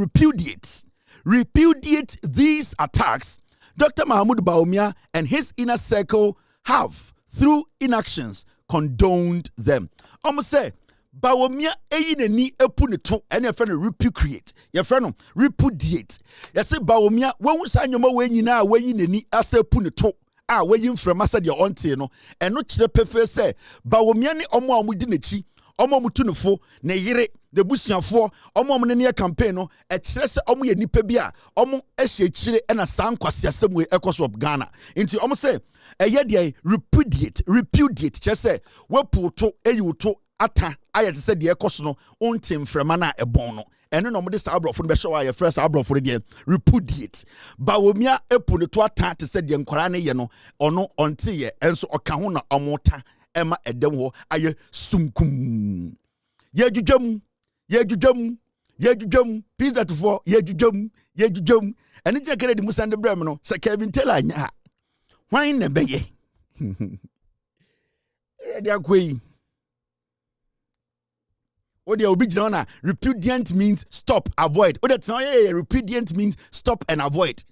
repudiate these attacks, Dr. Mahmoud Bawumia and his inner circle have through inactions condoned them. Almost say Bawumia eyineni epuneto ene ye no repudiate ye no repudiate ye say Bawumia wehu sanyoma we nyina weyineni asa epuneto a weyin frema sa de onte no eno kire pefe se Bawumia ne omo amudi nechi omo mutunefo ne yire de busuafo omo ne ne campaign no e kire se omo ye nipa bi a omo ehye kire na san kwase asem we ekoso Ghana nti omo se eye de repudiate kire se we puto eyuto ata ayete se de ekoso no ontim frema na ebon no eno no mo de sa abrofo no be show aye fresh abrofo de repudiate Bawumia epu ne to ata te se de nkora ne ye no ono onte ye enso oka ho na omota ema edem ho aye sumkum ye dwudwam pizza to for ye dwudwam ene je kere de musande brem no se Kevin Taylor anya hwan na beye ready akoi Odia obi gina na repudiant means stop, avoid. Odia tena repudiant means stop and avoid.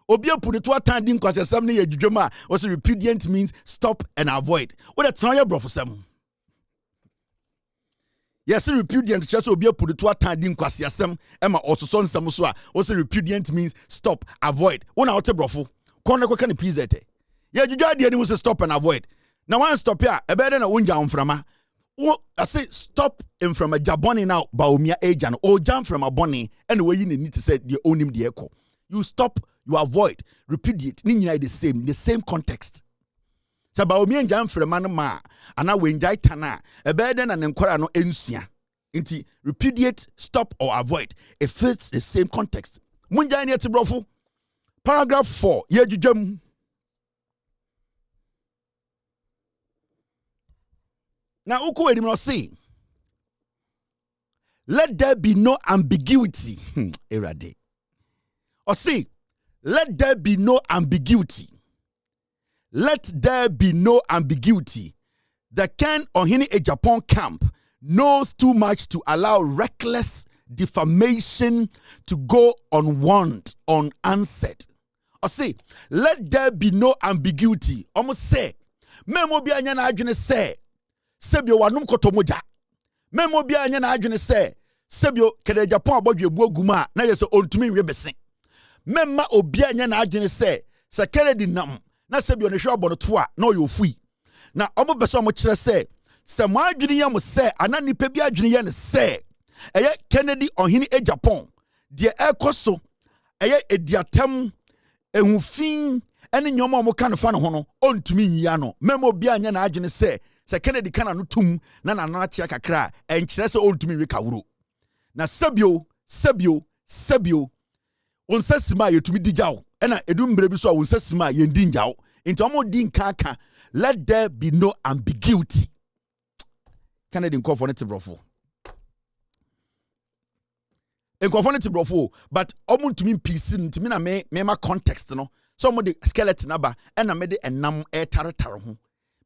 Obi apu ne to atandi nkwase sam ne ye dwudwama also repudiant means stop and avoid. Odia tena ye brofo sam. Yes, repudiant just will be a put to attending quasiasem, Emma also son samuswa. Also repudiant means stop, avoid. One out of brofo. Corner can pizete. Yeah, you got the enemy to stop and avoid. Now one stop here, a better than a wind down from a. I say stop him from a jaboni now, Baumia agent, or jump from a bonnie, and the way you need to say the own him the echo. You stop, you avoid, repudiate, nina the same context. So Baumia and jump from a man ma, and now when jai tana, a better than an inquiry no ensia. Inti repudiate, stop, or avoid. It fits the same context. Munja ni ati brofo. Paragraph 4. Ye jujum. Now, uku edimno say, let there be no ambiguity. Erade. Or say, let there be no ambiguity. Let there be no ambiguity. The Ken Ohini a Japan camp knows too much to allow reckless defamation to go unwarned, unanswered. Or say, let there be no ambiguity. Almost say, memo bi anya na adwene say, sebio wanum kotomoja. Memo bi anya na adwene say, sebio kede Japan abodwe bu aguma na yese ontumi nwe besen. Memma obi anya na adwene say, se Kennedy nam na sebio ne hwe abono to a na oyofui. Na omo beso omo kire say, se mo adwene yam say ana nipa bi adwene ye ne say, eye Kennedy Ohini e Japan de ekoso eye ediatem ehufin ene nyoma omo kan fa ne ho no ontumi nyia no. Memo bi anya na adwene say se Kennedy kana no tum na na achia kakra enkyere se ontumi we kawuro na sabio onsasima yetumi dijawo ena edumbre bi so a onsasima yendi njawo nti omo di nkaka. Let there be no ambiguity. Kennedy call for it brofo brofo, but omo ntumi pisi ntumi na me ma context no so omo de skeleton aba ena me de enam taretare ho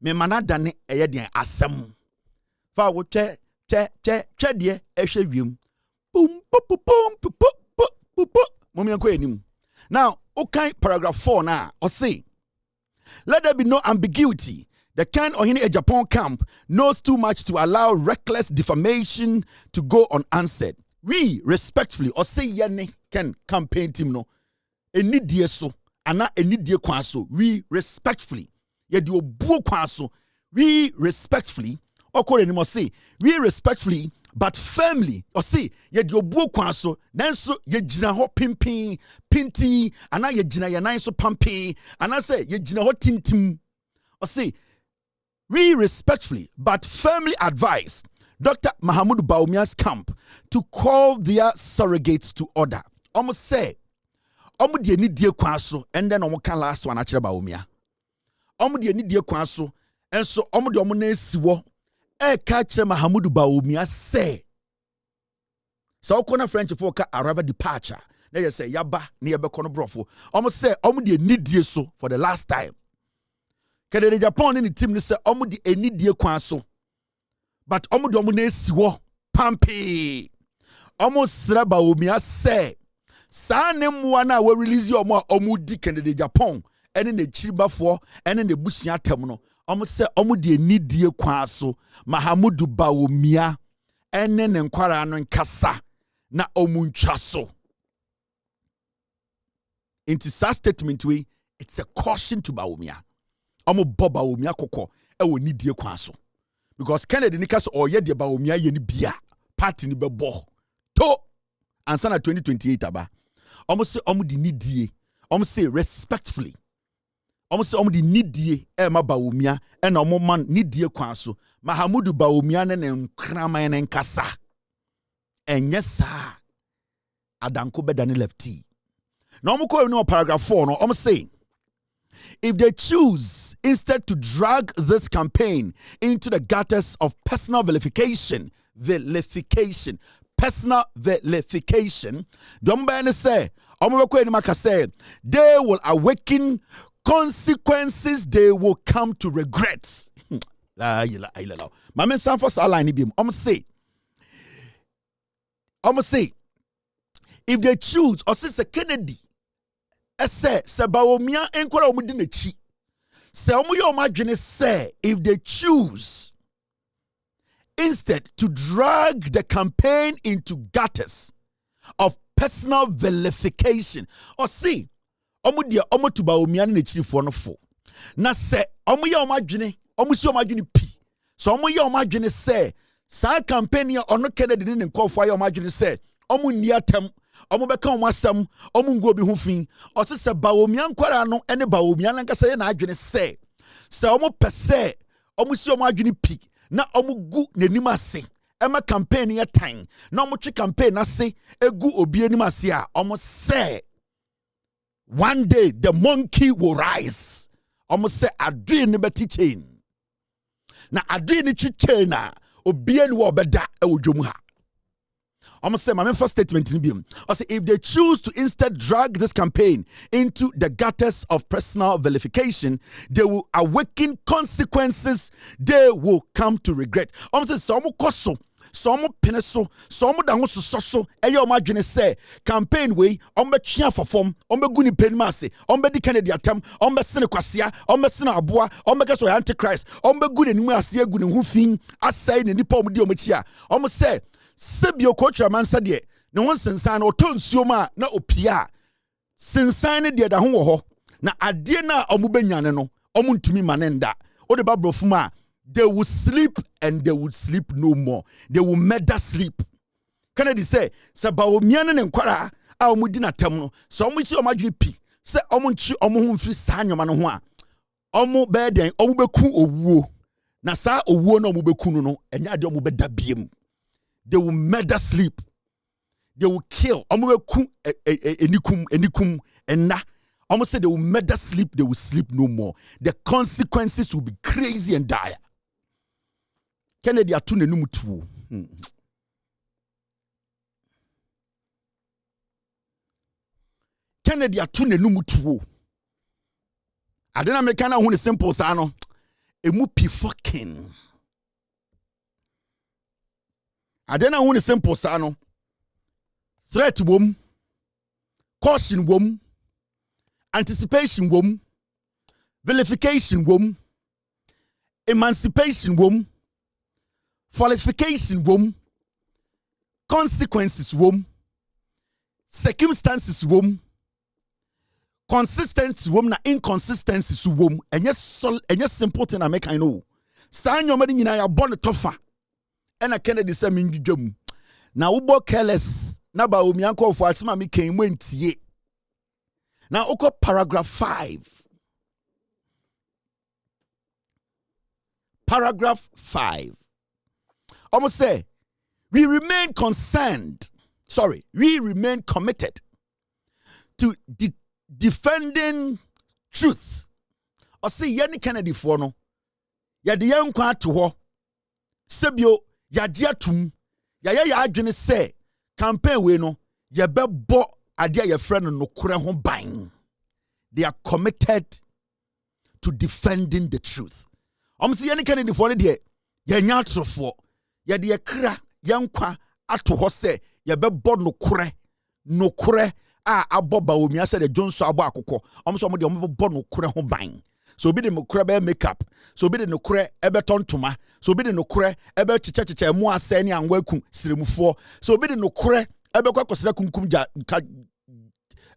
me manada ne eye den asem fa wo che de ehwe wiem pum pum pum pum mom yanko enim. Now okay, paragraph 4 now or say, let there be no ambiguity. The Ken Ohini a Japan camp knows too much to allow reckless defamation to go unanswered. We respectfully or say yene can campaign team no eni die so ana eni die kwa so. We respectfully yedi obuo kwa so. We respectfully or call any more say we respectfully but firmly or say yedi obuo kwa so nanso yegina ho pinti ana yegina ya nan so pampi ana say yegina ho tintim or say we respectfully but firmly advise Dr. Mahama Bawumia's camp to call their surrogates to order. Almost say, omo de ni die kwan so and then omo kan last one akire Bawumia. Omo de ni die kwan so and so omo de omo na esiwo e ka akire Mahama Bawumia say. So okona French for ka arrival departure. Na you say yaba na ye be kono brofo. Omo say omo de ni die so for the last time. Kede Japan ni team ni say omo de ni die kwan so. But omo de omo na esiwo pampi. Omo sra Bawumia say sa ne mwa na we release omo omo di Kennedy Japan ene ne chiribafo ene ne busua tem no omo se omo de nidie kwa so Mahama Bawumia ene ne nkwara no nkasa na omo ntwa so. Into such statement we it's a caution to Bawumia. Omo boba Bawumia kokko e wo nidie kwa so because Kennedy ni kasa oye de Bawumia ye ni bia party ni bebo to ansa na 2028 aba. Almost say almost the nidie. Almost say respectfully. Almost say almost the nidie. Ma Bawumia and almost man nidie kwanso. Mahama Bawumia ne nkrama ne nkasa. Yes sir. Adanko bedani lefty. Now almost go in paragraph 4. No, almost say if they choose instead to drag this campaign into the gutters of personal vilification, personal vilification, don't say, they will awaken consequences they will come to regret. Mama san for saline bim. Say, if they choose, or since Kennedy, say Bawumia enkwara omudi na chi. Say omo yo madwene say if they choose instead to drag the campaign into gutters of personal vilification. Or see, omu dia omu tuba omiani ne chirifo no fo. Na se omu ya omadwene, omu si omadwene pi. So omu ya omadwene se sa campaign ya ono Kennedy ne nkofo ya omadwene se omu nni atem, omu beka omu asem, omu ngo bi ho fin. O se ba omia nkwara no ene ba omia lankasa ye na adwene se omu pese omu si omadwene pi na omu gu n'anim ase. Ema campaign ya time na omu twe campaign ase egu obi anim ase a omu se one day the monkey will rise. Omu se adwene ne beti chain. Na adwene chi chain na obi eni wo beda e wo dwom ha. Omu say my first statement in biom. I say if they choose to instead drag this campaign into the gutters of personal vilification, they will awaken consequences they will come to regret. Omu say so omu koso, so omu peneso, so omu dango so eyo omu adwene say campaign way omu be twa for form, omu be gu ni penima ase, omu be di Kennedy atam, omu be sene kwasia, omu be sene aboa, omu be keso antichrist, omu be gu ni nimu ase gu ni ho fin, asai ni nipa omu di omu chia. Omu say sebio kotra mansa de ne won sensan no to nsuo ma na opia sensan ne de da ho wo ho na ade na omu benyane no omu ntumi manenda o de babrofu ma they will sleep and they would sleep no more. They will murder sleep. Kennedy say ba omiane ne nkwara a omu di na tem no so omu chi omadwe pi se omu nchi omu ho mfiri sa nyoma no ho a omu be den omu beku owuo na sa owuo na omu beku no enya ade omu beda biem. They will murder sleep. They will kill. Enikum and na. Almost say they will murder sleep. They will sleep no more. The consequences will be crazy and dire. Kennedy atune numu tuo. Kennedy atune numu tuo. Adena mekana hu ne simple sa no. Emu pi fucking. Adena hu ne simple sa no. Threat wom, caution wom, anticipation wom, vilification wom, emancipation wom, qualification wom, consequences wom, circumstances wom, consistency wom na inconsistencies wom. Enye simple thing na make I know. Sa nyoma nyina ya born tofa. Ena Kennedy say mindwam. Na wo careless na ba omi anko of atima me kan mu ntie. Na oko paragraph 5. Paragraph 5. Almost say we remain committed to defending truth. Or see yani Kennedy for no. Ya de yankwa to ho. Sebio ya jiatum ya adwene say campaign we no ye bebo ade ye friend no kore ho ban. They are committed to defending the truth. See any Kennedy for de ye nya atrofo ye de kra yankwa ato ho say ye bebo no kore a aboba omi ase de Johnso abo akokọ so mo de bebo no kore ho ban. So be the nokure be makeup. So be the nokure ebe tontoma. So be the nokure ebe chiche mu ase ni anwaku siremufo. So be the nokure ebe kwakosira kunkum ja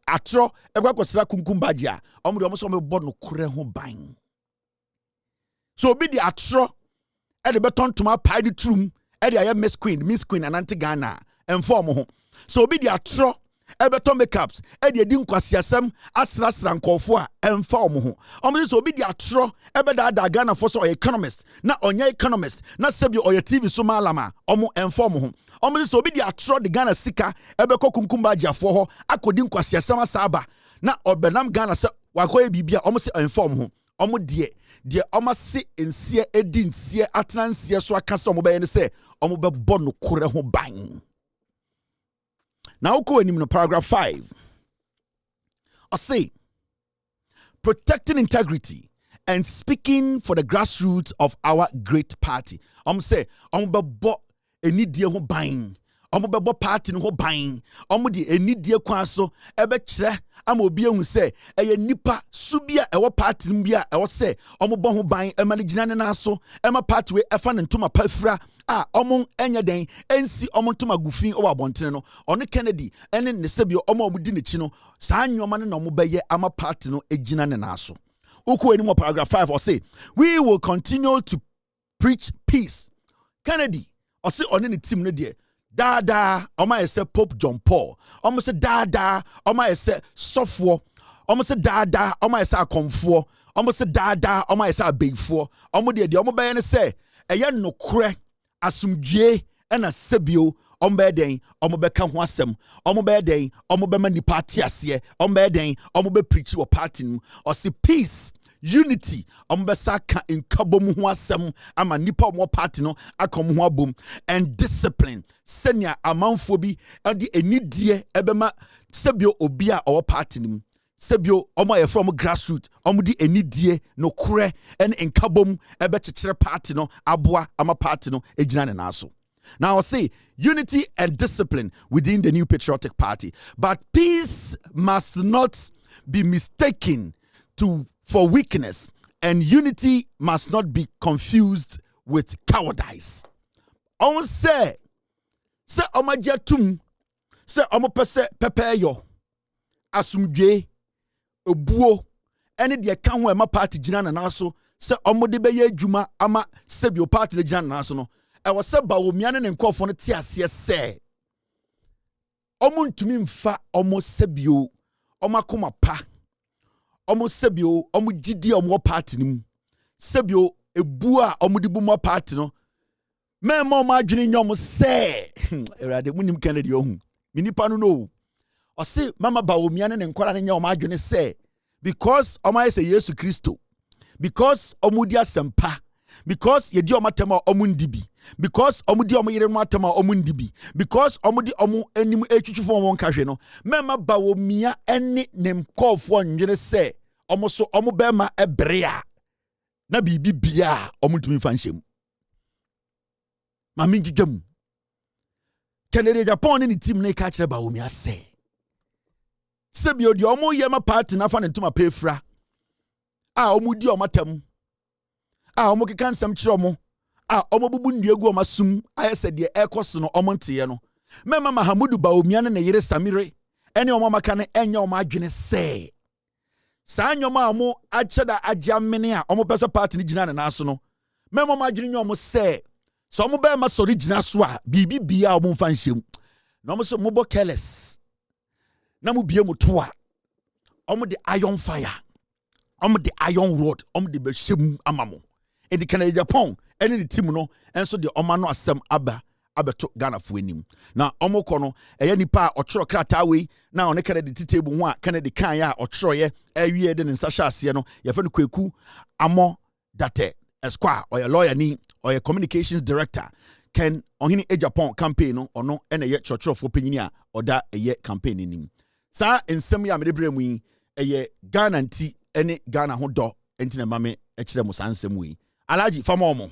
atro ebe kwakosira kunkum bagia. Omo de omo so me bo nokure ho ban. So be the atro ebe be tontoma pai di trum ebe aye Miss Queen ananti Ghana inform ho. So be the atro ebeto makeups edi nkwasiasem asrasra nkofo a emfa omo ho so obi di atro ebeda da Ghana for so economist na onya economist na sebi oya TV so malama omo emfa omo ho so obi di atro de Ghana sika ebeko kunkumba agiafo ho akodi nkwasiasem asaba na obenam Ghana se wakoye bibia omo se emfa omo ho de omo se ensie edi nsie atransie so akasa omo be ne se omo be bo no kore ho ban. Now go in paragraph 5. I say, protecting integrity and speaking for the grassroots of our great party. Say, bo eni die ho ban. Bo party no ho ban. Di eni die kwa so ebe kire ama obi ehun say eye nipa subia ewo party mbia ewo say bo ho ban ema ne gina ne na so ema party we efa ne ntoma pafra a ɔmo enya den ensi ɔmo ntoma gufin o abɔntene no ɔne Kennedy ene ne sebio ɔmo ɔmo di ne chi no saa nyoma ne na ɔmo bɛyɛ ama party no egina ne naso uko eni mo paragraph 5 or say we will continue to preach peace. Kennedy or say on any team no dear dada ɔmo say Pope John Paul ɔmo say dada ɔmo say software ɔmo say dada ɔmo say akomfo ɔmo say dada ɔmo say abegfo ɔmo de ɔmo bɛyɛ ne say ɛyɛ nokore asumdue ɛna sebio ɔmo bɛyɛ den ɔmo bɛka ho asɛm ɔmo bɛyɛ den ɔmo bɛma nipa ate aseɛ ɔmo bɛyɛ den ɔmo bɛ preach wɔ party no or say peace unity ɔmo bɛsa ka nkabom ho asɛm ama nipa ɔmo party no akom ho abom and discipline senia amanfo bi ɛde enidie ɛbɛma sebio obi a ɔwɔ party no sebio ɔmo ayɛ from grassroots ɔmo di enidie no kure ɛne nkabom ɛbɛkyekyere party no aboa ama party no egyina ne naso. Now I'll say unity and discipline within the new patriotic party, but peace must not be mistaken for weakness, and unity must not be confused with cowardice. On say omajatum, say omopese pepeyo, asumdwe, obuo, any de account where my party jina na naso, say omodebeye juma ama sebio party de jina naso no. I was said by Womian and call for the TSS say Omuntumi mfa omo sebio, omakoma pa. Omo sebio, omo jidi omo party nim. Sebio ebua omo dibu mo party no. Me mo ma adwene nyom se. Erade munim Kennedy ohun. Minipa no no. O se mama ba omiane ne nkora ne nya omo adwene se because omo ayese Yesu Kristo. Because omo di asempa. Because ye di omatema omo ndibi. Because omo di omo yere matema omo ndibi. Because omo di omo enim etwitwifo omo nkahwe no. Mema ba omia ene nemkofo ndwene se omo so omo bema ebrea na bibi bia omo tumi fa nhyem. Mami gidwam. Kennedy Japan ni team na ka kire ba omia se. Sebio di omo yema party na fa ne ntoma pefra. A omo di omatam. A omo keka nsem kire omo. A omo bubu nduegu omo sum ayese de ekoso no omo ntiye no. Mema Mahamudu ba omia ne yere Samire ene omo maka ne enya omo adwene se. Saa nyoma omo acheda agiamene a omo pese party ni gina na aso no. Mema omo adwene nyomo se. So omo be ma sori gina so a bibi bia omo mfa nhyem. Na omo so mo bo careless. Na mo bie mo to a omo de iron fire. Omo de iron rod, omo de be hyem amamo. E di Canada Japan ene the team no enso de omo no asem abeto Ghana fo anim. Na omo kɔ no eye nipa a ɔkyerɛ krata we na ɔne Kennedy titable ho a Kennedy kan ya ɔkyerɛ ye awie de ne nsa hye ase no ye fe no Kwaku Amo Date Esquire or lawyer ni or a communications director Ken ohini e Japan campaign no ono ene ye kyerɛkyerɛ fo panyini a ɔda eye campaign nim. Sa ensem ya mede brɛ mu yi eye Ghana nti ene Ghana ho dɔ enti na mame e kyerɛ mu sansem we. Alaji fama omo.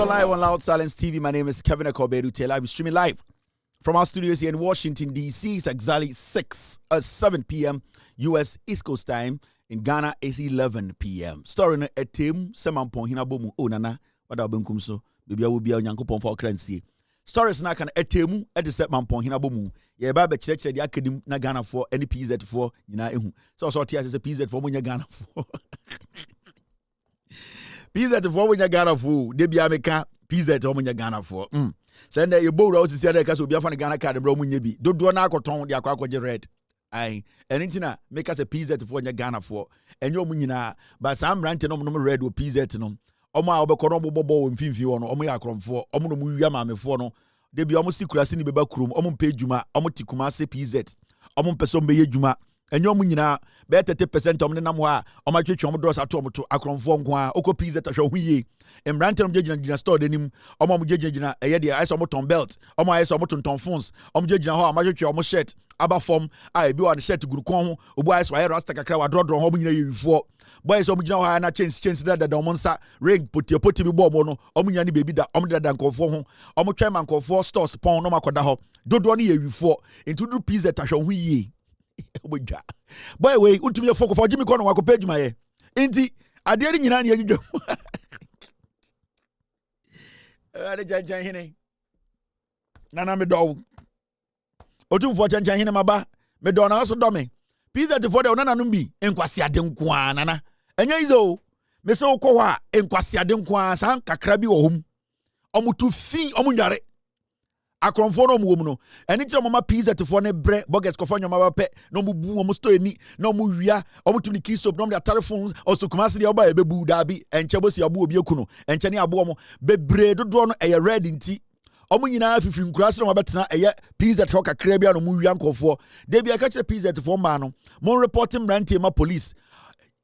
live on Loud Silence TV. My name is Kevin Akobedu Taylor. I'm streaming live from our studios here in Washington, D.C. It's exactly 7 p.m. U.S. East Coast time. In Ghana, it's 11 p.m. Story na etem semampon hinabomu onana wada benkum so bibia wo bia onyankopon fa okransie. Stories na kan etemu e de semampon hinabomu. Ye ba be kire de akadim na Ghana for any PZ for nyina ehu. So tia se PZ for munya Ghana for. PZ for munya Ghana for de bia meka PZ for munya Ghana for. Send ye bowra o sisi ka so bia fa Ghana card bro munya bi. Dodo na akoton de akwakoje red. Aye, anything na make us a PZ for Ghana for and your munina, but some ranting on red with PZ no. Oma obekoro bobo mfimfi ono omo yakrom for omo no muwia maame for no de bi omo sikurase ni beba krom omo mpe djuma omo tikuma se PZ omo mpeso mbeye djuma enyo omo nyina be 30% omo nam ho a omo atwetwe omo dos ato omo to akromfo nko a oko PZ ahwe huye emrante no gina store denim omo gina eye de ice omo ton belt omo ice omo ton phones omo gina ho amatwetwe omo shirt aba form a ebi one shirt guru kon ho obo ice wa rasta kakra wa drodro ho omo nyina yefo boys omo gina ho na change da omo nsa ring poti bi bo omo no omo nya ni baby da omo da nkofo ho omo twa man nkofo stores pon no makoda ho dodo no yefo into do PZ ahwe huye obodwa boy we utumi efo ko jimi ko no wakopa adwuma ye enti ade ri nyina na yedwum ade janjan hene nana me do otumfo janjan hene maba me do na so do me PZ for de nana no bi enkwase ade nko a nana enya izo me se ukọ a enkwase ade nko a san kakra bi wo hom omutu fi omunyare akromfo no mu no eni kire mama PZ for ne bre bucket ko fanyo ma pe no mu bu omu sto eni no mu wia omu tumi key soap no mu telephones osukumase de oba ebebu dabi enche bosi abo obi ekuno enche ne abo omu bebre dodo no eye red nti omu nyina fifi nkurase no mabetena eye PZ ho kakra bia no mu wia nkofo de bia ka kire PZ for ma no mo reporting rantie ma police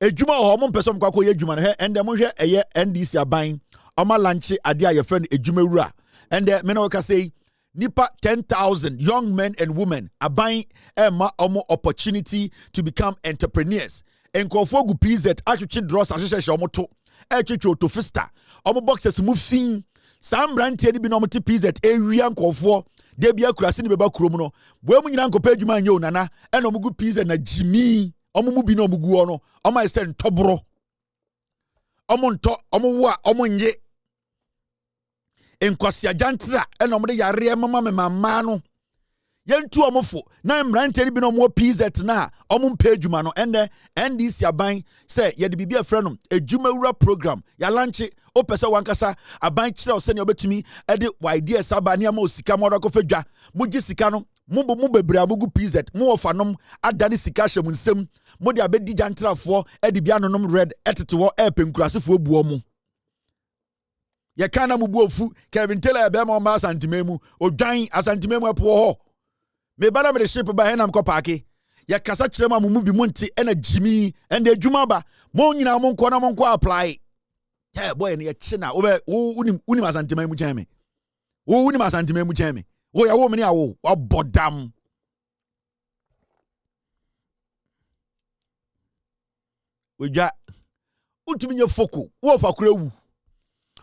ejuma ho mo mpeso mkwakọ ye ejuma no he ende mo hwe eye NDC aban oma lanche ade a ye friend ejuma wura ende me no ka say nipa 10,000 young men and women are buying more opportunity to become entrepreneurs. Enkofo gu PZ atwetwe draws ahyehyehye omo to etwetwe to fista omo boxes move fin sam brantie ni bi no omo te PZ ewia nkofo de bia kurase ni beba kurom no bo emu nyina nkopa adwuma anye onana e no omo gu PZ na jimi omo mu bi no omo gu ono omo ese ntobro omo nto omo wo a omo nye enkwasi ajantra ena omde yare mama mama no yentu omofo na mrante ni bi no mo PZ na omumpa adwuma no ende NDC aban say ye de bibia frɛ no adwumawura program ya lanche opese wankasa aban kire ose ne obetumi ede ideas aba ne ama osika mo dako fadwa mo gi sika no mo bebre abugu PZ mo ofanom adane sika hye mo nsem mo de abedi jantrafo ede bia nonom red etetewo epenkurasefo buo mo ye kana mubu ofu Kevin Taylor be ma ma santimemu odwan asantimemu epo ho me bana me de ship ba he nam ko paake ye kasa kire ma mumu bi monti ena jimi enda adwuma ba mo nyina mo nko na mo nko apply hey boy ne ye chi na unim asantimemu cheme unim asantimemu cheme wo ya wo me ne awo obodam weja utumi nye foko wo fa kura wu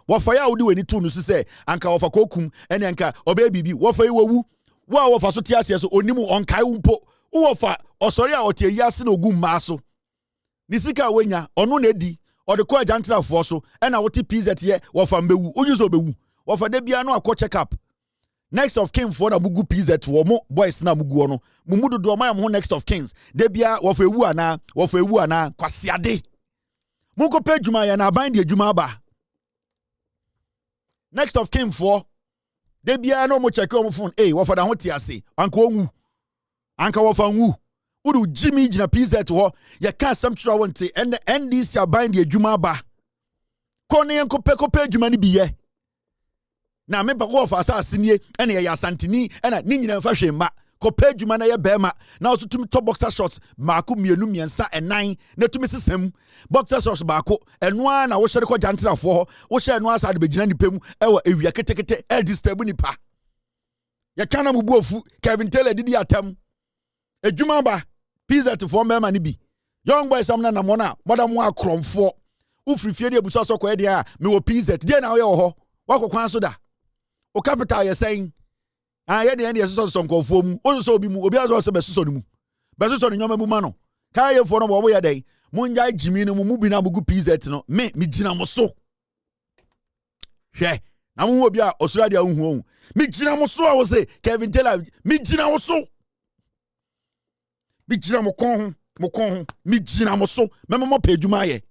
wafa ya odi weni tu no se anka wafa kokum ene anka obe bibi wafa yi wawu wa wafa so tiase so onimu onkai wumpo wafa osori a otie yase na ogum maaso ni sika wenya onu na edi ode ko ajantrafo so ena wote PZ ye wafa mbewu ojuso obewu wafa de bia no akọ check up next of kin for na mugu PZ wo mo boys na mugu ono mumudu do ma ho next of kings de bia wafa ewu ana kwasiade munko pe djuma ya na aban de djuma ba next of kin for de bia no mo check on phone wafa da ho tiase anka onwu anka wafa nwu udu jimi gina PZ ho ya ka sam twa wonte and NDC aban de adwuma ba kone enko pe adwuma ni biye na me ba wafa asase nie ene ya santini ena ni nyina mfa hwemma ko pe adwuma na ye bema na oso tumi to boxer shorts maako mienu miensa enan na tumi sesem boxer shorts baako eno na wo hye ko jantrafo ho wo hye eno asa de begina nipemu ewa ewia ketekete e disturb nipa ya kana mu buofu Kevin Taylor didi atam adwuma ba PZ for mema ni bi young boy sam na namona modam wa kromfo ufrifie de buso so ko e dia me wo PZ de na wo ye ho Wako kwan so da. O capital ye saying ye de ye so nkofo mu. O so obi mu, obi aso se beso no mu. Beso no nyoma mu ma no. Ka ye fo no bo ye den. Munja jimi no mu bi na mugu PZ no. Me gina mo so. Hwe. Na mu obi a Australia hu. Me gina mo so a wo say Kevin Taylor, me gina mo so. Me gina mo kon ho. Me gina mo so. Me mo pedwuma ye.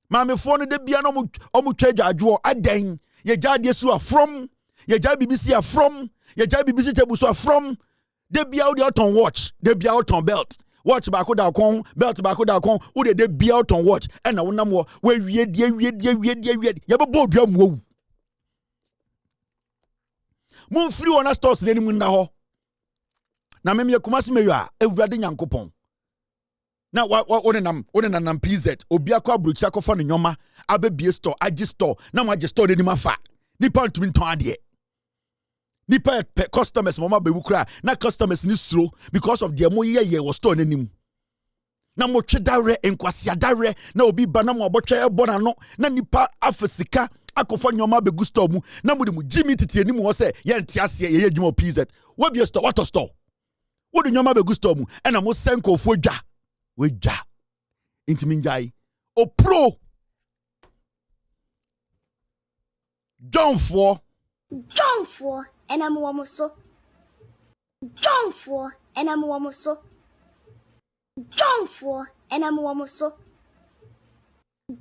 Mame fo no de bia no omu twa adwo adan ye jade su a from ye jade BBC a from ye jade BBC table so a from de bia o de on watch de bia o ton belt watch ba ko da kon belt ba ko da kon o de bia o ton watch e na wonam wo wie ye be bodu amwo mon free on stores ne mu na ho na me kumase meyo a ewurade nyankopon na one nam PZ obi akwa abrochi akofo no nyoma abebie store agi store na mo agi store ni mafa nipa ntumi nton ade nipa customers mama bebu kra na customers ni suro because of the mo ye was store nanim na mo twe dare enkwase dare na obi ba na mo abotwe ebo na no na nipa afasika akofo nyoma begu store mu na mo de mu jimi titi anim ho se ye ntia ase ye adwuma PZ wo bi store what store wo de nyoma begu store mu e na mo senko fo dwa weja intiminjai o pro John for and I'm almost John for and I'm almost John for and I'm almost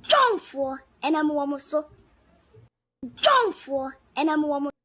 John for and I'm almost John for and I'm almost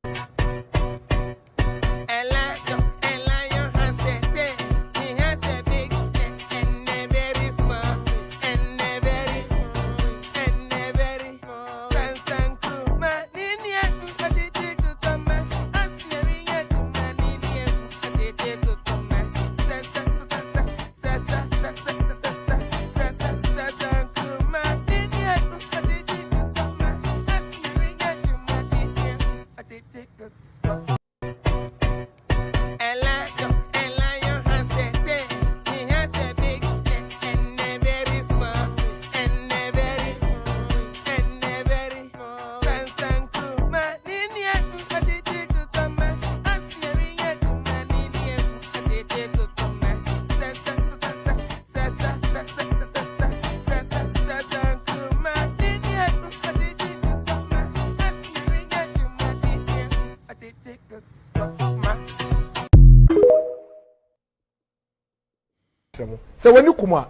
se wani kuma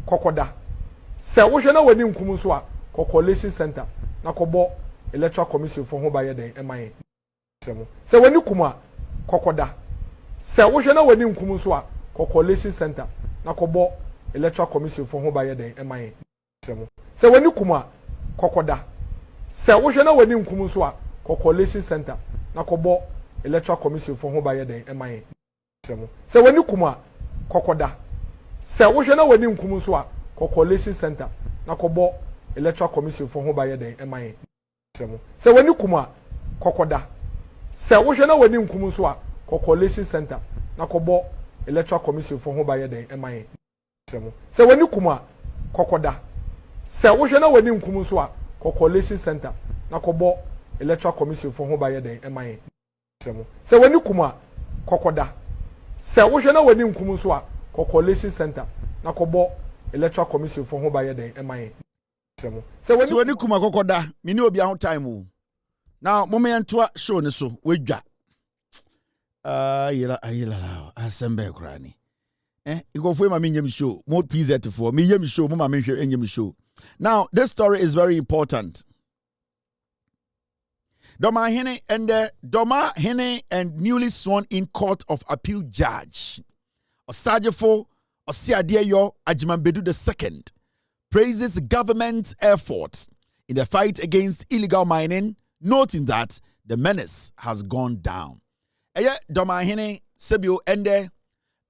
kokoda se wo hwe na wani nkum so a coalition center na kobo electoral commission for ho ba ye den eman se wani kuma kokoda se wo hwe na wani nkum so a coalition center na kobo electoral commission for ho ba ye den eman se wani kuma kokoda se wo hwe na wani nkum so a coalition center na kobo electoral commission for ho ba ye den eman se wani kuma kokoda se wo hwe na wani nkum so a coalition center na kobo electoral commission for ho ba ye den eman se wani kuma kokoda se wo hwe na wani nkum so a coalition center na kobo electoral commission for ho ba ye den eman se wani kuma kokoda se wo hwe na wani nkum so a coalition center na kobo electoral commission for ho ba ye den eman se wani kuma kokoda se wo hwe na wani nkum so a coalition center na kobo electoral commission for ho ba ye den eman se wani kuma kokoda mini obi ahun time o now moment to show ne so wedwa ayila asembe krani igofo ma menyem show mo PZ for me yem show mo ma menhwe enyem show. Now this story is very important. Doma Hene and newly sworn in Court of Appeal judge Osajefo Osiadeyo Ajimambedu II praises government's efforts in the fight against illegal mining, noting that the menace has gone down. Doma Hene Sebio Ende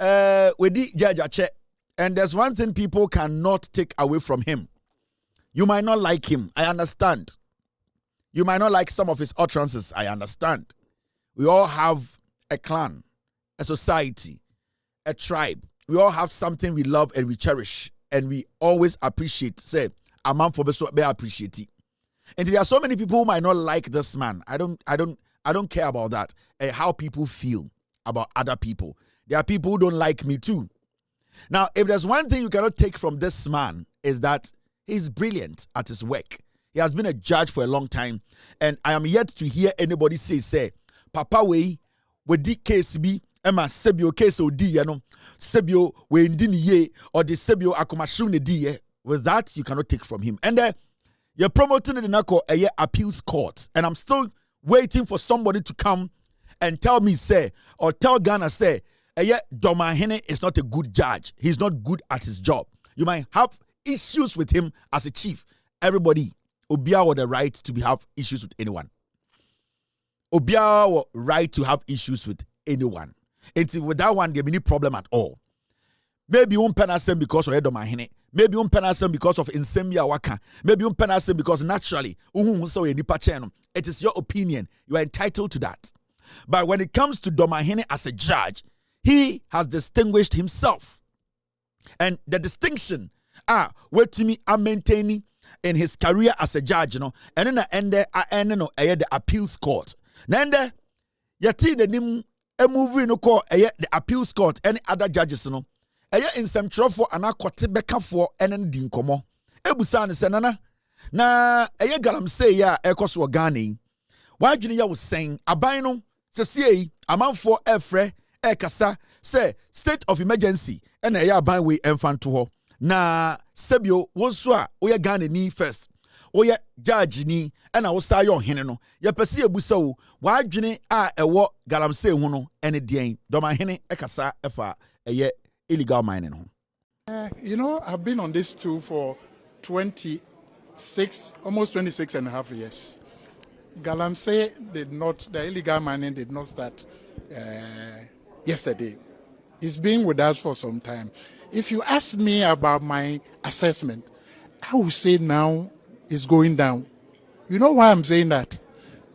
Wedi Jajache, and there's one thing people cannot take away from him. You might not like him, I understand. You might not like some of his utterances, I understand. We all have a clan, a society, a tribe. We all have something we love and we cherish, and we always appreciate. Say, a man for beso be appreciate. And there are so many people who might not like this man. I don't care about that. How people feel about other people. There are people who don't like me too. Now, if there's one thing you cannot take from this man, is that he's brilliant at his work. He has been a judge for a long time, and I am yet to hear anybody say, Papa we di case bi ema sebio case odi ye no sebio we ndi ni ye or the sebio akomashu ne di ye. With that, you cannot take from him. And you're promoting it in a appeals court, and I'm still waiting for somebody to come and tell me or tell Ghana Domahene is not a good judge. He's not good at his job. You might have issues with him as a chief. Everybody, Obia with the right to have issues with anyone. Obia right to have issues with anyone. And with that one, there be no problem at all. Maybe you penasem because of Domahene. Maybe you penasem because of insembia waka. Maybe you penasem because naturally, it is your opinion. You are entitled to that. But when it comes to Domahene as a judge, he has distinguished himself. And the distinction what to me are maintaining in his career as a judge, and then the appeals court. Nende yati the nim a movie no call the appeals court any other judges in some trouble and a quatibeka for and din komo. Ebusan senana na galam say ya ekos wagani. Why Junior was saying abino se a man for efre ekasa say state of emergency and ban way enfant to her. Na sebio wonswa oya Ghana ni first oya judge ni na wo sa yo hene no ye pese ebusa wo wadwene a ewo galamse hu no ene den Domahene ekasa efa illegal mining ho. I've been on this tool for almost 26 and a half years. Galamsey the illegal mining did not start yesterday. It's been with us for some time. If you ask me about my assessment, I would say now it's going down. You know why I'm saying that?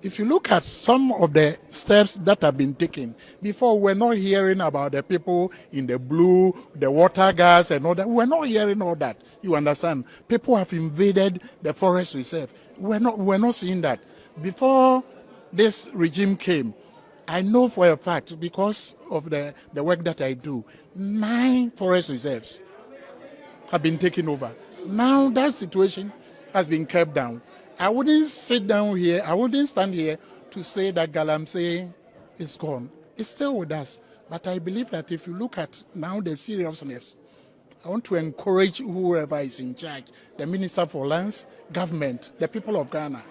If you look at some of the steps that have been taken, before we're not hearing about the people in the blue, the water gas and all that. We're not hearing all that. You understand? People have invaded the forest reserve. We're not seeing that. Before this regime came, I know for a fact, because of the work that I do, 9 forest reserves have been taken over. Now that situation has been kept down. I wouldn't sit down here, I wouldn't stand here to say that Galamsey is gone. It's still with us. But I believe that if you look at now the seriousness, I want to encourage whoever is in charge, the Minister for Lands, government, the people of Ghana,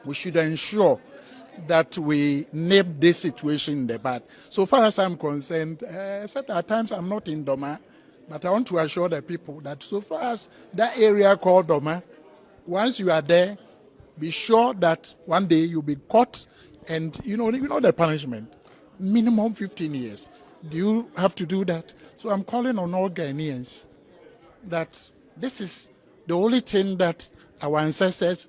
we should ensure that we nip this situation in the bud. So far as I'm concerned, except at times I'm not in Doma, but I want to assure the people that so far as that area called Doma, once you are there, be sure that one day you'll be caught, and you know the punishment, minimum 15 years. Do you have to do that? So I'm calling on all Ghanaians that this is the only thing that our ancestors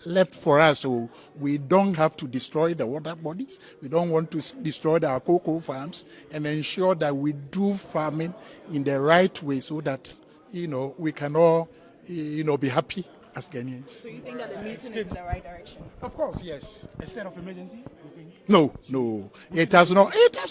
left for us, so we don't have to destroy the water bodies. We don't want to destroy our cocoa farms, and ensure that we do farming in the right way so that we can all be happy as Ghanaians. So you think that the meeting is in the right direction? Of course, yes. A state of emergency, you think? No, it has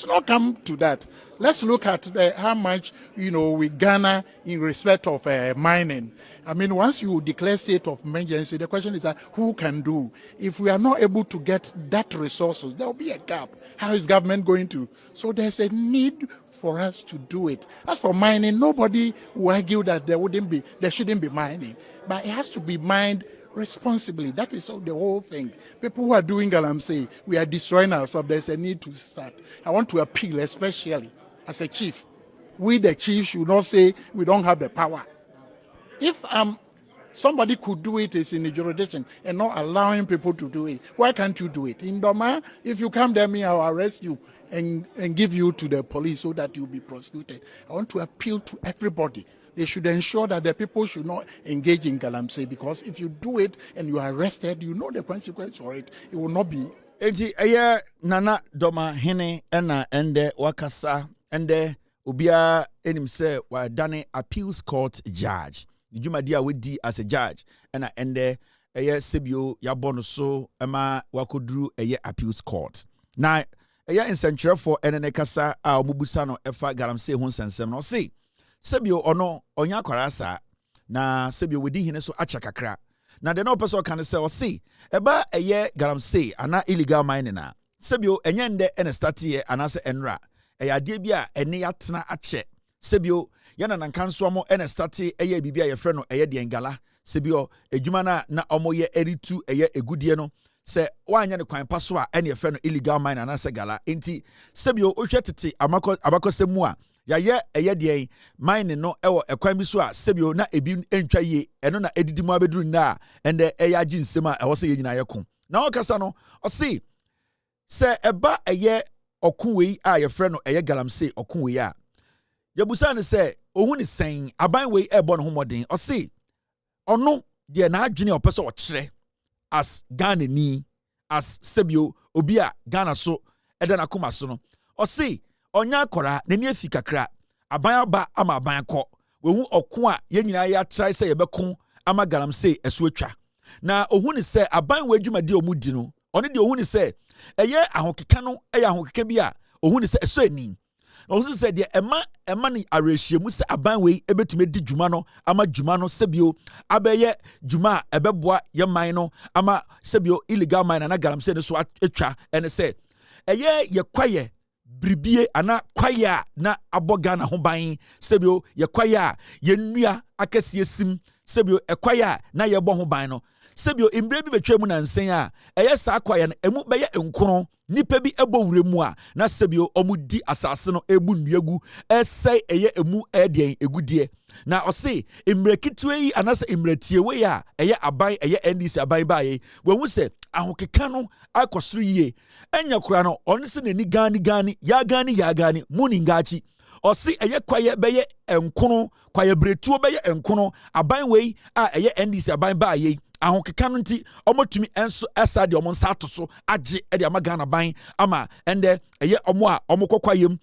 not come to that. Let's look at how much we garner in respect of mining. I mean, once you declare state of emergency, the question is that who can do? If we are not able to get that resources, there will be a gap. How is government going to? So there's a need for us to do it. As for mining, nobody will argue that there shouldn't be mining, but it has to be mined responsibly. That is the whole thing. People who are doing Galamsey, we are destroying ourselves. There's a need to start. I want to appeal, especially as a chief. We, the chief, should not say we don't have the power. If somebody could do it, it's in the jurisdiction, and not allowing people to do it. Why can't you do it? In Doma, if you come there, I'll arrest you and give you to the police so that you'll be prosecuted. I want to appeal to everybody. They should ensure that the people should not engage in Galamsey, because if you do it and you are arrested, you know the consequence for it. It will not be. Nana Domahene ende wakasa ende ubia enim se wa dane appeals court judge. The Jumadia would as a judge and ɛyɛ sebio yabɔ so ɛma wakoduru ɛyɛ appeals court na ɛyɛ nsɛnkyerɛfoɔ ɛne ne kasa a ɔmubusa no ɛfa galamsey ho nsɛnsɛm no ɔse sebio ɔno ɔnya akwara saa na sebio wodi hene so akyɛ kakra na de na ɔpɛ sɛ ɔka ne sɛ ɔse ɛba ɛyɛ galamsey ana illegal mining na sebio ɛnyɛ ndɛ ɛne starteɛ anaasɛ ɛnra ɛyɛ adeɛ bi a ɛne yɛatena akyɛ sebio yana nankanso mo ɛne starte ɛyɛ biribi a yɛfrɛ no ɛyɛ deɛ ngala sebio adwuma na ɔmo yɛ ɛritu ɛyɛ egudie no sɛ wanyɛ ne kwan pa so a ɛne yɛfrɛ no illegal mine anaasɛ gala enti sebio ohwɛ tete abakɔsɛm mu a yɛayɛ ɛyɛ deɛ mine no ɛwɔ ɛkwan bi so a sebio na ebi ntwa yie ɛno na edidi mu abɛduru nna a ɛndɛ ɛyɛ agye nsɛm a ɛwɔ sɛ yɛ nyinaa yɛko na ɔkasa no ɔse sɛ ɛba ɛyɛ ɔkowei a yɛfrɛ no ɛyɛ galamsey ɔkowei a yɛbusa ne sɛ ohun ne sɛn aban wei ɛbɔ ne ho mmɔden ɔse ɔno deɛ n'adwene a ɔpɛ sɛ ɔkyerɛ as Ghana ni as sebio obi a Ghana so ɛda n'akoma so no ɔse ɔnya akɔra n'ani afi kakra aban aba ama aban kɔ wehu ɔko a yɛn nyinaa yɛatrae sɛ yɛbɛko ama galamsey ɛso atwa na ohun ne sɛ aban wei adwumadi a ɔmu di no ɔne deɛ ohun ne sɛ ɛyɛ ahokeka no ɛyɛ ahokeka bi a ohun ne sɛ ɛsɔ ani ɔsi sɛ deɛ ɛma ne arɛhyia mu sɛ aban wei ɛbɛtumi di dwuma no ama dwuma no sebio abɛyɛ dwuma a ɛbɛboa yɛ man no ama sebio illegal mine na galamsey no so atwa ɛne sɛ ɛyɛ yɛ kwayɛ bribie ana kwayɛ a na abɔ Ghana ho ban sebio yɛ kwayɛ a yɛnnua akɛseɛ sim sebio ɛkwayɛ a na yɛbɔ ho ban no sebio mbrɛ bi betwa mu nansen a ɛyɛ saa kwayɛ no emu bɛyɛ nkron nipa bi ɛbɔ wure mu a na sebio ɔmu di asase no ebu nnuagu ɛsɛe ɛyɛ emu ɛdeɛn egudie na ɔse mbrɛ kitwe yi anasa mbrɛ tiewe a ɛyɛ aban ɛyɛ NDC aban baaye wɔn sɛ ahokeka no akɔsoro yie ɛnya kura no ɔno se n'ani gani ya gani muni ngachi ɔse ɛyɛ kwayɛ bɛyɛ nkono kwayɛ bretuo bɛyɛ nkono aban wei a ɛyɛ NDC aban baaye ahokeka no nti ɔmotumi enso ɛsa de ɔmo nsa ato so agye ɛde ama Ghana ban ama ɛndɛ ɛyɛ ɔmo a ɔmo kɔkwayem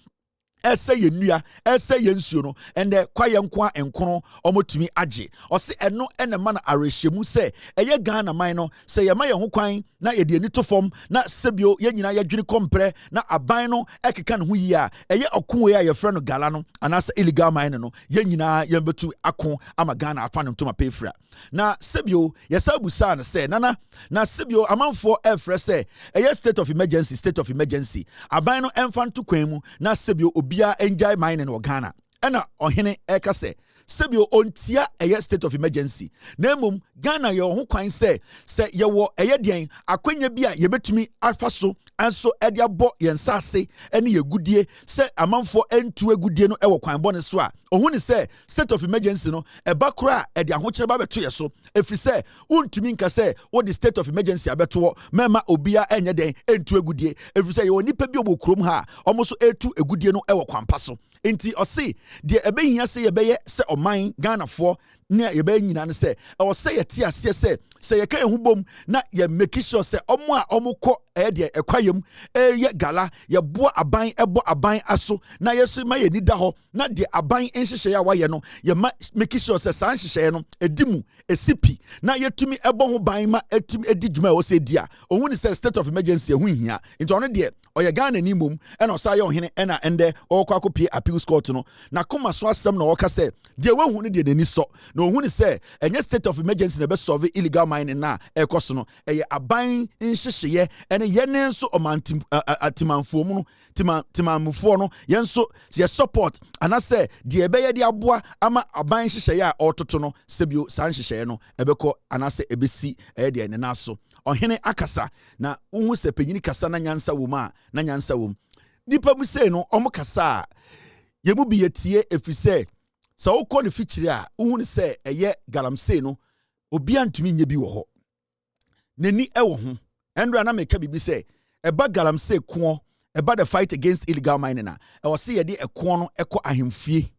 ɛsɛ yɛ nnua ɛsɛ yɛ nsuo no ɛndɛ kwayɛ nko a nkono ɔmotumi agye ɔse ɛno ɛna ma na arɛhyɛmu sɛ ɛyɛ Ghana man no sɛ yɛma yɛn ho kwan na yɛde ani to fam na sebio yɛn nyinaa yɛdwene kɔmprɛ na aban no ɛkeka ne ho yie a ɛyɛ ɔko a yɛfrɛ no gala no anaasɛ illegal mine no yɛn nyinaa yɛmbɛtu ako ama Ghana afa ne ntoma pɛfira na sebio yɛsa busa no sɛ nana na sebio amanfoɔ ɛfrɛ sɛ ɛyɛ state of emergency aban no ɛmfa nto kwan mu na sebio obia enjoy mine no Ghana ɛna ɔhene ɛka sɛ sebio ontia ɛyɛ state of emergency na mmom Ghana yɛ ho kwan sɛ yɛwɔ ɛyɛ deɛn akwanya bi a yɛbɛtumi afa so anso ɛde abɔ yɛn nsase ɛne yɛgudie sɛ amanfoɔ ɛntu agudie no ɛwɔ kwan bɔne so a ɔhu ne sɛ state of emergency no ɛba kora a ɛde ahokyerɛ ba bɛto yɛ so ɛfiri sɛ wontumi nka sɛ wode state of emergency abɛtoɔ mɛma obia ɛnyɛ dɛn ɛntu agudie ɛfiri sɛ yɛwɔ nnipa bi ɔbɔ kurom ha a ɔmo so ɛtu agudie no ɛwɔ kwan pa so enti ɔse deɛ ɛbɛhia sɛ yɛbɛyɛ sɛ ɔman Ghanafoɔ ne yɛbɛyɛ nyina ne sɛ ɛwɔ sɛ yɛte aseɛ sɛ yɛka yɛn ho bom na yɛ make sure sɛ ɔmo a ɔmo kɔ ɛdeɛ ɛkwayam ɛyɛ gala yɛboa aban ɛbɔ aban aso na yɛso ma yɛ nida hɔ na deɛ aban nhyehyɛeɛ a wayɛ no yɛma make sure sɛ saa nhyehyɛeɛ no ɛdi mu ɛsipi na yɛtumi ɛbɔ ho ban ma ɛtumi ɛdi dwuma a ɛwɔ sɛ di a ɔhu ne sɛ state of emergency ɛho nhia nti ɔno deɛ ɔyɛ Ghana ni mom ɛna ɔsa yɛ ɔhene ɛna ɛndɛ ɔkɔ akɔpie appeals court no na koma so asɛm na ɔka sɛ deɛ wahu ne deɛ n'ani sɔ na ɔhu ne sɛ ɛnyɛ state of emergency na ɛbɛsɔve illegal mining na ɛkɔ so no ɛyɛ aban nhyehyɛeɛ ɛne yɛne nso atimanfoɔ mu no timanmufoɔ no yɛn nso yɛ support anasɛ deɛ ɛbɛyɛ de aboa ama aban nhyehyɛeɛ a ɔtoto no sebio saa nhyehyɛeɛ no ɛbɛkɔ anasɛ ɛbɛsi ɛyɛ deɛ ne naso ɔhene akasa na wohu sɛ panyini kasa na nyansa wɔ mu a na nyansa wɔ mu nipa mu sei no ɔmo kasa a yɛmu bi yɛtie ɛfiri sɛ wokɔ ne fikyiri a wohu ne sɛ ɛyɛ galamsey no obia ntumi nyɛ bi wɔ hɔ n'ani ɛwɔ ho ɛndra na meka bibi sɛ ɛba galamsey koɔ ɛba the fight against illegal mining a ɛwɔ sɛ yɛde ɛkoɔ no ɛkɔ ahemfie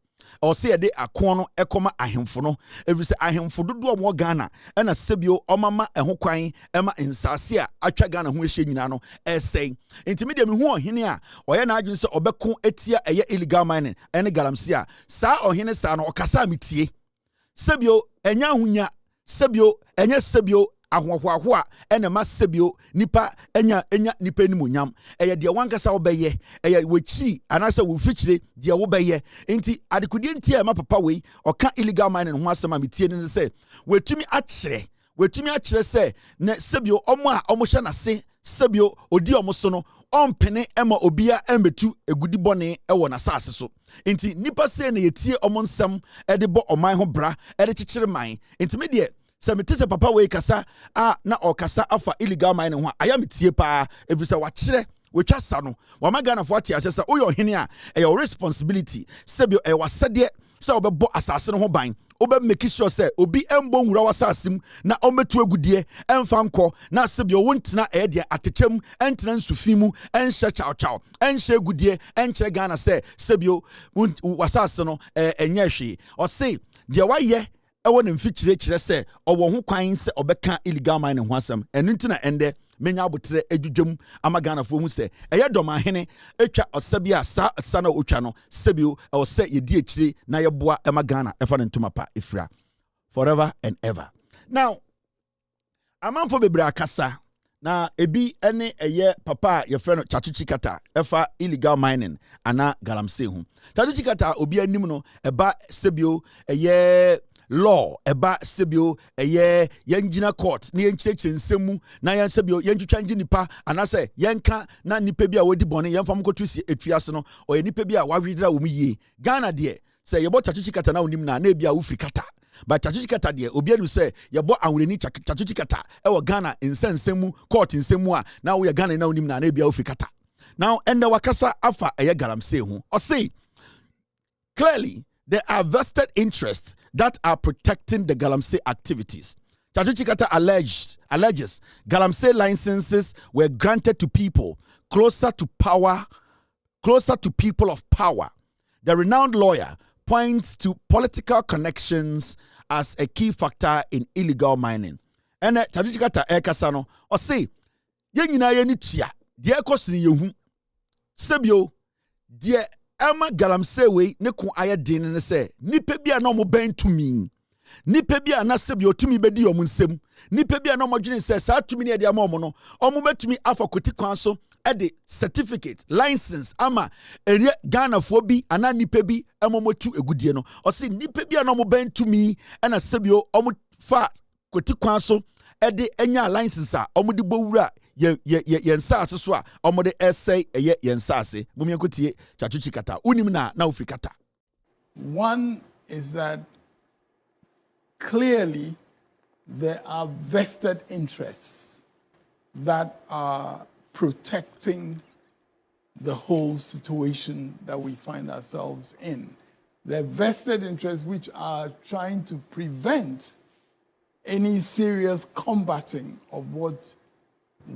ɛwɔ sɛ yɛde akoɔ no ɛkɔma ahemfo no ɛfiri sɛ ahemfo dodoɔ ɔmo Ghana ɛna sebio ɔmama ɛho kwan ɛma nsase a atwa Ghana ho ahyia nyinaa no ɛsɛn ntimi deɛ mehu ɔhene a ɔyɛ n'adwene sɛ ɔbɛko etia ɛyɛ illegal mining ɛne galamsey a saa ɔhene saa no ɔkasa metie sebio ɛnya ahonya sebio ɛnyɛ sebio ahohoaho ena masebio nipa enya nipa nimunyam eye de wankasa obeye eye wechi anasa wo fichire de wo beye enti adekudie ntia ma papa we oka illegal mining ho asema metie ne se wetumi akyere se ne sebio omo a omo hye na se sebio odi omo so no ompene ema obia embetu egudi bone ewo na saase so enti nipa se na yetie omo nsem de bo oman ho bra de kyekyere man enti me de se metese papa we kasa na okasa afa illegal mining ho aya metie pa efisa wa kyere wetwa sa no wa magana fo ate ase se oyo hene a your responsibility sebio e wasede se obebo asase no ho ban obe make sure say obi embo nwura wasasim na ometu agudie emfa nko na sebio wontena de atechem entena nsufimu enhye chaw enhye agudie enkyere Ghana say sebio wasase no enye hwe o say de waye ewo ne mfikyire se owo ho kwan se obeka illegal mining ho asem enu ntina ende menya abotre adwudwam ama Ghana fo hu se eye doma hene etwa osabia sa na otwa no sebio e se yedi akire na yeboa ema Ghana efa ne ntoma pa efra forever and ever. Now amanfo bebre akasa na ebi ene eye papa ye frɛ no Chatuchi Kata efa illegal mining ana galamsey hu. Chatuchi Kata obi anim no eba sebio eye law eba sebio eye yenjina court na yenkyekye nsemu na yen sebio yentwitwa ngi nipa anase yenka na nipa bi a wodi bone yemfam kotu si etuase no oye nipa bi a wawidra wo mu yie Ghana de se yebo Chatuchi Kata na onim na ebi a wo firi kata but Chatuchi Kata de obi anu se yebo awureni Chatuchi Kata ewo Ghana nsensemu court nsemu a na wo ye Ghana na onim na ebi a wo firi kata now ende wakasa afa eye galamsey hu o say clearly there are vested interests that are protecting the galamsey activities. Chatuchi Kata alleges galamsey licenses were granted to people closer to people of power. The renowned lawyer points to political connections as a key factor in illegal mining. And Chatuchi Kata ekasano o say ye nyina ye ni tua de ekosini yehu sebio de Emma galamsey we ne ko ayedin ne se nipa bia na omo ban tumi nipa bia na sebio tumi bedi omo nsem nipa bia na omo dwene se sa tumi ne de ama omo no omo betumi afa koti kwan so e certificate license ama ere Ghana fo bi ana nipa bi emomotu egudie no o se nipa bia na omo ban tumi na sebio omo fa koti kwan so e de enya license a omo de bowura yensase so a omode essay eye yensase mumyankotie Chatuchi Kata unim na ufri kata. One is that clearly there are vested interests that are protecting the whole situation that we find ourselves in. There are vested interests which are trying to prevent any serious combating of what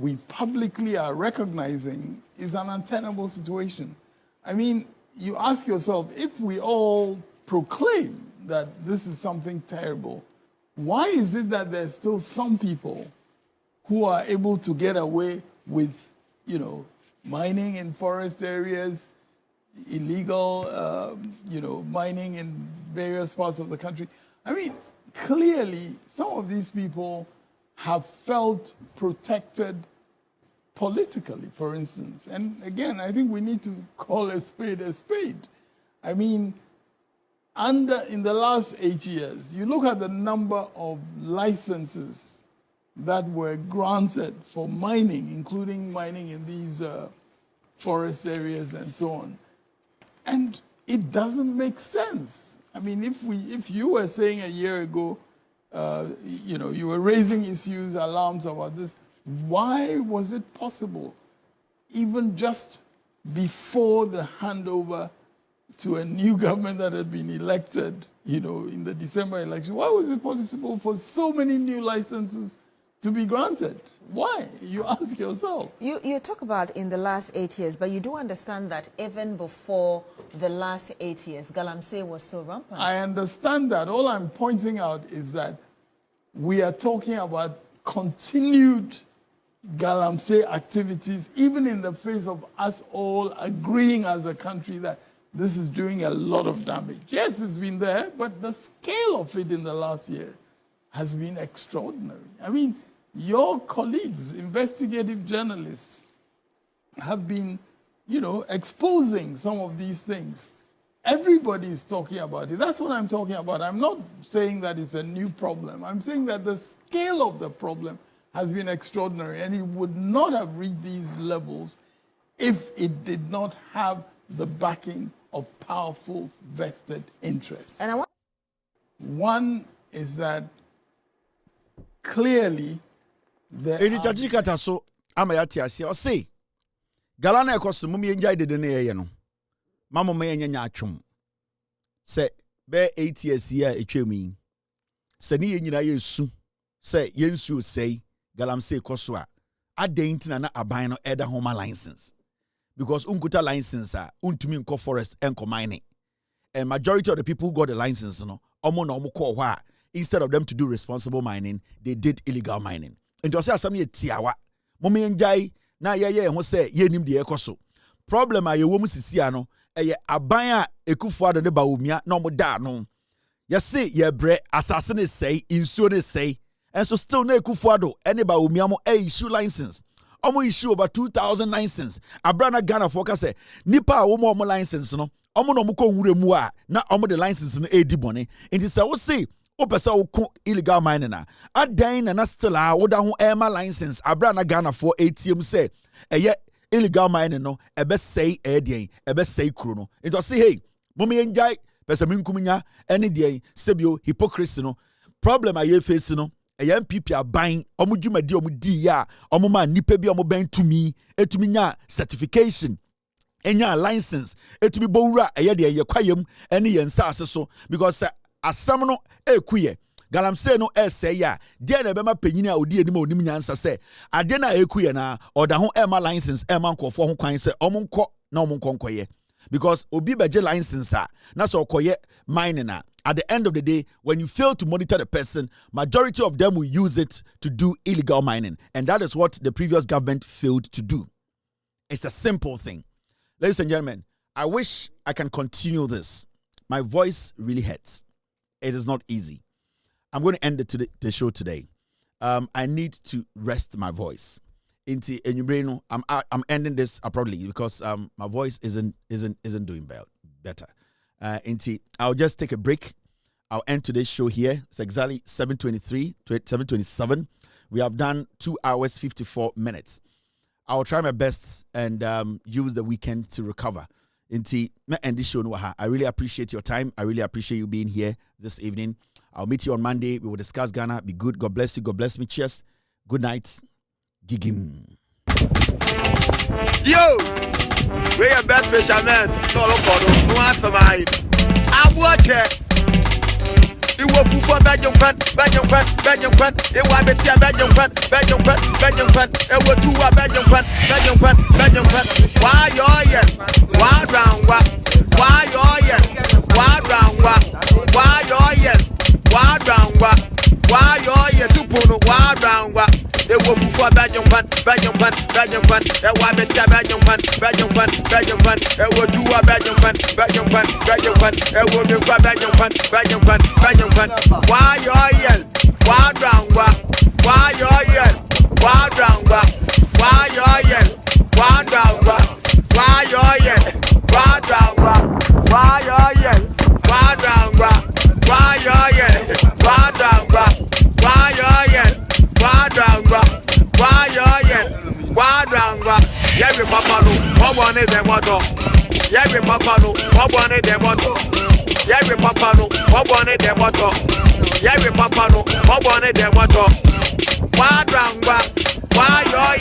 we publicly are recognizing is an untenable situation. I mean, you ask yourself, if we all proclaim that this is something terrible, why is it that there's still some people who are able to get away with, mining in forest areas, illegal, mining in various parts of the country? I mean, clearly, some of these people have felt protected politically, for instance. And again, I think we need to call a spade a spade. I mean, in the last 8 years, you look at the number of licenses that were granted for mining, including mining in these forest areas and so on. And it doesn't make sense. I mean, if you were saying a year ago, you were raising issues, alarms about this, why was it possible, even just before the handover to a new government that had been elected, in the December election, why was it possible for so many new licenses to be granted? Why? You ask yourself. You talk about in the last 8 years, but you do understand that even before the last 8 years, galamsey was still rampant. I understand that. All I'm pointing out is that we are talking about continued galamsey activities, even in the face of us all agreeing as a country that this is doing a lot of damage. Yes, it's been there, but the scale of it in the last year has been extraordinary. I mean, your colleagues, investigative journalists, have been, exposing some of these things. Everybody is talking about it. That's what I'm talking about. I'm not saying that it's a new problem. I'm saying that the scale of the problem has been extraordinary, and it would not have reached these levels if it did not have the backing of powerful vested interests. And one is that clearly there are... so Amayati, or say, Galana Costa Mummy enjoyed the Nayano. Mamma may nyachum. Say, bear 8 years here, a chummy. Seni in soon. Say, Yensu say, Galam say Koswa. I dain't na abino Eda Homa license. Because unkuta license are untumin co forest and mining. And majority of the people who got the license, instead of them to do responsible mining, they did illegal mining. And to say some tiawa, Mommy and Jai, na who say ye nim de ekoso. Problem a ye woman sisiano, eye abaya ekufuado ne baumia no mo da no. Ya say ye bre assassin say, insure say, and so still na ekufuado any baumia mo issue license. Omo issue over 2,000 license. Abrana Ghana focus say nipa omo license no. Omo no muko nwure mu a na omo the license no edi bone. Nti say wo say o pesa wo ko illegal mining na. Adan na still a wo da ho ema license. Abrana Ghana for ATM say eye illegal mining no ebe say edien ebe say kuro no. Nti say hey, momi enjai pesa minkumnya ene dien sebio hypocrisy no. Problem a ye face no. Eye MPP aban omo dwumadi omo di ya omo ma nipa bi omo ban tumi etumi nya certification enya license etumi bowura eye de eye kwayem ene ye nsase so because asam no ekuye galamse no ese ya de na be ma panyini a odi enim onim nyansa se ade na ekuye na oda ho ema license ema nkofo ho kwan se omo nkọ na omo nkonkoye because obi beje license a na so okoye mining na. At the end of the day, when you fail to monitor the person, majority of them will use it to do illegal mining. And that is what the previous government failed to do. It's a simple thing. Ladies and gentlemen, I wish I can continue this. My voice really hurts. It is not easy. I'm going to end the show today. I need to rest my voice. I'm ending this abruptly because my voice isn't doing better. I'll just take a break. I'll end today's show here. It's exactly 7:23, 7:27. We have done 2 hours, 54 minutes. I'll try my best and use the weekend to recover. End this show. I really appreciate your time. I really appreciate you being here this evening. I'll meet you on Monday. We will discuss Ghana. Be good. God bless you. God bless me. Cheers. Good night. Gigim. Yo! We are best fishermen. No answer my. I watch it. You will for Belgium Pan. It was a tia Belgium Pan. It was two Belgium Pan. Why you're why round what? Why you're why round what? Why you're why you're super why round what? It was for Belgium Pan. It was a tia Belgium Pan. It was two Belgium Pan. It was a Belgium Pan. Why you're why round what? Why you're why round what? Why you're why round what? Why you're why round what? Why you're why round what? Why you're why round what? Why you're why round what? Why you're why round what? Every papa no, what one is the motto? Every papa no, what one is the motto? Every papa no, what one is the motto? Every papa no, what one is the motto? Why round what? Why you're